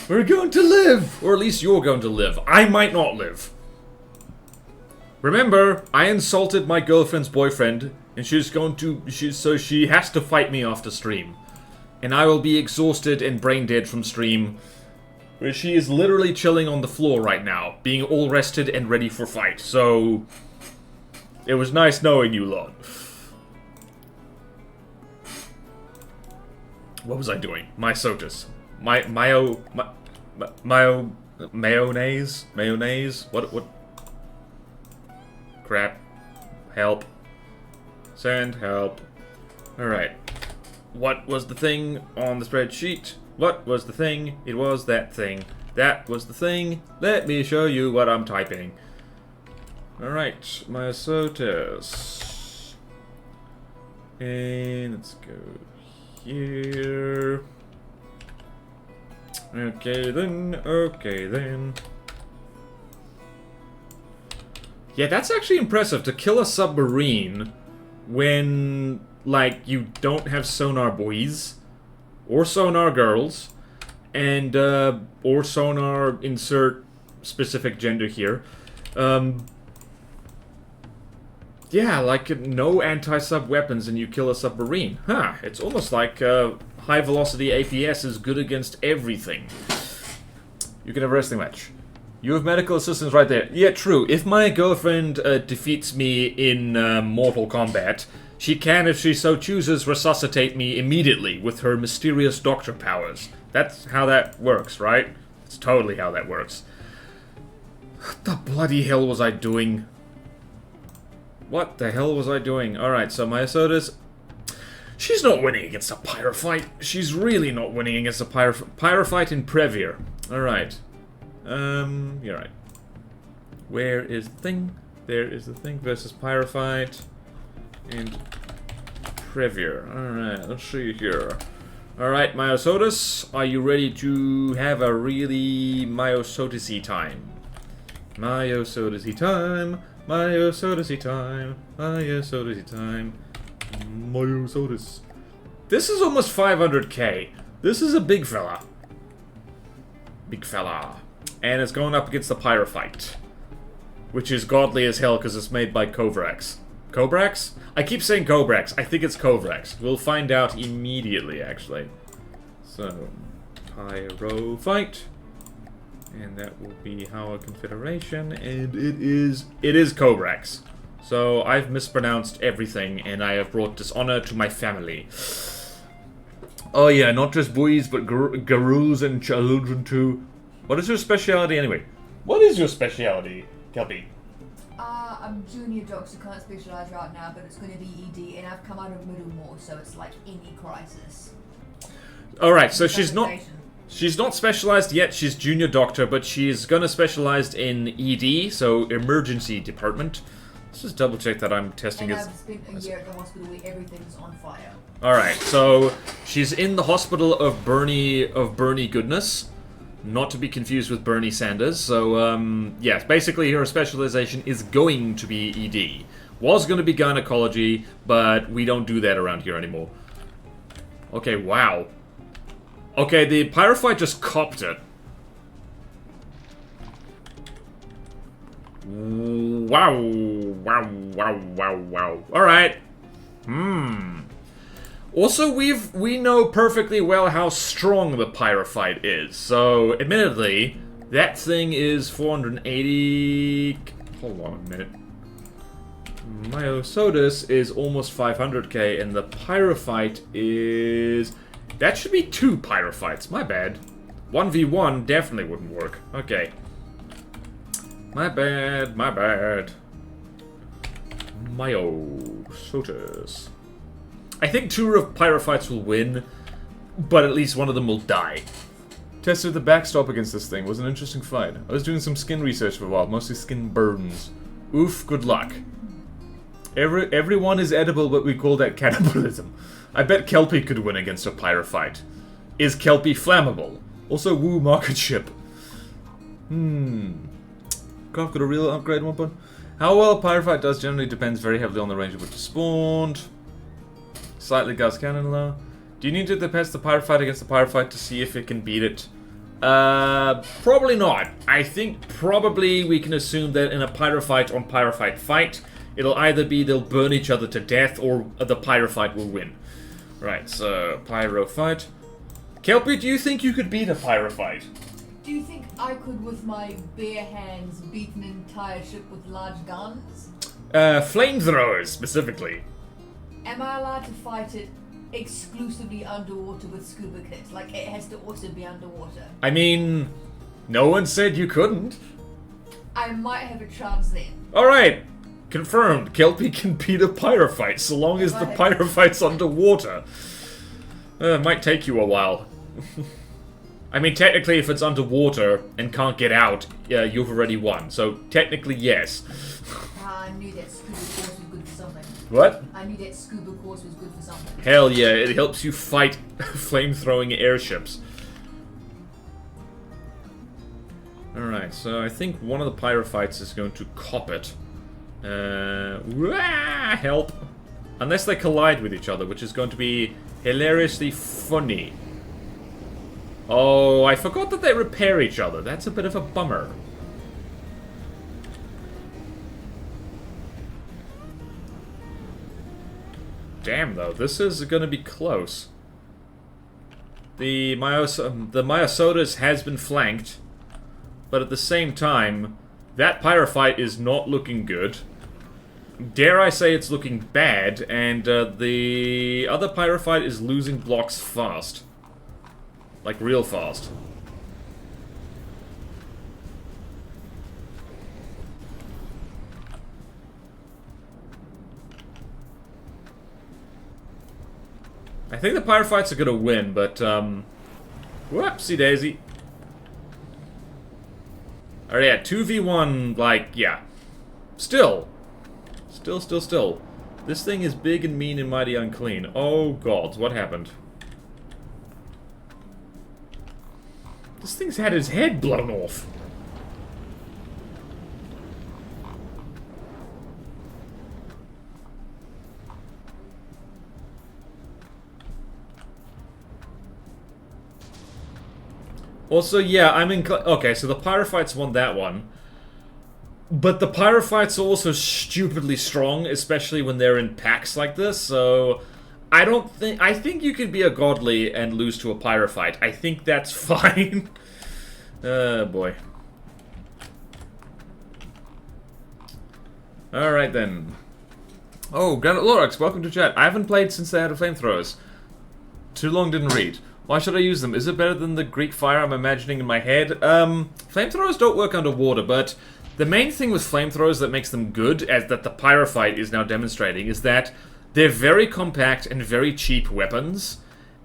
We're going to live! Or at least you're going to live. I might not live. Remember, I insulted my girlfriend's boyfriend, and she's going to... so she has to fight me after stream. And I will be exhausted and brain dead from stream, where she is literally chilling on the floor right now, being all rested and ready for fight. So, it was nice knowing you lot. What was I doing? Myosotis. Mayonnaise? Mayonnaise? What? Crap. Help. Send help. Alright. What was the thing on the spreadsheet? What was the thing? It was that thing. That was the thing. Let me show you what I'm typing. Alright, Myosotis. And let's go here. Okay then. Yeah, that's actually impressive to kill a submarine when, like, you don't have sonar boys. Or sonar girls, and, or sonar, insert specific gender here. Yeah, like, no anti-sub weapons and you kill a submarine. Huh, it's almost like, high-velocity APS is good against everything. You can have a wrestling match. You have medical assistance right there. Yeah, true. If my girlfriend, defeats me in, Mortal Kombat, she can, if she so chooses, resuscitate me immediately with her mysterious doctor powers. That's how that works, right? It's totally how that works. What the bloody hell was I doing? What the hell was I doing? Alright, so Myosotis... She's not winning against a Pyrophyte. She's really not winning against a Pyrophyte in Previer. Alright. You're right. Where is the thing? There is the thing versus Pyrophyte. And Previer. Alright, let's see here. Alright, Myosotis, are you ready to have a really Myosotis-y time? Myosotis-y time. Myosotis-y time. Myosotis-y time. Myosotis. This is almost 500k. This is a big fella. Big fella. And it's going up against the Pyrophyte. Which is godly as hell because it's made by Kovrax. Kobrax? I keep saying Kobrax. I think it's Kovrax. We'll find out immediately, actually. So, Pyrophyte. And that will be our confederation. And it is Kobrax. So, I've mispronounced everything, and I have brought dishonor to my family. Oh yeah, not just boys, but gurus and children too. What is your speciality anyway? What is your speciality, Kelpie? I'm junior doctor, can't specialise right now, but it's going to be ED, and I've come out of Middlemore, so it's like any crisis. Alright, so she's not specialised yet, she's junior doctor, but she's going to specialise in ED, so emergency department. Let's just double check that I'm testing it. And I've spent a year at the hospital where everything's on fire. Alright, so she's in the hospital of Bernie Goodness. Not to be confused with Bernie Sanders. So, yes, basically her specialization is going to be ED. Was going to be gynecology, but we don't do that around here anymore. Okay, wow. Okay, the Pyrophyte just copped it. Wow. Wow. Alright. Also, we know perfectly well how strong the pyrophyte is. So, admittedly, that thing is 480... Hold on a minute. My Otis is almost 500k, and the pyrophyte is... That should be 2 pyrophytes, my bad. 1v1 definitely wouldn't work. Okay. My bad, my bad. My Otis. I think 2 of pyrophytes will win, but at least one of them will die. Tested the backstop against this thing. Was an interesting fight. I was doing some skin research for a while, mostly skin burns. Oof, good luck. Everyone is edible, but we call that cannibalism. I bet Kelpie could win against a pyrophyte. Is Kelpie flammable? Also, woo, market ship. Craft got a real upgrade 1 point. How well a pyrophyte does generally depends very heavily on the range of which it spawned. Slightly gas cannon low. Do you need to test the pyrophyte against the pyrophyte to see if it can beat it? Probably not. I think probably we can assume that in a pyrophyte on pyrophyte fight, it'll either be they'll burn each other to death or the pyrophyte will win. Right, so pyrophyte. Kelpie, do you think you could beat a pyrophyte? Do you think I could, with my bare hands, beat an entire ship with large guns? Flamethrowers, specifically. Am I allowed to fight it exclusively underwater with scuba kit? Like, it has to also be underwater. I mean, no one said you couldn't. I might have a chance then. Alright, confirmed. Kelpie can beat a pyrophyte so long as the pyrophyte's underwater. It might take you a while. I mean, technically, if it's underwater and can't get out, you've already won. So, technically, yes. I knew that scuba course was good for something. What? I knew that scuba course was good for something. Hell yeah, it helps you fight flame-throwing airships. Alright, so I think one of the pyrophytes is going to cop it. Help! Unless they collide with each other, which is going to be hilariously funny. Oh, I forgot that they repair each other. That's a bit of a bummer. Damn, though, this is going to be close. The Myosotis has been flanked, but at the same time, that pyrophyte is not looking good. Dare I say it's looking bad, and the other pyrophyte is losing blocks fast. Like, real fast. I think the pyrophytes are gonna win, but, whoopsie daisy. Alright, yeah, 2v1, like, yeah. Still. Still. This thing is big and mean and mighty unclean. Oh, God, what happened? This thing's had his head blown off. Also, yeah, okay, so the pyrophytes won that one. But the pyrophytes are also stupidly strong, especially when they're in packs like this, so... I think you could be a godly and lose to a pyrophyte. I think that's fine. Boy. Alright then. Oh, Granite Lorax, welcome to chat. I haven't played since they had flamethrowers. Too long didn't read. Why should I use them? Is it better than the Greek fire I'm imagining in my head? Flamethrowers don't work underwater, but the main thing with flamethrowers that makes them good, as that the pyrophyte is now demonstrating, is that they're very compact and very cheap weapons,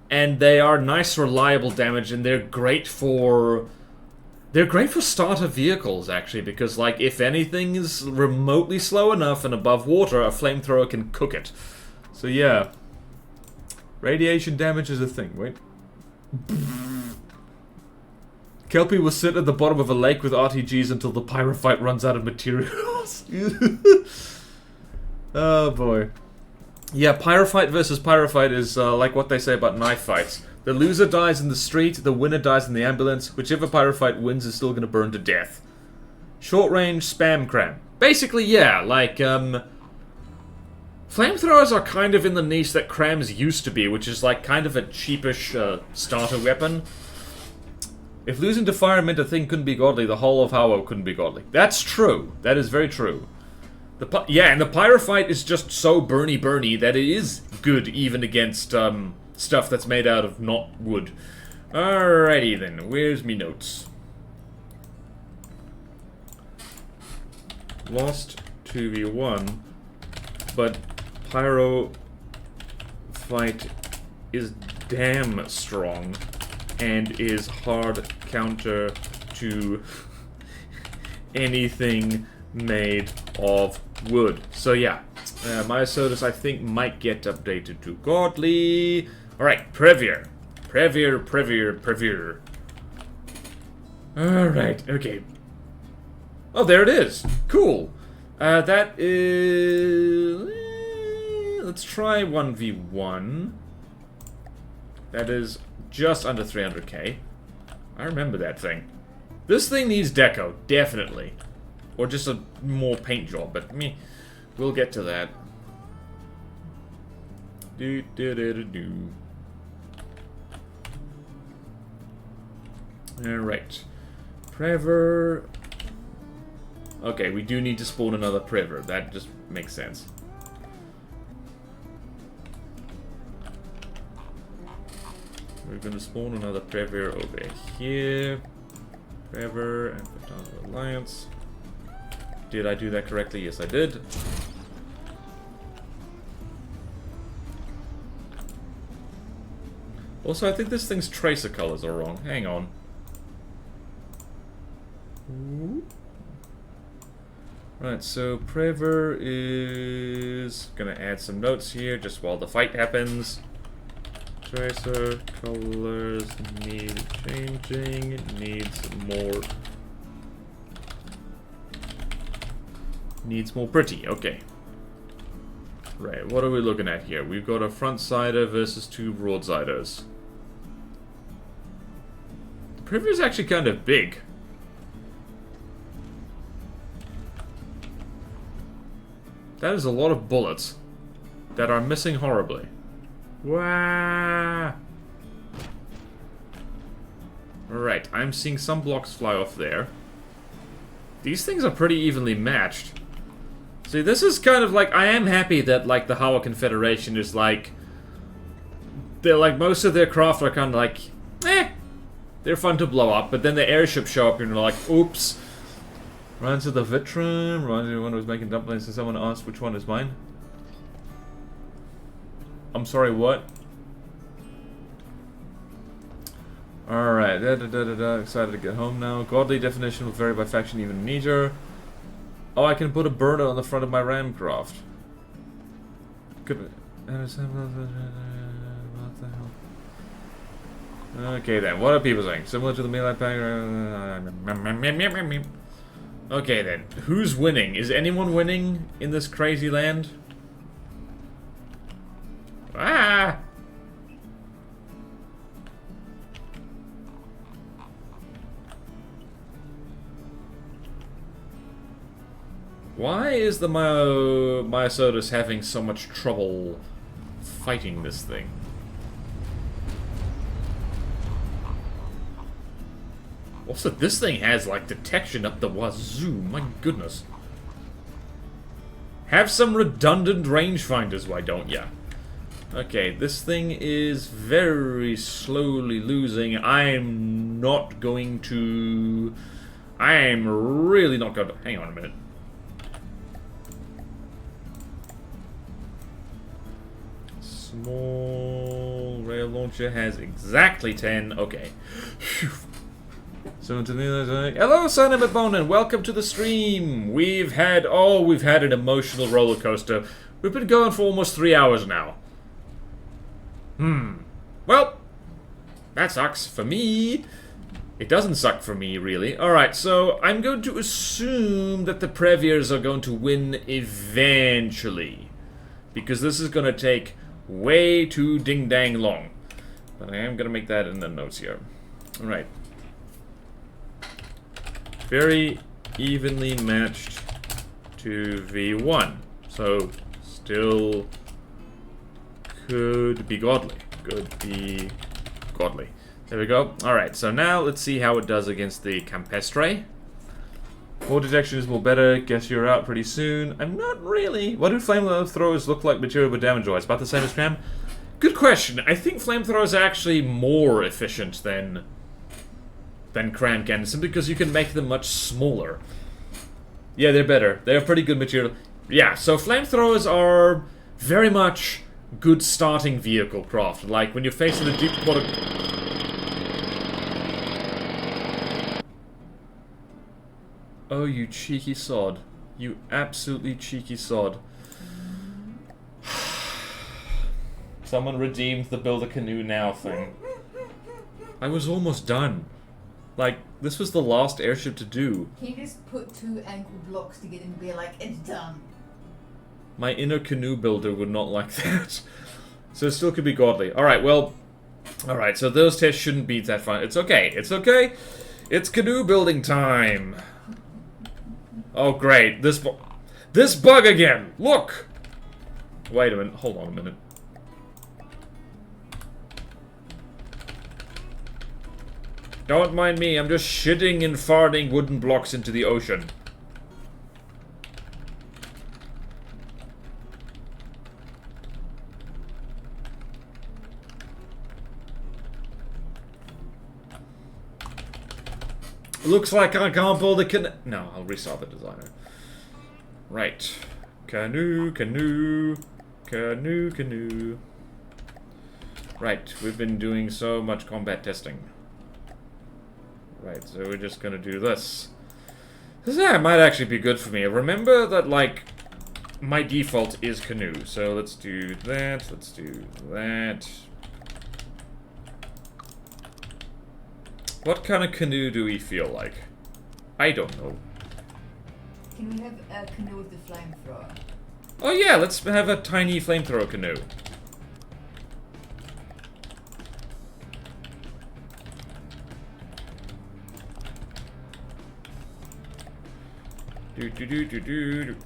and they are nice, reliable damage, and they're great for starter vehicles, actually, because, like, if anything is remotely slow enough and above water, a flamethrower can cook it. So, yeah. Radiation damage is a thing, wait. Kelpie will sit at the bottom of a lake with RTGs until the pyrophyte runs out of materials. Oh, boy. Yeah, pyrophyte versus pyrophyte is like what they say about knife fights. The loser dies in the street, the winner dies in the ambulance. Whichever pyrophyte wins is still going to burn to death. Short range spam cram. Basically, yeah, like, Flamethrowers are kind of in the niche that crams used to be, which is like kind of a cheapish starter weapon. If losing to fire meant a thing couldn't be godly, the whole of Howo couldn't be godly. That's true. That is very true. Yeah, and the Pyrophyte is just so burny that it is good even against stuff that's made out of not wood. Alrighty then, where's me notes? Lost 2v1, but Pyrophyte is damn strong and is hard counter to anything made of wood. So yeah, my Otis I think might get updated to godly. Alright, Previer. Alright, okay. Oh, there it is. Cool. That is... let's try 1v1. That is just under 300k. I remember that thing. This thing needs deco, definitely. Or just a more paint job, but we'll get to that. Do. Alright. Prever. Okay, we do need to spawn another Prever. That just makes sense. We're gonna spawn another Prever over here. Prever and put down the Alliance. Did I do that correctly? Yes, I did. Also, I think this thing's tracer colors are wrong. Hang on. Right, so Prever is gonna add some notes here just while the fight happens. Tracer colors need changing, needs more pretty, okay. Right, what are we looking at here? We've got a front-sider versus two broadsiders. The Prever is actually kind of big. That is a lot of bullets that are missing horribly. Wah! Alright, I'm seeing some blocks fly off there. These things are pretty evenly matched. See, this is kind of like, I am happy that, like, the Howa Confederation is like, they're like, most of their craft are kind of like, they're fun to blow up, but then the airships show up and you're like, oops. Runs to the Vitron, reminds me of when I was making dumplings and someone asked which one is mine. I'm sorry, what? Alright, excited to get home now. Godly definition will vary by faction, even meter. Oh, I can put a burner on the front of my ramcraft. What the hell? Okay then, what are people saying? Similar to the melee pack? Okay then, who's winning? Is anyone winning in this crazy land? Ah! Why is the Otis having so much trouble fighting this thing? Also, this thing has, like, detection up the wazoo. My goodness. Have some redundant rangefinders, why don't ya? Okay, this thing is very slowly losing. I'm not going to... I'm really not going to... Hang on a minute. Small rail launcher has exactly 10. Okay. Phew. So hello, son of McDonald. Welcome to the stream. We've had an emotional roller coaster. We've been going for almost 3 hours now. Well, that sucks for me. It doesn't suck for me, really. Alright, so I'm going to assume that the Previers are going to win eventually. Because this is going to take way too ding-dang long. But I am going to make that in the notes here. Alright. Very evenly matched 2v1. So, still could be godly. Could be godly. There we go. Alright, so now let's see how it does against the Campestre. More detection is more better. Guess you're out pretty soon. I'm not really. What do flamethrowers look like material with damage wise? About the same as Cram? Good question. I think flamethrowers are actually more efficient than cram cannons, simply because you can make them much smaller. Yeah, they're better. They're pretty good material. Yeah, so flamethrowers are very much good starting vehicle craft. Like when you're facing a deep water. Oh, you cheeky sod. You absolutely cheeky sod. Someone redeemed the build a canoe now thing. I was almost done. Like, this was the last airship to do. Can you just put 2 ankle blocks together and be like, it's done? My inner canoe builder would not like that. So it still could be godly. Alright, well... Alright, so those tests shouldn't be that fun. It's okay. It's okay. It's canoe building time. Oh, great. This bug again! Look! Wait a minute. Hold on a minute. Don't mind me. I'm just shitting and farting wooden blocks into the ocean. Looks like I can't pull the No, I'll restart the designer. Right. Canoe, canoe, canoe, canoe. Right, we've been doing so much combat testing. Right, so we're just gonna do this. This might actually be good for me. Remember that, like, my default is canoe. So let's do that, let's do that. What kind of canoe do we feel like? I don't know. Can we have a canoe with the flamethrower? Oh yeah, let's have a tiny flamethrower canoe. Do do do do do do.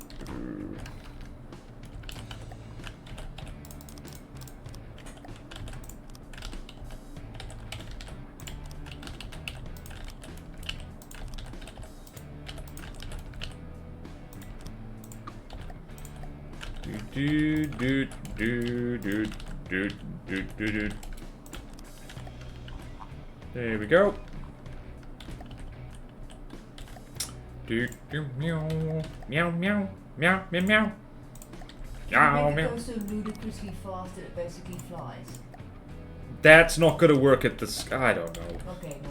Do do do do do do do do. There we go. Do do meow meow meow meow meow meow. Meow meow. It goes so ludicrously fast that it basically flies. That's not gonna work at the sky. I don't know. Okay, no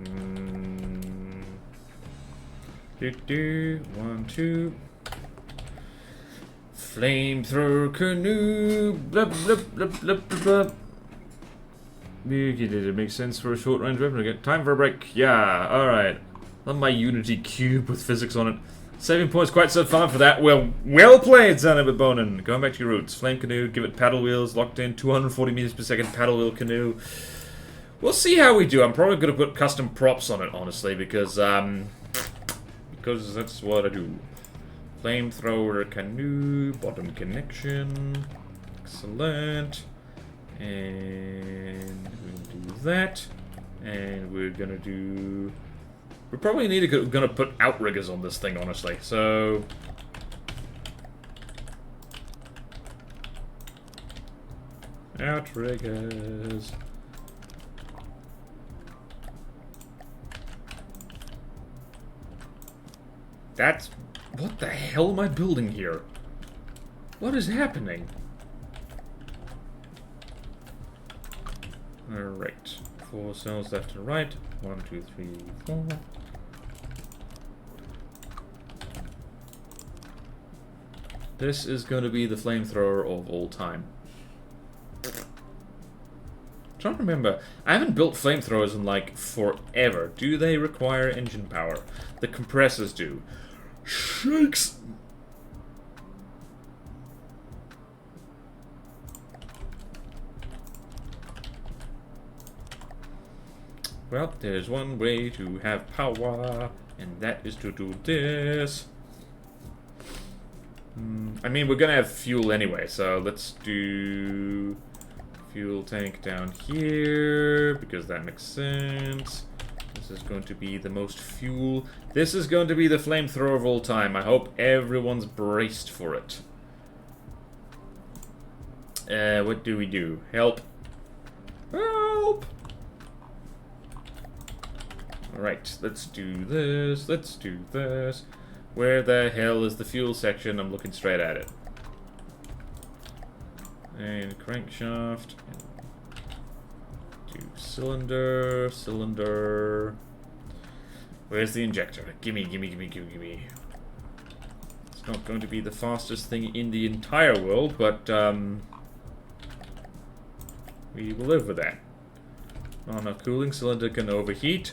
worries. Do do 1 2. Flamethrower canoe. Blah blah blah blah blah blah. Did it make sense for a short range weapon again? Time for a break. Yeah. All right. Love my Unity cube with physics on it. Saving points quite so far for that. Well played, son of a Bodan. Going back to your roots. Flame canoe. Give it paddle wheels. Locked in. 240 meters per second. Paddle wheel canoe. We'll see how we do. I'm probably going to put custom props on it, honestly, because that's what I do. Flamethrower canoe, bottom connection. Excellent. And we're gonna do that. And we're gonna do. We probably gonna put outriggers on this thing, honestly. So. Outriggers. That's. What the hell am I building here? What is happening? Alright. 4 cells left and right. 1, 2, 3, 4. This is going to be the flamethrower of all time. I'm trying to remember. I haven't built flamethrowers in like forever. Do they require engine power? The compressors do. Shakes. Well, there's one way to have power, and that is to do this. I mean, we're gonna have fuel anyway, so let's do fuel tank down here, because that makes sense. This is going to be the most fuel. This is going to be the flamethrower of all time. I hope everyone's braced for it. What do we do? Help. Help! Alright, let's do this. Let's do this. Where the hell is the fuel section? I'm looking straight at it. And crankshaft. Do cylinder. Cylinder. Where's the injector? Gimme, gimme, gimme, gimme, gimme. It's not going to be the fastest thing in the entire world, but, we will live with that. Oh, no, cooling cylinder can overheat.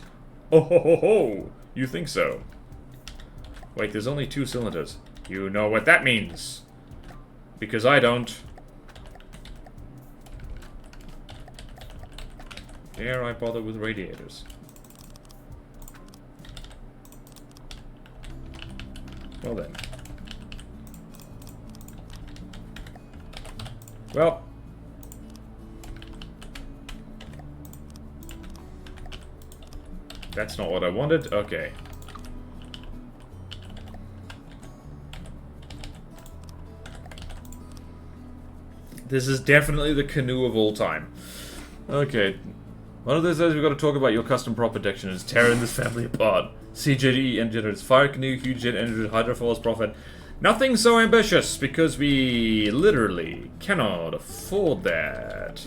Oh ho ho ho! You think so? Wait, there's only 2 cylinders. You know what that means. Because I don't. Dare I bother with radiators? Well then. Well. That's not what I wanted. Okay. This is definitely the canoe of all time. Okay. One of those days we've got to talk about your custom prop protection. It's tearing this family apart. CJE engineers, fire canoe, huge jet engine, hydrofoils profit. Nothing so ambitious because we literally cannot afford that.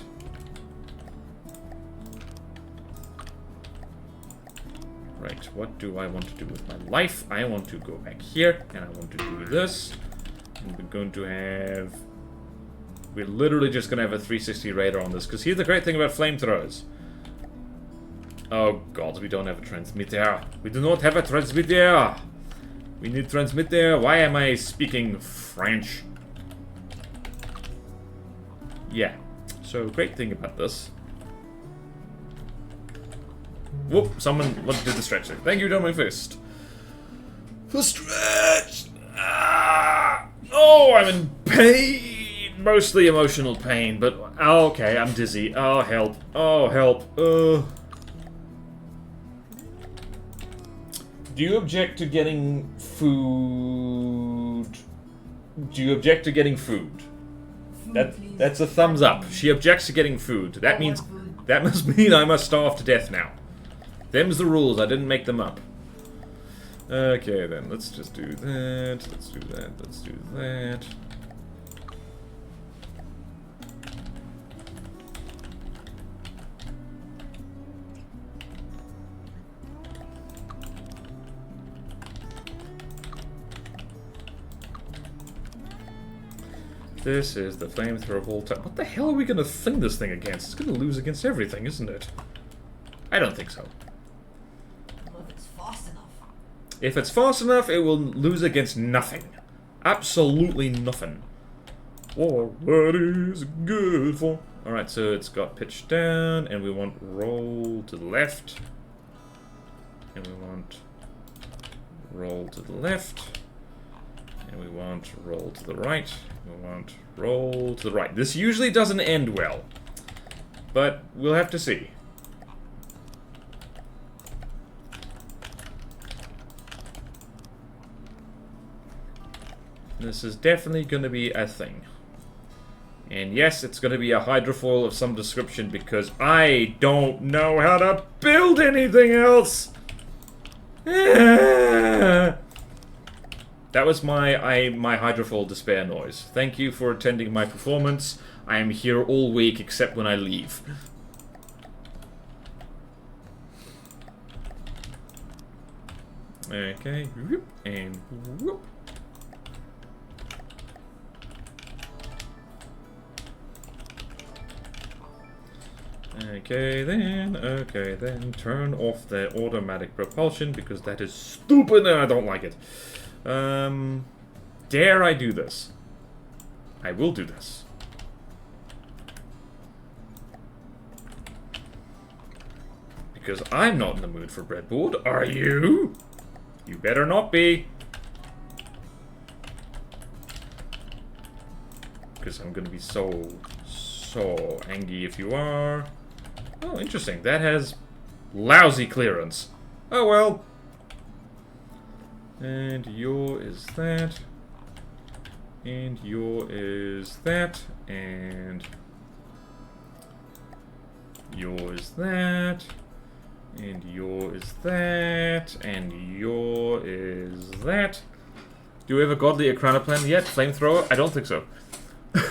Right, what do I want to do with my life? I want to go back here, and I want to do this. And we're going to have... We're literally just going to have a 360 radar on this, because here's the great thing about flamethrowers. Oh god, we don't have a transmitter. We do not have a transmitter. We need transmitter. Why am I speaking French? Yeah. So, great thing about this. Whoop, someone did the stretch thing. Thank you, Dominic Fist. For stretch! Ah! Oh, I'm in pain! Mostly emotional pain, but... Oh, okay, I'm dizzy. Oh, help. Oh, help. Do you object to getting food? Do you object to getting food? That's a thumbs up. She objects to getting food. That means... That must mean I must starve to death now. Them's the rules, I didn't make them up. Okay then, let's just do that, let's do that, let's do that. This is the flamethrower of all time. What the hell are we gonna thing this thing against? It's gonna lose against everything, isn't it? I don't think so. If it's fast enough, it will lose against nothing. Absolutely nothing. For what is good for... Alright, so it's got pitch down, and we want roll to the left. And we want roll to the left. And we want roll to the right. We want roll to the right. This usually doesn't end well. But we'll have to see. This is definitely going to be a thing. And yes, it's going to be a hydrofoil of some description because I don't know how to build anything else! That was my hydrofoil despair noise. Thank you for attending my performance. I am here all week except when I leave. Okay, whoop, and whoop. Okay then, turn off the automatic propulsion, because that is stupid and I don't like it. Dare I do this? I will do this. Because I'm not in the mood for breadboard, are you? You better not be. because I'm gonna be so angry if you are. Oh, interesting. That has lousy clearance. Oh well. And your is that. And your is that. And your is that. And your is that. And your is that. Do we have a godly Ekrana plan yet? Flamethrower? I don't think so.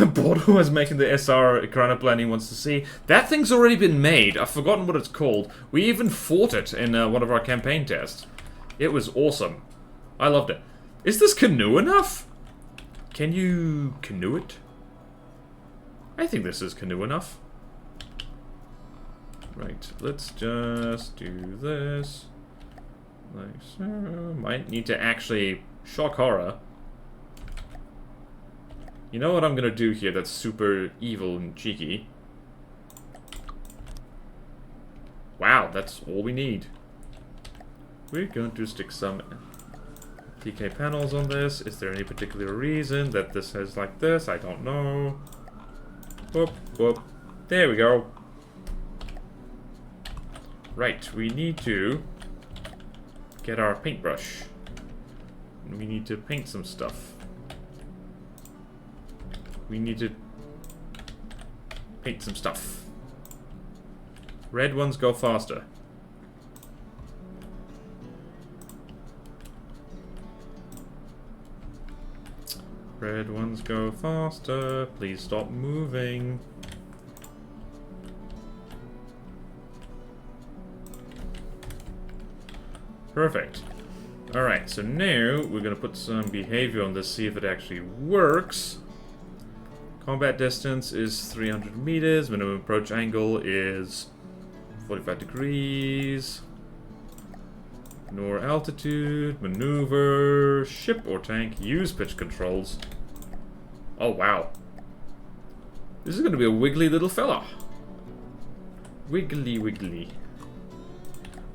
Bordeaux is making the SR Ekrana plan he wants to see. That thing's already been made. I've forgotten what it's called. We even fought it in one of our campaign tests. It was awesome. I loved it. Is this canoe enough? Can you canoe it? I think this is canoe enough. Right, let's just do this. Like so. Might need to actually shock horror. You know what I'm gonna do here that's super evil and cheeky? Wow, that's all we need. We're going to stick some TK panels on this. Is there any particular reason that this has like this? I don't know. Whoop, whoop. There we go. Right, we need to get our paintbrush. We need to paint some stuff. We need to paint some stuff. Red ones go faster. Red ones go faster. Please stop moving. Perfect. Alright, so now we're gonna put some behavior on this, see if it actually works. Combat distance is 300 meters, minimum approach angle is 45 degrees. Ignore altitude, maneuver, ship or tank, use pitch controls. Oh wow. This is gonna be a wiggly little fella. Wiggly wiggly.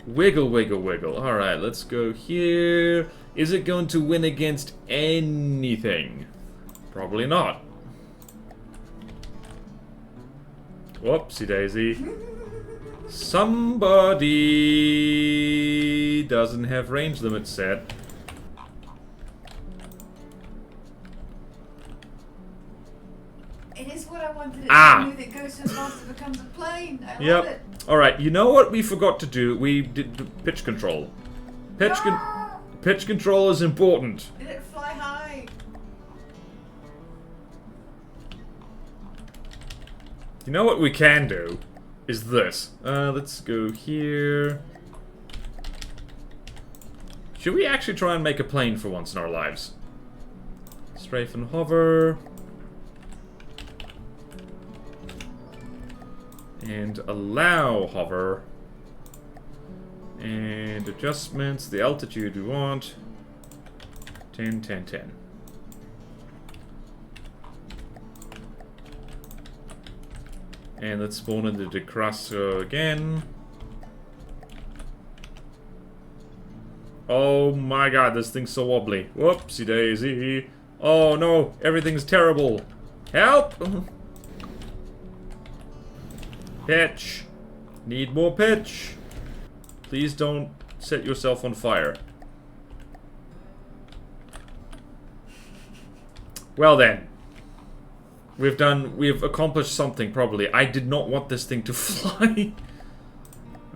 Wiggle, wiggle, wiggle. Alright, let's go here. Is it going to win against anything? Probably not. Whoopsie daisy. Somebody doesn't have range limit set. It is what I wanted. Ah! It that goes so fast it becomes a plane. I Yep. love it. Alright, you know what we forgot to do? We did pitch control. Pitch control is important. Did it fly high? You know what we can do? Is this. Let's go here. Should we actually try and make a plane for once in our lives? Strafe and hover. And allow hover. And adjustments, the altitude we want. 10, 10, 10. And let's spawn in the Decrasso again. Oh my god, this thing's so wobbly. Whoopsie daisy. Oh no, everything's terrible. Help! Pitch. Need more pitch. Please don't set yourself on fire. Well then. We've accomplished something, probably. I did not want this thing to fly.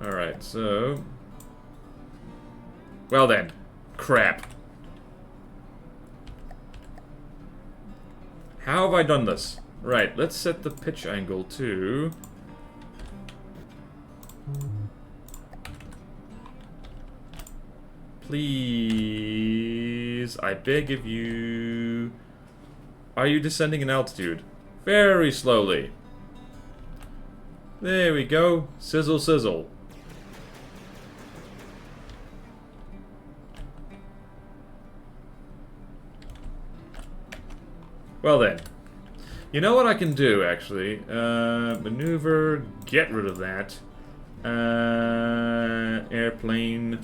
Alright, so... Well then. Crap. How have I done this? Right, let's set the pitch angle to... Please, I beg of you... Are you descending in altitude? Very slowly. There we go. Sizzle, sizzle. Well then. You know what I can do, actually? Maneuver, get rid of that. Airplane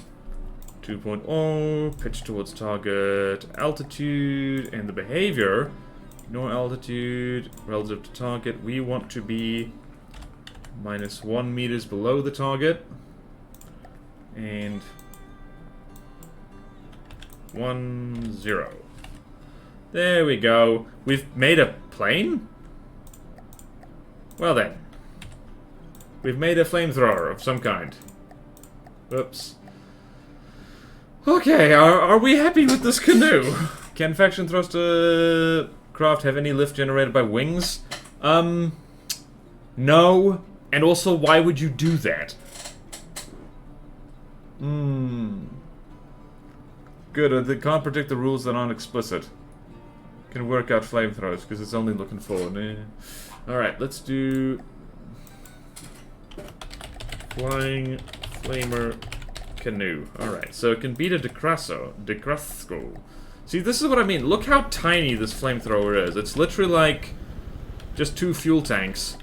2.0, pitch towards target, altitude, and the behavior. Ignore altitude relative to target. We want to be -1 meters below the target. And 1, 0. There we go. We've made a plane? Well then. We've made a flamethrower of some kind. Oops. Okay, are we happy with this canoe? Can faction thruster craft have any lift generated by wings? No. And also, why would you do that? Good, they can't predict the rules that aren't explicit. Can work out flamethrowers, because it's only looking forward. Alright, let's do... Flying Flamer Canoe. Alright, so it can beat a Decrasco. See, this is what I mean. Look how tiny this flamethrower is. It's literally like just 2 fuel tanks.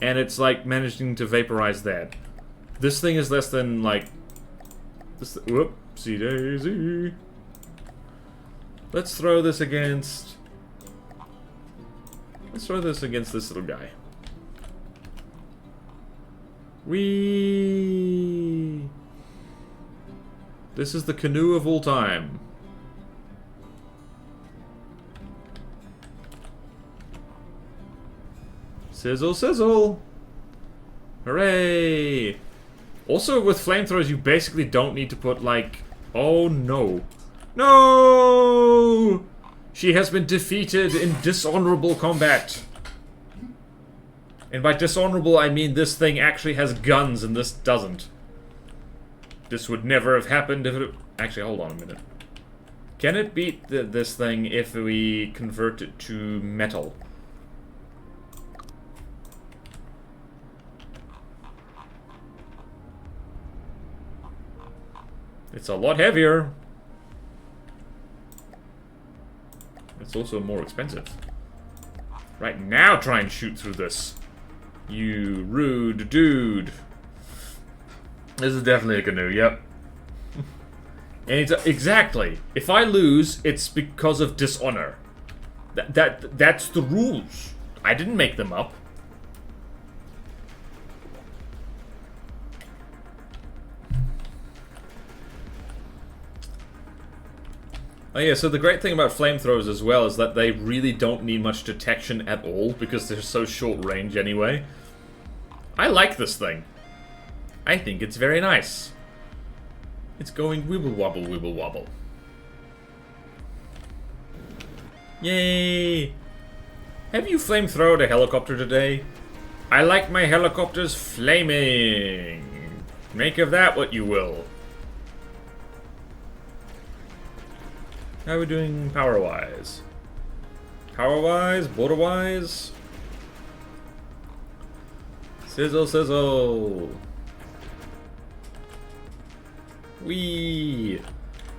And it's like managing to vaporize that. This thing is less than like... Whoopsie daisy. Let's throw this against... Let's throw this against this little guy. Whee! This is the canoe of all time. Sizzle, sizzle! Hooray! Also, with flamethrowers, you basically don't need to put, like... Oh, no. No! She has been defeated in dishonorable combat. And by dishonorable, I mean this thing actually has guns and this doesn't. This would never have happened if it... Actually, hold on a minute. Can it beat this thing if we convert it to metal? It's a lot heavier. It's also more expensive. Right now, try and shoot through this. You rude dude. This is definitely a canoe, yep. And it's exactly. If I lose, it's because of dishonor. That's the rules. I didn't make them up. Oh yeah, so the great thing about flamethrowers as well is that they really don't need much detection at all because they're so short range anyway. I like this thing. I think it's very nice. It's going wibble wobble wibble wobble. Yay! Have you flamethrowed a helicopter today? I like my helicopters flaming. Make of that what you will. How are we doing power-wise? Power-wise? Border-wise? Sizzle, sizzle! Whee!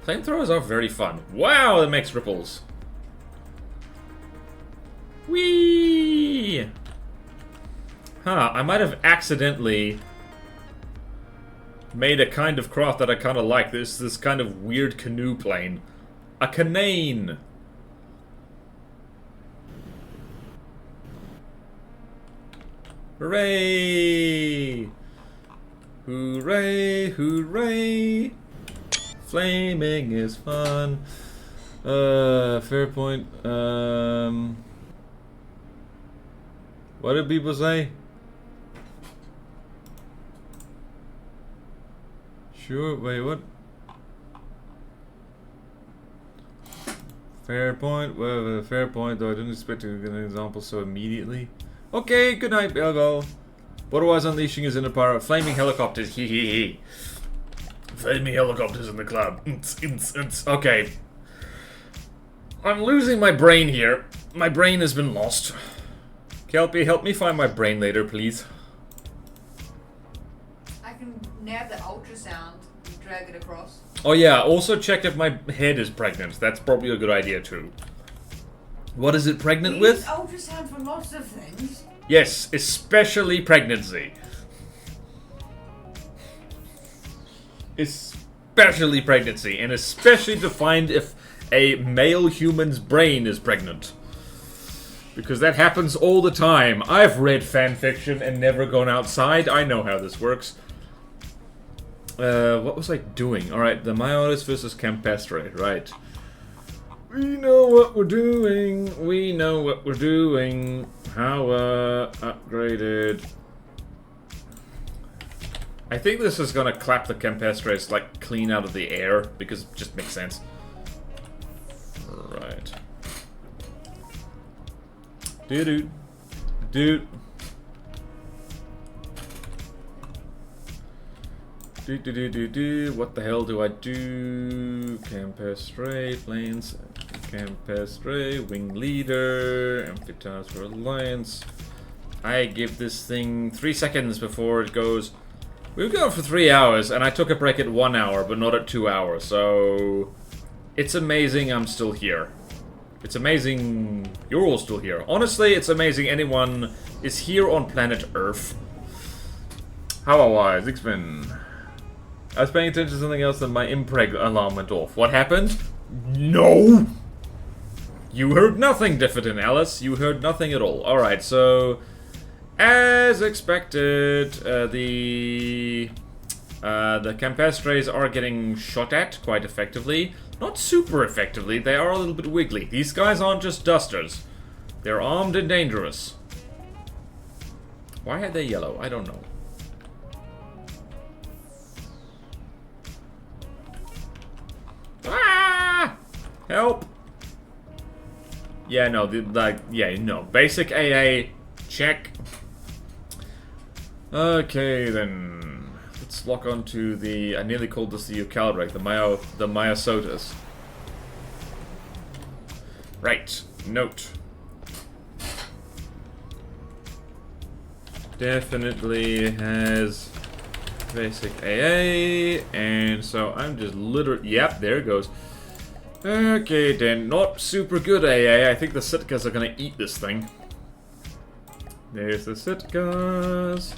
Flamethrowers are very fun. Wow, that makes ripples. Whee! Huh, I might have accidentally made a kind of craft that I kind of like. This kind of weird canoe plane. A canane! Hooray! Hooray, hooray! Flaming is fun. Fair point. What did people say? Sure, wait, what? Fair point. Well, fair point, though I didn't expect to get an example so immediately. Okay, good night, Belgo. Otherwise, unleashing his inner power. Flaming helicopters, hee hee hee. Flaming helicopters in the club. Okay. I'm losing my brain here. My brain has been lost. Kelpie, help me find my brain later, please. I can nab the ultrasound and drag it across. Oh yeah, also check if my head is pregnant. That's probably a good idea too. What is it pregnant with? Ultrasound for lots of things. Yes, especially pregnancy. Especially pregnancy, and especially to find if a male human's brain is pregnant. Because that happens all the time. I've read fanfiction and never gone outside. I know how this works. What was I doing? Alright, the Otis versus Campestre. Right. We know what we're doing. We know what we're doing. How, upgraded. I think this is gonna clap the Campestres, like, clean out of the air. Because it just makes sense. Right. Dude. Do. What the hell do I do? Campestre, planes. Campestre, wing leader. Amphitas for alliance. I give this thing 3 seconds before it goes. We've gone for 3 hours, and I took a break at 1 hour, but not at 2 hours, so... It's amazing I'm still here. It's amazing you're all still here. Honestly, it's amazing anyone is here on planet Earth. How was X-Men? I was paying attention to something else and my impreg alarm went off. What happened? No! You heard nothing, Diffident Alice. You heard nothing at all. Alright, so... As expected, the Campestres are getting shot at quite effectively. Not super effectively, they are a little bit wiggly. These guys aren't just dusters. They're armed and dangerous. Why are they yellow? I don't know. Ah! Help! Yeah, no, no. Basic AA, check. Okay, then. Let's lock onto the... I nearly called this the Eucalibreak, the Myosotis. Right. Note. Definitely has basic AA, and so I'm just literally... Yep, there it goes. Okay, then. Not super good AA. I think the Sitkas are gonna eat this thing. There's the Sitkas.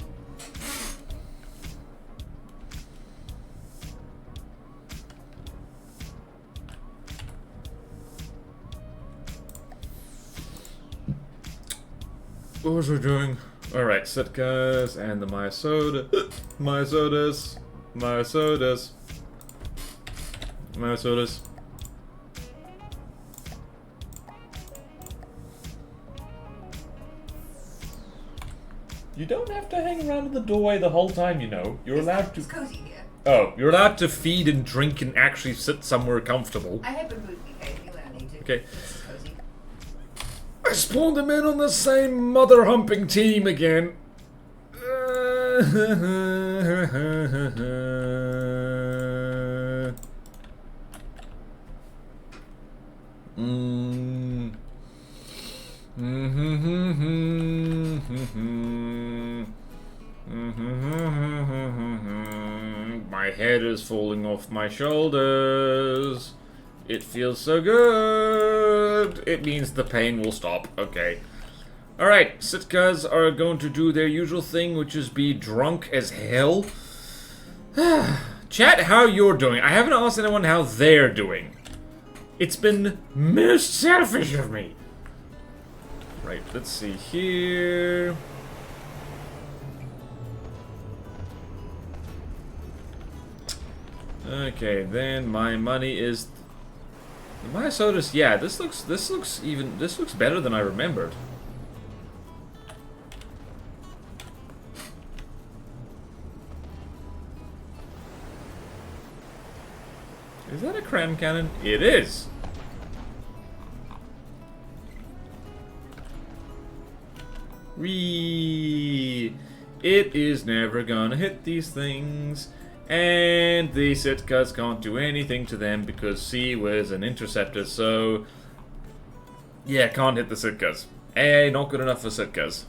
What was I doing? Alright, Sitkas and the Myosotis. You don't have to hang around in the doorway the whole time, you know. You're allowed to... It's cozy here. Oh, you're allowed to feed and drink and actually sit somewhere comfortable. I have a boot occasionally when I need to. Okay. It's cozy. I spawned them in on the same mother-humping team again. My head is falling off my shoulders. It feels so good. It means the pain will stop. Okay. Alright, Sitkas are going to do their usual thing, which is be drunk as hell. Chat, how you're doing. I haven't asked anyone how they're doing. It's been most selfish of me. Right, let's see here. Okay, then my money is... My sodas, yeah, this looks better than I remembered. Is that a cram cannon? It is! Whee! It is never gonna hit these things. And the Sitkas can't do anything to them because C was an interceptor, so... Yeah, can't hit the Sitkas. A, not good enough for Sitkas.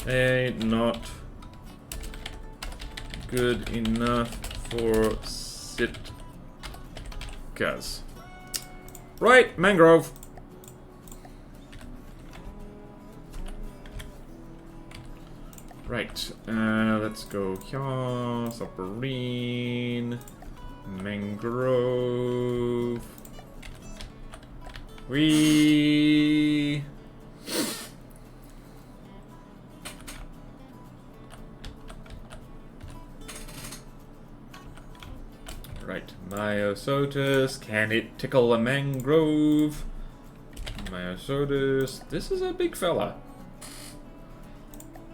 A, not good enough for Sitkas. Right, Mangrove. Right, let's go here, submarine, mangrove. We... Right, Myosotis, can it tickle a mangrove? Myosotis, this is a big fella.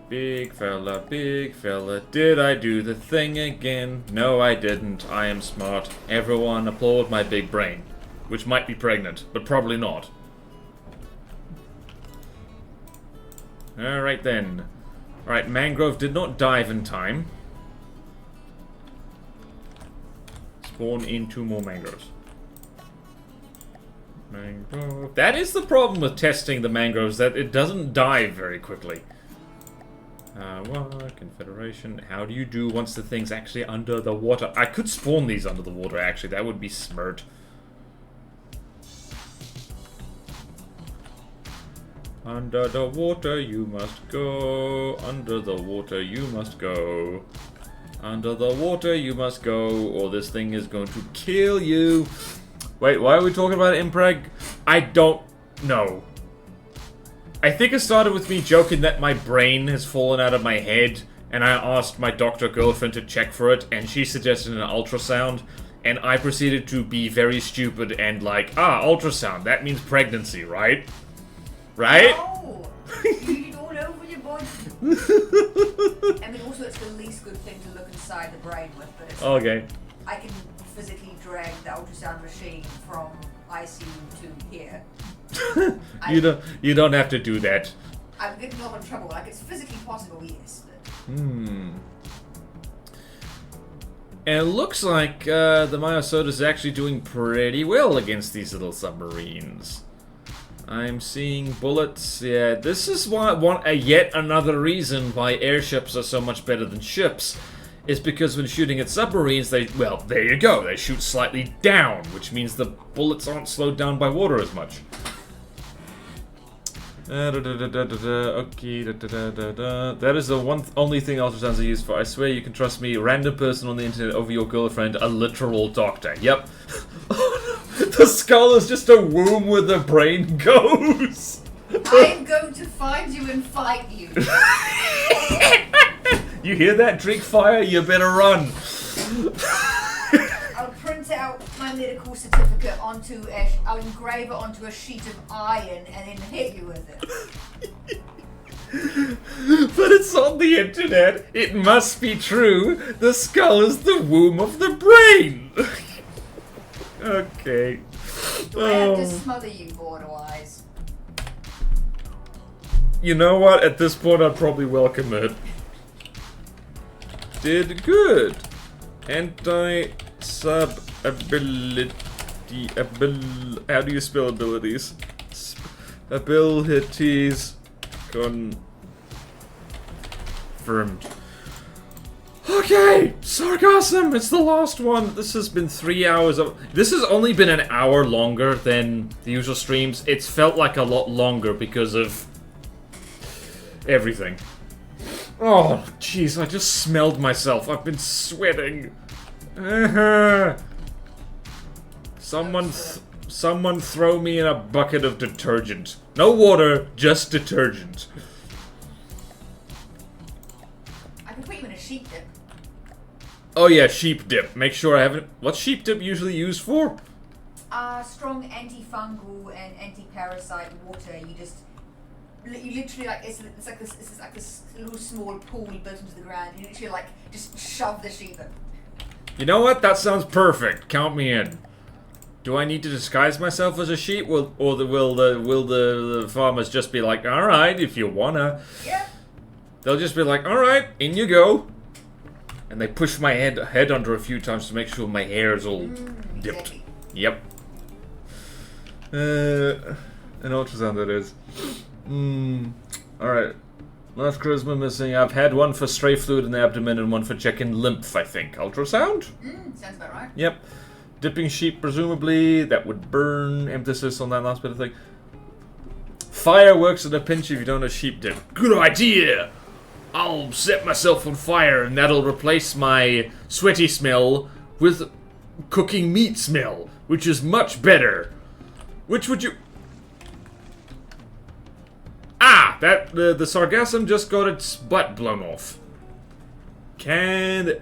Big fella, did I do the thing again? No, I didn't. I am smart. Everyone applaud my big brain. Which might be pregnant, but probably not. Alright then. Alright, mangrove did not dive in time. Spawn in 2 more mangroves. Mangrove. That is the problem with testing the mangroves, that it doesn't dive very quickly. What? Confederation. How do you do once the thing's actually under the water? I could spawn these under the water, actually. That would be smart. Under the water you must go. Under the water you must go. Under the water you must go, or this thing is going to kill you. Wait, why are we talking about impreg? I don't know. I think it started with me joking that my brain has fallen out of my head, and I asked my doctor girlfriend to check for it, and she suggested an ultrasound, and I proceeded to be very stupid and like, ultrasound, that means pregnancy, right? Right? No! You eat all over your body. I mean, also it's the least good thing to look inside the brain with, but it's Okay. I can physically drag the ultrasound machine from ICU to here. You don't have to do that. I'm getting a lot of trouble. Like, it's physically possible, yes. But... And it looks like the Myosotis is actually doing pretty well against these little submarines. I'm seeing bullets. Yeah, this is yet another reason why airships are so much better than ships. Is because when shooting at submarines, well, there you go. They shoot slightly down, which means the bullets aren't slowed down by water as much. Okay, that is the only thing ultrasounds are used for. I swear you can trust me. Random person on the internet over your girlfriend, a literal doctor. Yep. The skull is just a womb where the brain goes. I'm going to find you and fight you. You hear that? Drink fire, you better run. I'll print out my medical certificate I'll engrave it onto a sheet of iron and then hit you with it. But it's on the internet. It must be true. The skull is the womb of the brain. Okay. Do I have to smother you, border-wise? You know what? At this point, I'd probably welcome it. Did good. Anti-sub ability. How do you spell abilities? Abilities confirmed. Okay, sarcasm. It's the last one. This has been 3 hours of. This has only been an hour longer than the usual streams. It's felt like a lot longer because of everything. Oh, jeez, I just smelled myself. I've been sweating. Someone throw me in a bucket of detergent. No water, just detergent. I can put you in a sheep dip. Oh yeah, sheep dip. Make sure I haven't... What's sheep dip usually used for? Strong antifungal and anti-parasite water. You literally like it's like this little small pool built into the ground. You literally like just shove the sheep in. You know what? That sounds perfect. Count me in. Do I need to disguise myself as a sheep? Will the farmers just be like, all right, if you wanna? Yeah. They'll just be like, all right, in you go. And they push my head under a few times to make sure my hair is all dipped. Exactly. Yep. An ultrasound, that is. Alright. Last charisma missing. I've had one for stray fluid in the abdomen and one for checking lymph, I think. Ultrasound? Sounds about right. Yep. Dipping sheep, presumably. That would burn. Emphasis on that last bit of thing. Fire works at a pinch if you don't have sheep dip. Good idea! I'll set myself on fire and that'll replace my sweaty smell with cooking meat smell, which is much better. Which would you... that the sargassum just got its butt blown off.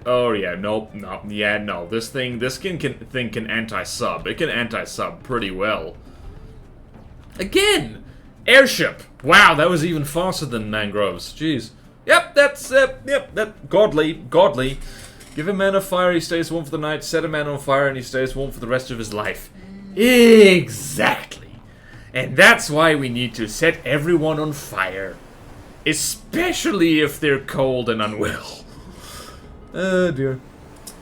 Oh yeah, nope, no, yeah, no. This thing can anti-sub. It can anti-sub pretty well. Again, airship. Wow, that was even faster than mangroves. Jeez. Yep, that's that godly. Give a man a fire, he stays warm for the night. Set a man on fire, and he stays warm for the rest of his life. Exactly. And that's why we need to set everyone on fire, especially if they're cold and unwell. Oh dear.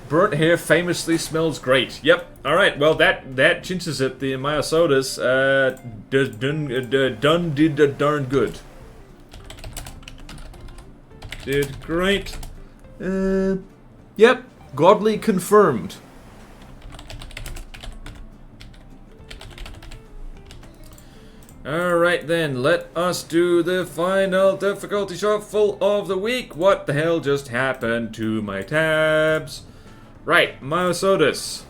Burnt hair famously smells great. Yep. All right. Well, that chinches it. The Myosotis did darn good. Did great. Yep. Godly confirmed. Alright then, let us do the final difficulty shuffle of the week. What the hell just happened to my tabs? Right, Myosotis.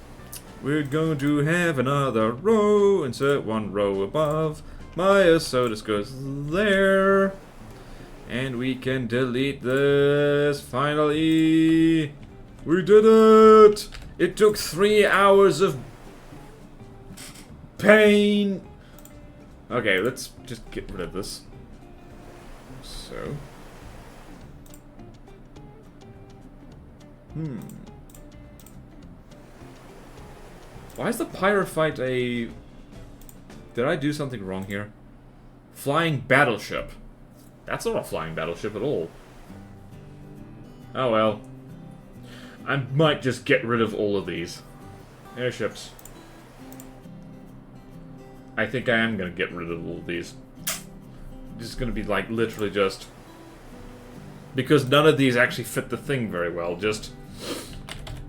We're going to have another row. Insert one row above. Myosotis goes there. And we can delete this. Finally. We did it! It took 3 hours of pain. Okay, let's just get rid of this. So. Why is the pyrophyte a... Did I do something wrong here? Flying battleship. That's not a flying battleship at all. Oh well. I might just get rid of all of these. Airships. I think I am going to get rid of all of these. This is going to be like literally just... Because none of these actually fit the thing very well. Just...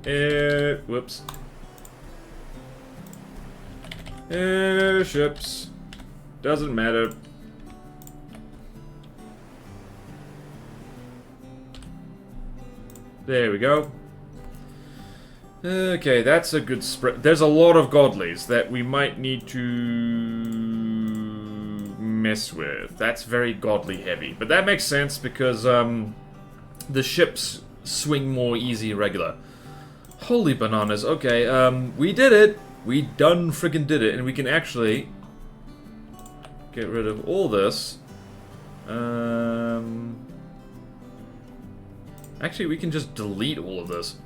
whoops. Airships. Doesn't matter. There we go. Okay, that's a good spread. There's a lot of godlies that we might need to mess with. That's very godly heavy. But that makes sense because the ships swing more easy regular. Holy bananas. Okay, we did it. We done friggin' did it. And we can actually get rid of all this. Actually, we can just delete all of this.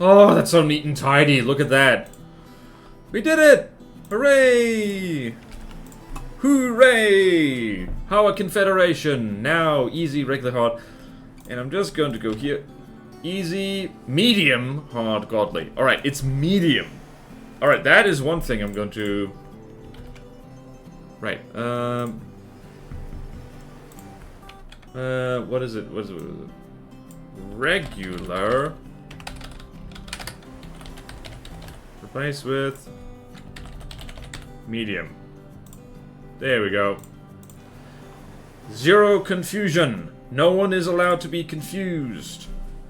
Oh, that's so neat and tidy. Look at that. We did it! Hooray! Hooray! How a confederation. Now, easy, regular, hard. And I'm just going to go here. Easy, medium, hard, godly. Alright, it's medium. Alright, that is one thing I'm going to... Right, what is it? What is it? Regular... Replace with medium. There we go. Zero confusion. No one is allowed to be confused.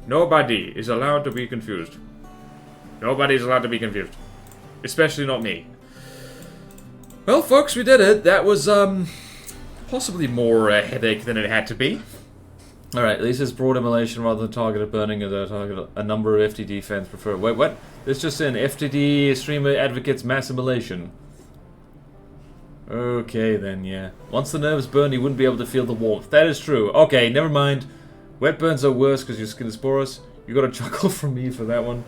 Nobody is allowed to be confused. Nobody is allowed to be confused. Especially not me. Well, folks, we did it. That was, possibly more a headache than it had to be. Alright, at least it's broad immolation rather than targeted burning as a number of FTD fans prefer. Wait, what? It's just in FTD streamer advocates mass immolation. Okay then, yeah. Once the nerves burn, you wouldn't be able to feel the warmth. That is true. Okay, never mind. Wet burns are worse because your skin is porous. You got a chuckle from me for that one.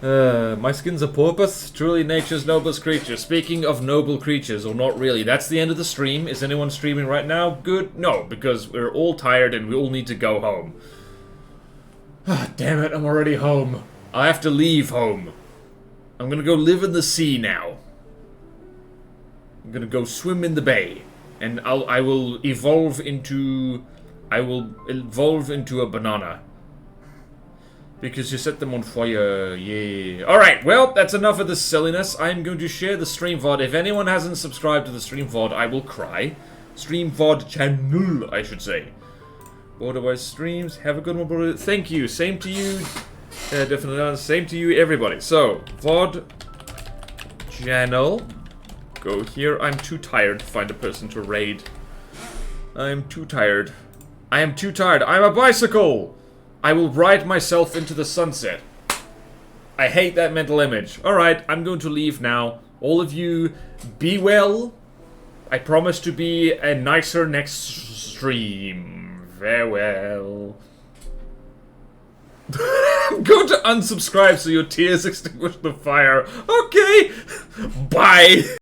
My skin's a porpoise. Truly nature's noblest creature. Speaking of noble creatures, or not really, that's the end of the stream. Is anyone streaming right now? Good? No, because we're all tired and we all need to go home. Ah, damn it, I'm already home. I have to leave home. I'm gonna go live in the sea now. I'm gonna go swim in the bay. And I will evolve into a banana. Because you set them on fire, yeah. Alright, well, that's enough of this silliness. I'm going to share the stream VOD. If anyone hasn't subscribed to the stream VOD, I will cry. Stream VOD channel, I should say. Otherwise streams, have a good one, brother. Thank you, same to you. Definitely, same to you, everybody. So, VOD channel. go here. I'm too tired to find a person to raid. I'm too tired. I am too tired. I'm a bicycle! I will ride myself into the sunset. I hate that mental image. Alright, I'm going to leave now. All of you, be well. I promise to be a nicer next stream. Farewell. I'm going to unsubscribe so your tears extinguish the fire. Okay. Bye.